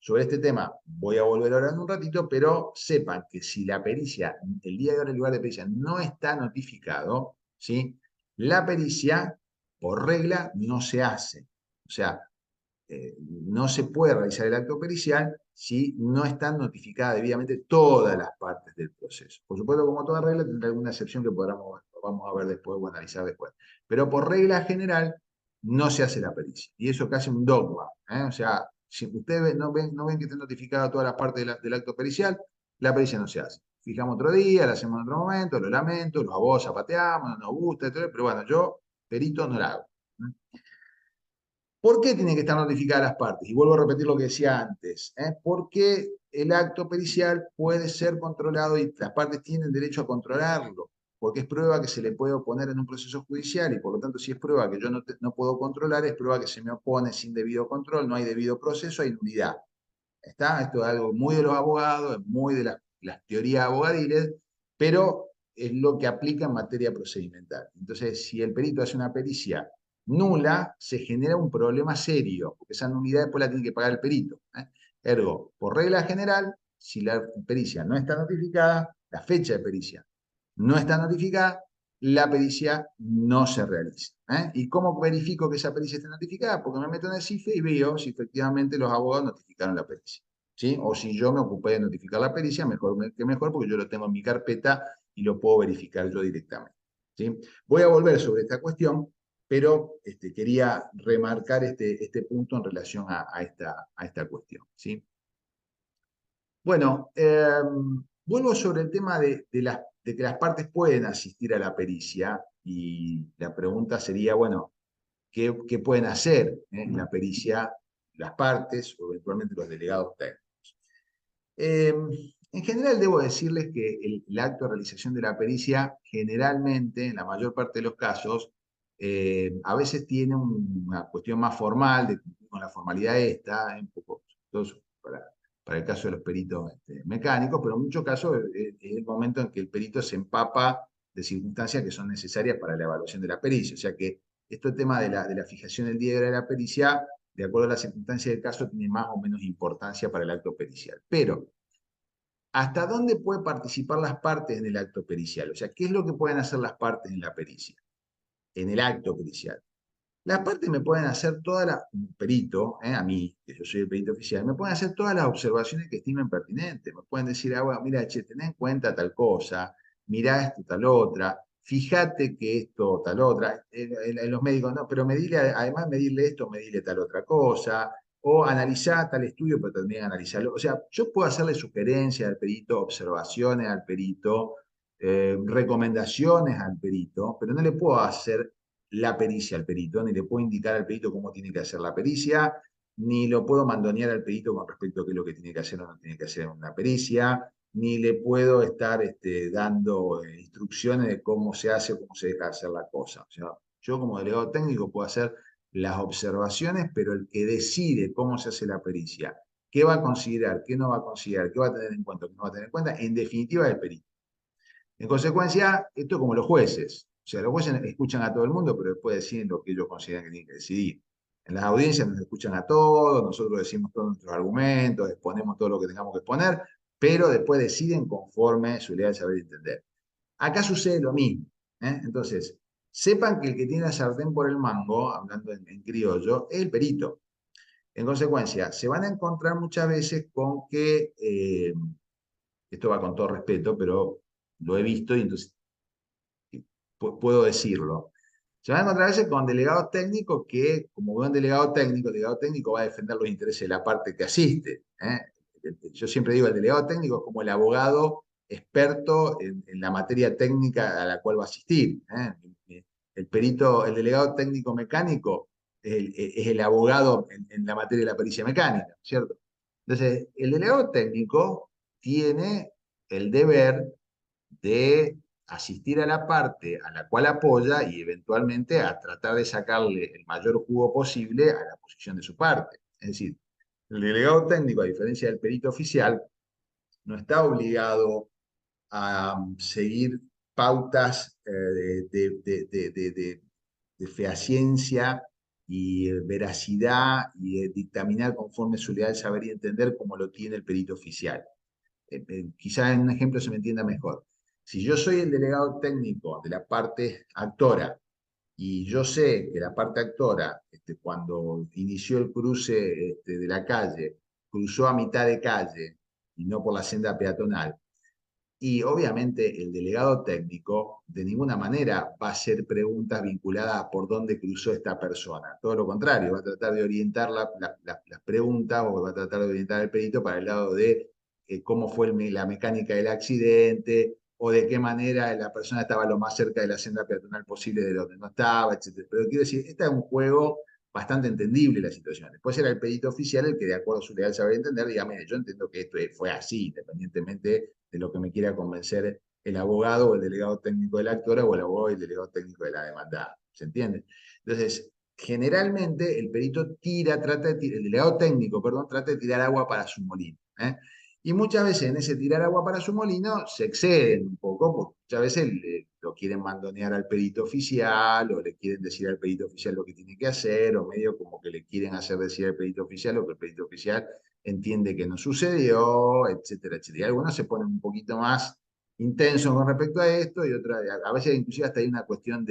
Sobre este tema voy a volver ahora en un ratito, pero sepan que si la pericia, el día y hora y lugar de pericia no está notificado, ¿sí? La pericia, por regla, no se hace. O sea, no se puede realizar el acto pericial si no están notificadas debidamente todas las partes del proceso. Por supuesto, como toda regla, tendrá alguna excepción que vamos a ver después o analizar después. Pero por regla general, no se hace la pericia. Y eso es casi un dogma. O sea, si ustedes no ven que estén notificadas todas las partes del acto pericial, la pericia no se hace. Fijamos otro día, la hacemos en otro momento, lo lamento, los abogados zapateamos, no nos gusta, pero bueno, yo, perito, no la hago. ¿Por qué tienen que estar notificadas las partes? Y vuelvo a repetir lo que decía antes. Porque el acto pericial puede ser controlado y las partes tienen derecho a controlarlo, porque es prueba que se le puede oponer en un proceso judicial y por lo tanto si es prueba que yo no puedo controlar, es prueba que se me opone sin debido control, no hay debido proceso, hay nulidad. ¿Está? Esto es algo muy de los abogados, es muy de las teorías abogadiles, pero es lo que aplica en materia procedimental. Entonces, si el perito hace una pericia nula, se genera un problema serio, porque esa nulidad después la tiene que pagar el perito. Ergo, por regla general, si la pericia no está notificada, la fecha de pericia no está notificada, la pericia no se realiza. ¿Y cómo verifico que esa pericia esté notificada? Porque me meto en el CIFE y veo si efectivamente los abogados notificaron la pericia. ¿Sí? O si yo me ocupé de notificar la pericia, mejor que mejor, porque yo lo tengo en mi carpeta y lo puedo verificar yo directamente. ¿Sí? Voy a volver sobre esta cuestión, pero quería remarcar este punto en relación a esta cuestión. ¿Sí? Bueno, vuelvo sobre el tema de que las partes pueden asistir a la pericia y la pregunta sería, bueno, ¿qué pueden hacer en la pericia las partes o eventualmente los delegados técnicos? En general debo decirles que el acto de realización de la pericia generalmente, en la mayor parte de los casos, a veces tiene una cuestión más formal, de cumplir con la formalidad esta, un poco, para el caso de los peritos mecánicos, pero en muchos casos es el momento en que el perito se empapa de circunstancias que son necesarias para la evaluación de la pericia. O sea que este tema de la fijación del día y hora de la pericia, de acuerdo a las circunstancias del caso, tiene más o menos importancia para el acto pericial. Pero, ¿hasta dónde pueden participar las partes en el acto pericial? O sea, ¿qué es lo que pueden hacer las partes en la pericia? En el acto pericial. Las partes me pueden hacer un perito, a mí, que yo soy el perito oficial, me pueden hacer todas las observaciones que estimen pertinentes. Me pueden decir, bueno, mira, che, ten en cuenta tal cosa, mirá esto, tal otra, fíjate que esto, tal otra. En los médicos, no, pero además medirle esto, medirle tal otra cosa, o analizar tal estudio, pero también analizarlo. O sea, yo puedo hacerle sugerencias al perito, observaciones al perito, recomendaciones al perito, pero no le puedo hacer la pericia al perito, ni le puedo indicar al perito cómo tiene que hacer la pericia, ni lo puedo mandonear al perito con respecto a qué es lo que tiene que hacer o no tiene que hacer en una pericia, ni le puedo estar dando instrucciones de cómo se hace o cómo se deja de hacer la cosa. O sea, yo como delegado técnico puedo hacer las observaciones, pero el que decide cómo se hace la pericia, qué va a considerar, qué no va a considerar, qué va a tener en cuenta, qué no va a tener en cuenta, en definitiva es el perito. En consecuencia, esto es como los jueces. O sea, los jueces escuchan a todo el mundo, pero después deciden lo que ellos consideran que tienen que decidir. En las audiencias nos escuchan a todos, nosotros decimos todos nuestros argumentos, exponemos todo lo que tengamos que exponer, pero después deciden conforme su idea de saber y entender. Acá sucede lo mismo. Entonces, sepan que el que tiene la sartén por el mango, hablando en criollo, es el perito. En consecuencia, se van a encontrar muchas veces con que, esto va con todo respeto, pero lo he visto y entonces puedo decirlo. Se van a encontrar a veces con delegados técnicos que, como buen delegado técnico, el delegado técnico va a defender los intereses de la parte que asiste. Yo siempre digo, el delegado técnico es como el abogado experto en la materia técnica a la cual va a asistir. El perito, el delegado técnico mecánico es el abogado en la materia de la pericia mecánica, ¿cierto? Entonces, el delegado técnico tiene el deber de asistir a la parte a la cual apoya y eventualmente a tratar de sacarle el mayor jugo posible a la posición de su parte. Es decir, el delegado técnico, a diferencia del perito oficial, no está obligado a seguir pautas de fehaciencia y veracidad y dictaminar conforme su leal saber y entender como lo tiene el perito oficial. Quizás en un ejemplo se me entienda mejor. Si yo soy el delegado técnico de la parte actora y yo sé que la parte actora, cuando inició el cruce de la calle, cruzó a mitad de calle y no por la senda peatonal, y obviamente el delegado técnico de ninguna manera va a hacer preguntas vinculadas a por dónde cruzó esta persona. Todo lo contrario, va a tratar de orientar las preguntas o va a tratar de orientar al perito para el lado de cómo fue la mecánica del accidente o de qué manera la persona estaba lo más cerca de la senda peatonal posible de donde no estaba, etc. Pero quiero decir, este es un juego bastante entendible la situación. Después era el perito oficial el que, de acuerdo a su legal saber entender, diga, mire, yo entiendo que esto fue así, independientemente de lo que me quiera convencer el abogado o el delegado técnico de la actora o el abogado y el delegado técnico de la demandada. ¿Se entiende? Entonces, generalmente el perito el delegado técnico, perdón, trata de tirar agua para su molino. Y muchas veces en ese tirar agua para su molino se exceden un poco, porque muchas veces lo quieren mandonear al perito oficial, o le quieren decir al perito oficial lo que tiene que hacer, o medio como que le quieren hacer decir al perito oficial lo que el perito oficial entiende que no sucedió, etcétera, etcétera. Y algunos se ponen un poquito más intensos con respecto a esto, y otras, a veces inclusive hasta hay una cuestión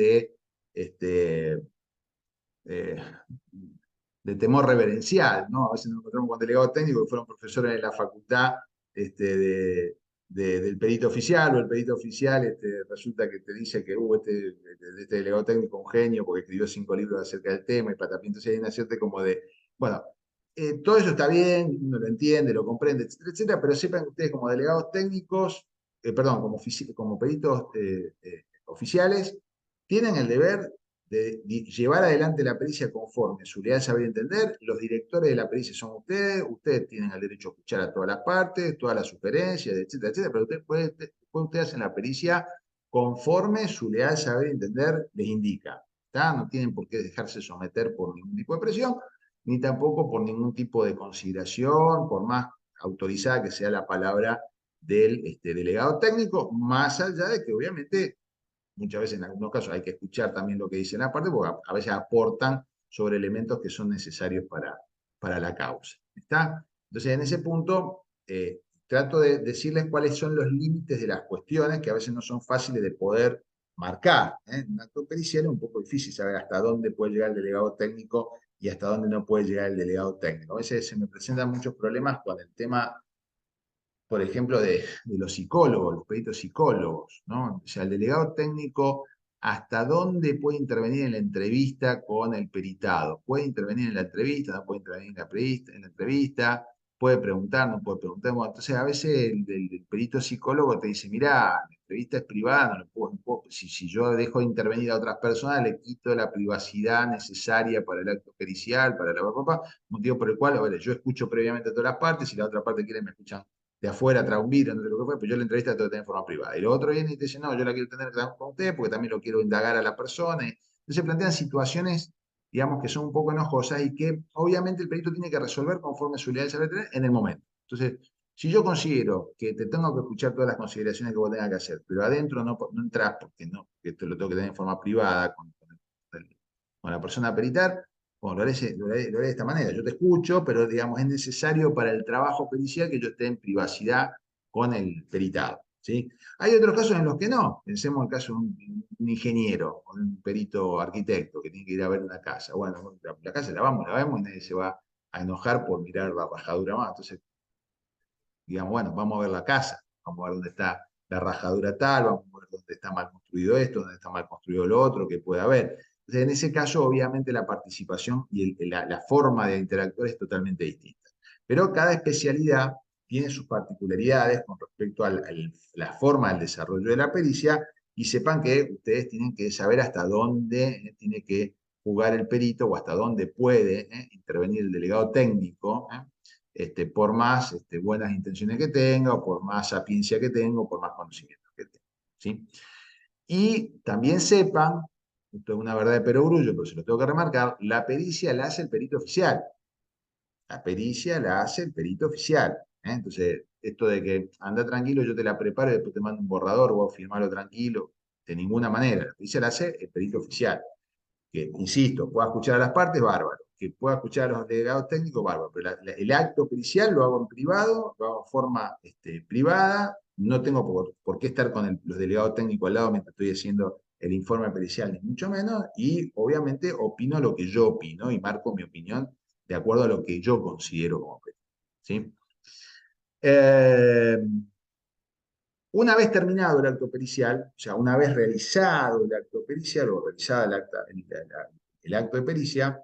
este, eh, de temor reverencial, ¿no? A veces nos encontramos con delegados técnicos que fueron profesores en la facultad del perito oficial, o el perito oficial resulta que te dice que este delegado técnico es un genio porque escribió 5 libros acerca del tema y patapín. Entonces hay una cierta como de, bueno, todo eso está bien, uno lo entiende, lo comprende, etcétera, etcétera, pero sepan que ustedes como delegados técnicos, perdón, como peritos oficiales, tienen el deber de llevar adelante la pericia conforme su leal saber y entender. Los directores de la pericia son ustedes tienen el derecho a escuchar a todas las partes, todas las sugerencias, etcétera, etcétera, pero después ustedes hacen la pericia conforme su leal saber y entender les indica. ¿Tá? No tienen por qué dejarse someter por ningún tipo de presión, ni tampoco por ningún tipo de consideración, por más autorizada que sea la palabra del delegado técnico, más allá de que obviamente muchas veces en algunos casos hay que escuchar también lo que dicen aparte, porque a veces aportan sobre elementos que son necesarios para la causa. ¿Está? Entonces, en ese punto, trato de decirles cuáles son los límites de las cuestiones que a veces no son fáciles de poder marcar. En un acto pericial es un poco difícil saber hasta dónde puede llegar el delegado técnico y hasta dónde no puede llegar el delegado técnico. A veces se me presentan muchos problemas con el tema por ejemplo, de los psicólogos, los peritos psicólogos, ¿no? O sea, el delegado técnico, ¿hasta dónde puede intervenir en la entrevista con el peritado? ¿Puede intervenir en la entrevista? ¿No puede intervenir en la entrevista? ¿Puede preguntar? ¿No puede preguntar? Bueno, entonces, a veces el perito psicólogo te dice, mirá, la entrevista es privada, si yo dejo de intervenir a otras personas, le quito la privacidad necesaria para el acto pericial, para la papá, motivo por el cual, a ver, yo escucho previamente a todas las partes, y la otra parte quiere me escuchan de afuera, tras un vidrio, no sé lo que fue, pero yo la entrevista la tengo que tener en forma privada. Y lo otro viene y te dice, no, yo la quiero tener con usted porque también lo quiero indagar a la persona. Entonces se plantean situaciones, digamos, que son un poco enojosas y que obviamente el perito tiene que resolver conforme su legal saber tener en el momento. Entonces, si yo considero que te tengo que escuchar todas las consideraciones que vos tengas que hacer, pero adentro no entras porque no, que te lo tengo que tener en forma privada con la persona a peritar, bueno, lo haré de esta manera. Yo te escucho, pero digamos, es necesario para el trabajo pericial que yo esté en privacidad con el peritado, ¿sí? Hay otros casos en los que no. Pensemos el caso de un ingeniero o un perito arquitecto que tiene que ir a ver una casa. Bueno, la casa la vemos y nadie se va a enojar por mirar la rajadura más. Entonces, digamos, bueno, vamos a ver la casa, vamos a ver dónde está la rajadura tal, vamos a ver dónde está mal construido esto, dónde está mal construido lo otro, que puede haber. Entonces, en ese caso, obviamente, la participación y la forma de interactuar es totalmente distinta. Pero cada especialidad tiene sus particularidades con respecto a la forma del desarrollo de la pericia, y sepan que ustedes tienen que saber hasta dónde tiene que jugar el perito o hasta dónde puede intervenir el delegado técnico, por más buenas intenciones que tenga, o por más sapiencia que tenga, o por más conocimientos que tenga, ¿sí? Y también sepan, esto es una verdad de perogrullo, pero se lo tengo que remarcar, la pericia la hace el perito oficial. La pericia la hace el perito oficial. Entonces, esto de que anda tranquilo, yo te la preparo y después te mando un borrador, o a firmarlo tranquilo, de ninguna manera. La pericia la hace el perito oficial. Que, insisto, pueda escuchar a las partes, bárbaro. Que pueda escuchar a los delegados técnicos, bárbaro. Pero el acto pericial lo hago en privado, lo hago en forma privada. No tengo por qué estar con los delegados técnicos al lado mientras estoy haciendo el informe pericial, ni mucho menos. Y obviamente opino lo que yo opino y marco mi opinión de acuerdo a lo que yo considero como perito, ¿sí? Una vez terminado el acto pericial, o sea, una vez realizado el acto pericial o realizada el acto de pericia,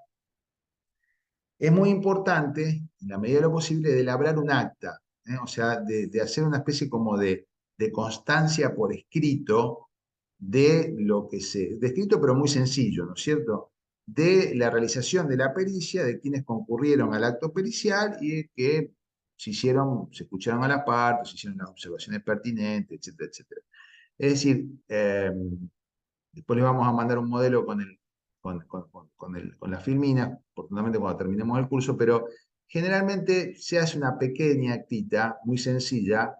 es muy importante, en la medida de lo posible, de elaborar un acta, o sea, de hacer una especie como de constancia por escrito de lo que de escrito pero muy sencillo, ¿no es cierto? De la realización de la pericia, de quienes concurrieron al acto pericial y que se escucharon a la parte, se hicieron las observaciones pertinentes, etcétera, etcétera. Es decir, después les vamos a mandar un modelo con la filmina, oportunamente cuando terminemos el curso, pero generalmente se hace una pequeña actita, muy sencilla,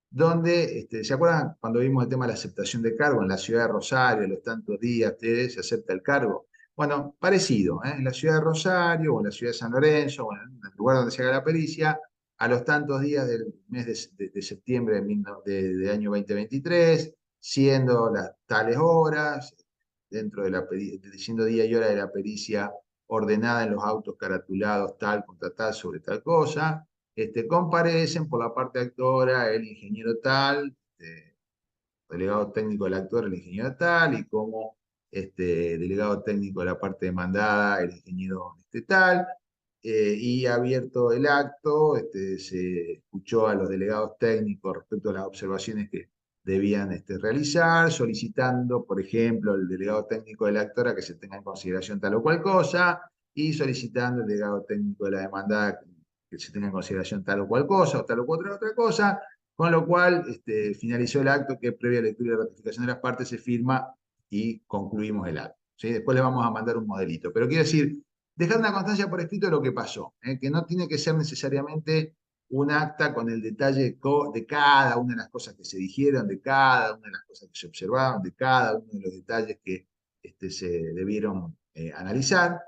donde, ¿se acuerdan cuando vimos el tema de la aceptación de cargo en la ciudad de Rosario, a los tantos días se acepta el cargo? Bueno, parecido, en la ciudad de Rosario o en la ciudad de San Lorenzo, o en el lugar donde se haga la pericia, a los tantos días del mes de septiembre de año 2023, siendo las tales horas, dentro de diciendo día y hora de la pericia ordenada en los autos caratulados tal contra tal sobre tal cosa, comparecen por la parte actora el ingeniero tal, delegado técnico del actor el ingeniero tal, y como delegado técnico de la parte demandada el ingeniero tal, y abierto el acto, se escuchó a los delegados técnicos respecto a las observaciones que debían realizar, solicitando, por ejemplo, el delegado técnico de la actora que se tenga en consideración tal o cual cosa, y solicitando el delegado técnico de la demandada que se tenga en consideración tal o cual cosa, o tal o cual otra cosa, con lo cual finalizó el acto que previa lectura y ratificación de las partes se firma y concluimos el acto, ¿sí? Después le vamos a mandar un modelito. Pero quiero decir, dejar una constancia por escrito de lo que pasó, que no tiene que ser necesariamente un acta con el detalle de cada una de las cosas que se dijeron, de cada una de las cosas que se observaron, de cada uno de los detalles que se debieron analizar,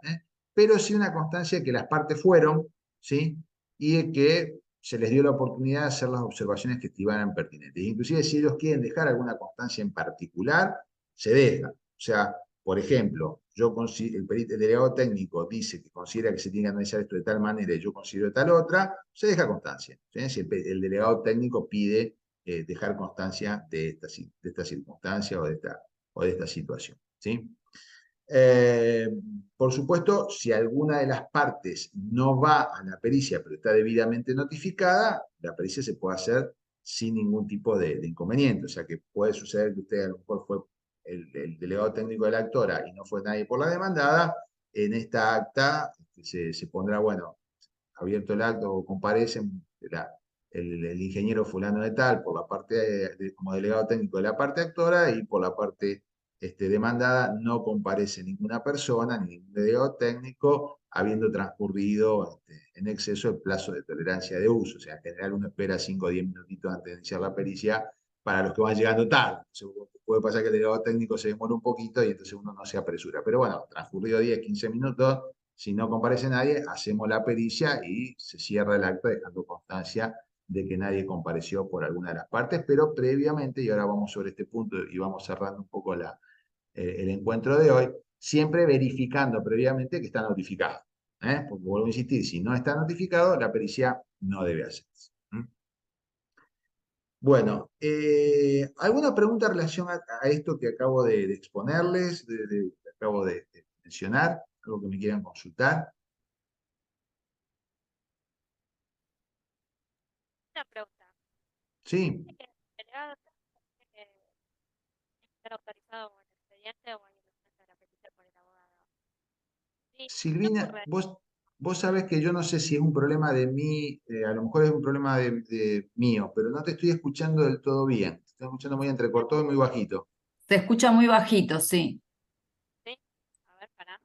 pero sí una constancia que las partes fueron, ¿sí? Y que se les dio la oportunidad de hacer las observaciones que estimaran pertinentes. Inclusive si ellos quieren dejar alguna constancia en particular, se deja. O sea, por ejemplo, el delegado técnico dice que considera que se tiene que analizar esto de tal manera y yo considero de tal otra, se deja constancia. ¿Sí? Si el delegado técnico pide dejar constancia de esta circunstancia o de esta situación. ¿Sí? Eh, por supuesto, si alguna de las partes no va a la pericia, pero está debidamente notificada, la pericia se puede hacer sin ningún tipo de inconveniente. O sea que puede suceder que usted a lo mejor fue el delegado técnico de la actora y no fue nadie por la demandada. En esta acta se pondrá, bueno, abierto el acto, comparecen el ingeniero fulano de tal por la parte como delegado técnico de la parte actora y por la parte demandada no comparece ninguna persona, ni ningún delegado técnico, habiendo transcurrido en exceso el plazo de tolerancia de uso. O sea, en general uno espera 5 o 10 minutitos antes de iniciar la pericia para los que van llegando tarde. Entonces, puede pasar que el delegado técnico se demore un poquito y entonces uno no se apresura. Pero bueno, transcurrido 10, 15 minutos, si no comparece nadie, hacemos la pericia y se cierra el acto dejando constancia de que nadie compareció por alguna de las partes, pero previamente, y ahora vamos sobre este punto y vamos cerrando un poco el encuentro de hoy, siempre verificando previamente que está notificado. Porque vuelvo a insistir, si no está notificado, la pericia no debe hacerse. Bueno, ¿alguna pregunta en relación a esto que acabo de exponerles, que acabo de mencionar? ¿Algo que me quieran consultar? Una pregunta. Sí. ¿Dice que el delegado tiene que estar autorizado o en el expediente o en el momento de la petición por el abogado? Sí, ¿qué Silvina, ocurre? vos sabés que yo no sé si es un problema de mí, a lo mejor es un problema de mío, pero no te estoy escuchando del todo bien. Te estoy escuchando muy entrecortado y muy bajito. Se escucha muy bajito, sí. Sí, a ver, pará.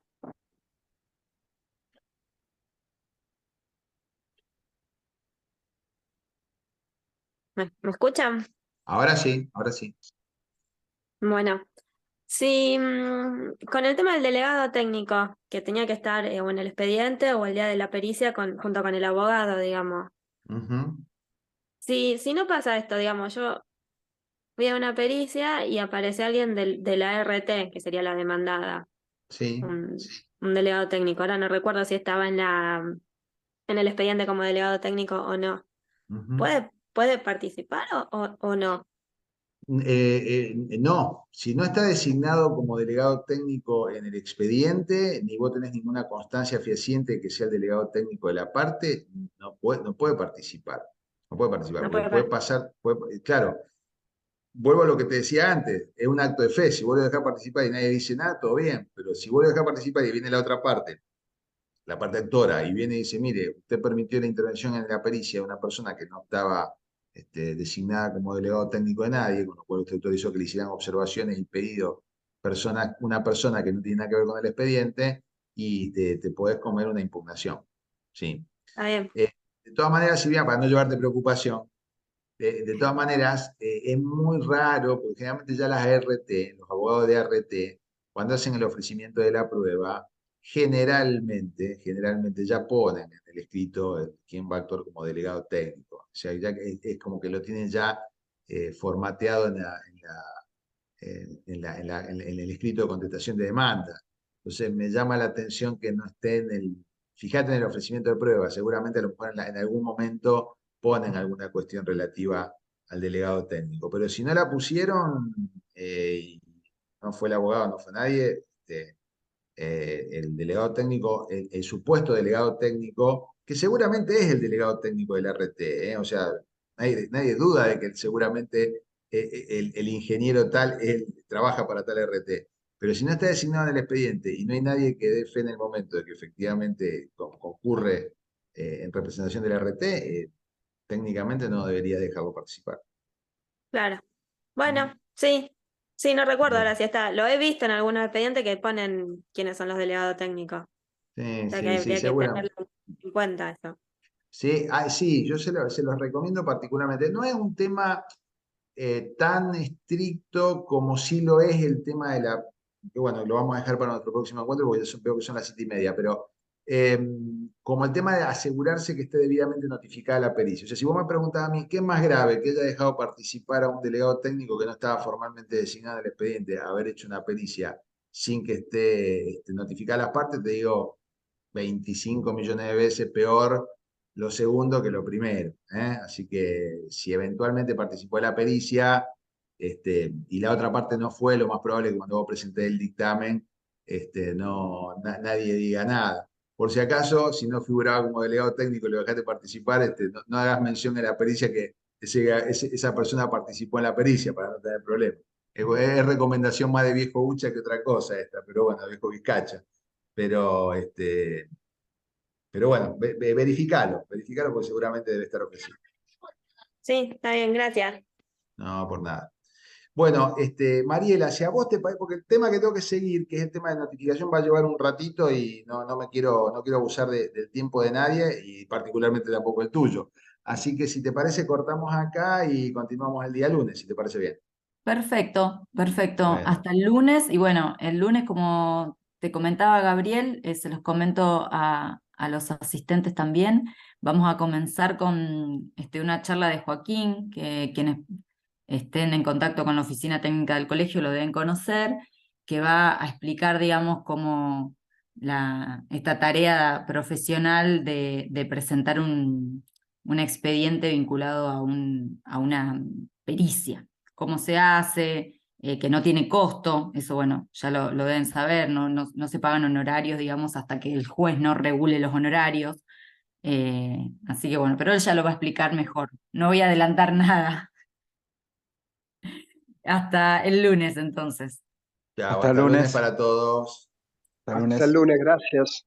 ¿Me escuchan? Ahora sí, ahora sí. Bueno, sí, con el tema del delegado técnico, que tenía que estar o en el expediente o el día de la pericia junto con el abogado, digamos. Ujú. Si no pasa esto, digamos, yo voy a una pericia y aparece alguien de la RT, que sería la demandada, Sí. un delegado técnico. Ahora no recuerdo si estaba en el expediente como delegado técnico o no. Ujú. ¿Puede participar o no? No, si no está designado como delegado técnico en el expediente, ni vos tenés ninguna constancia fehaciente de que sea el delegado técnico de la parte, no puede participar. No puede participar, No porque puede puede participar. pasar, claro, vuelvo a lo que te decía antes, es un acto de fe. Si vos lo dejás participar y nadie dice nada, todo bien, pero si vos lo dejás participar y viene la otra parte, la parte actora, y viene y dice, mire, usted permitió la intervención en la pericia de una persona que no estaba designada como delegado técnico de nadie, con lo cual usted autorizó que le hicieran observaciones y pedido una persona que no tiene nada que ver con el expediente, y te podés comer una impugnación. Sí. Está bien. De todas maneras, Silvia, para no llevarte preocupación, de todas maneras, es muy raro, porque generalmente ya las ART, los abogados de ART, cuando hacen el ofrecimiento de la prueba, generalmente ya ponen en el escrito quién va a actuar como delegado técnico. O sea, ya es como que lo tienen ya formateado en el escrito de contestación de demanda. Entonces me llama la atención que no esté fíjate en el ofrecimiento de prueba, seguramente a lo mejor en algún momento ponen alguna cuestión relativa al delegado técnico, pero si no la pusieron, y no fue el abogado, no fue nadie, el delegado técnico, el supuesto delegado técnico, que seguramente es el delegado técnico del RT, o sea, nadie duda de que seguramente el ingeniero tal él trabaja para tal RT. Pero si no está designado en el expediente y no hay nadie que dé fe en el momento de que efectivamente concurre en representación del RT, técnicamente no debería dejarlo participar. Claro. ¿Mm? Bueno, sí. Sí, no recuerdo ahora Bien. si está. Lo he visto en algunos expedientes que ponen quiénes son los delegados técnicos. O Sí, sea que sí, sí, habría que seguro. tenerlo en cuenta eso. Sí, sí, yo se los recomiendo particularmente. No es un tema tan estricto como sí lo es el tema que bueno, lo vamos a dejar para nuestro próximo encuentro porque veo que son las 7:30, pero eh, como el tema de asegurarse que esté debidamente notificada la pericia. O sea, si vos me preguntás a mí, ¿qué es más grave? Que haya dejado participar a un delegado técnico que no estaba formalmente designado en el expediente a haber hecho una pericia sin que esté notificada las partes, te digo 25 millones de veces peor lo segundo que lo primero, ¿eh? Así que si eventualmente participó de la pericia y la otra parte no fue, lo más probable es que cuando vos presentés el dictamen nadie diga nada. Por si acaso, si no figuraba como delegado técnico y lo dejaste participar, no hagas mención de la pericia que esa persona participó en la pericia para no tener problemas. Es recomendación más de viejo Ucha que otra cosa esta, pero bueno, viejo Vizcacha. Pero, pero bueno, verificalo porque seguramente debe estar ofrecido. Sí, está bien, gracias. No, por nada. Bueno, Mariela, si a vos te parece, porque el tema que tengo que seguir, que es el tema de notificación, va a llevar un ratito y no quiero abusar del tiempo de nadie y particularmente tampoco el tuyo. Así que si te parece, cortamos acá y continuamos el día lunes, si te parece bien. Perfecto, perfecto. Bueno, Hasta el lunes. Y bueno, el lunes, como te comentaba Gabriel, se los comento a los asistentes también. Vamos a comenzar con una charla de Joaquín, que quienes estén en contacto con la oficina técnica del colegio lo deben conocer, que va a explicar, digamos, cómo esta tarea profesional de presentar un expediente vinculado a una pericia, cómo se hace, que no tiene costo, eso bueno, ya lo deben saber, no se pagan honorarios, digamos, hasta que el juez no regule los honorarios. Así que bueno, pero él ya lo va a explicar mejor. No voy a adelantar nada. Hasta el lunes entonces. chao, Hasta hasta lunes lunes. para todos. Hasta Hasta el lunes. lunes, gracias.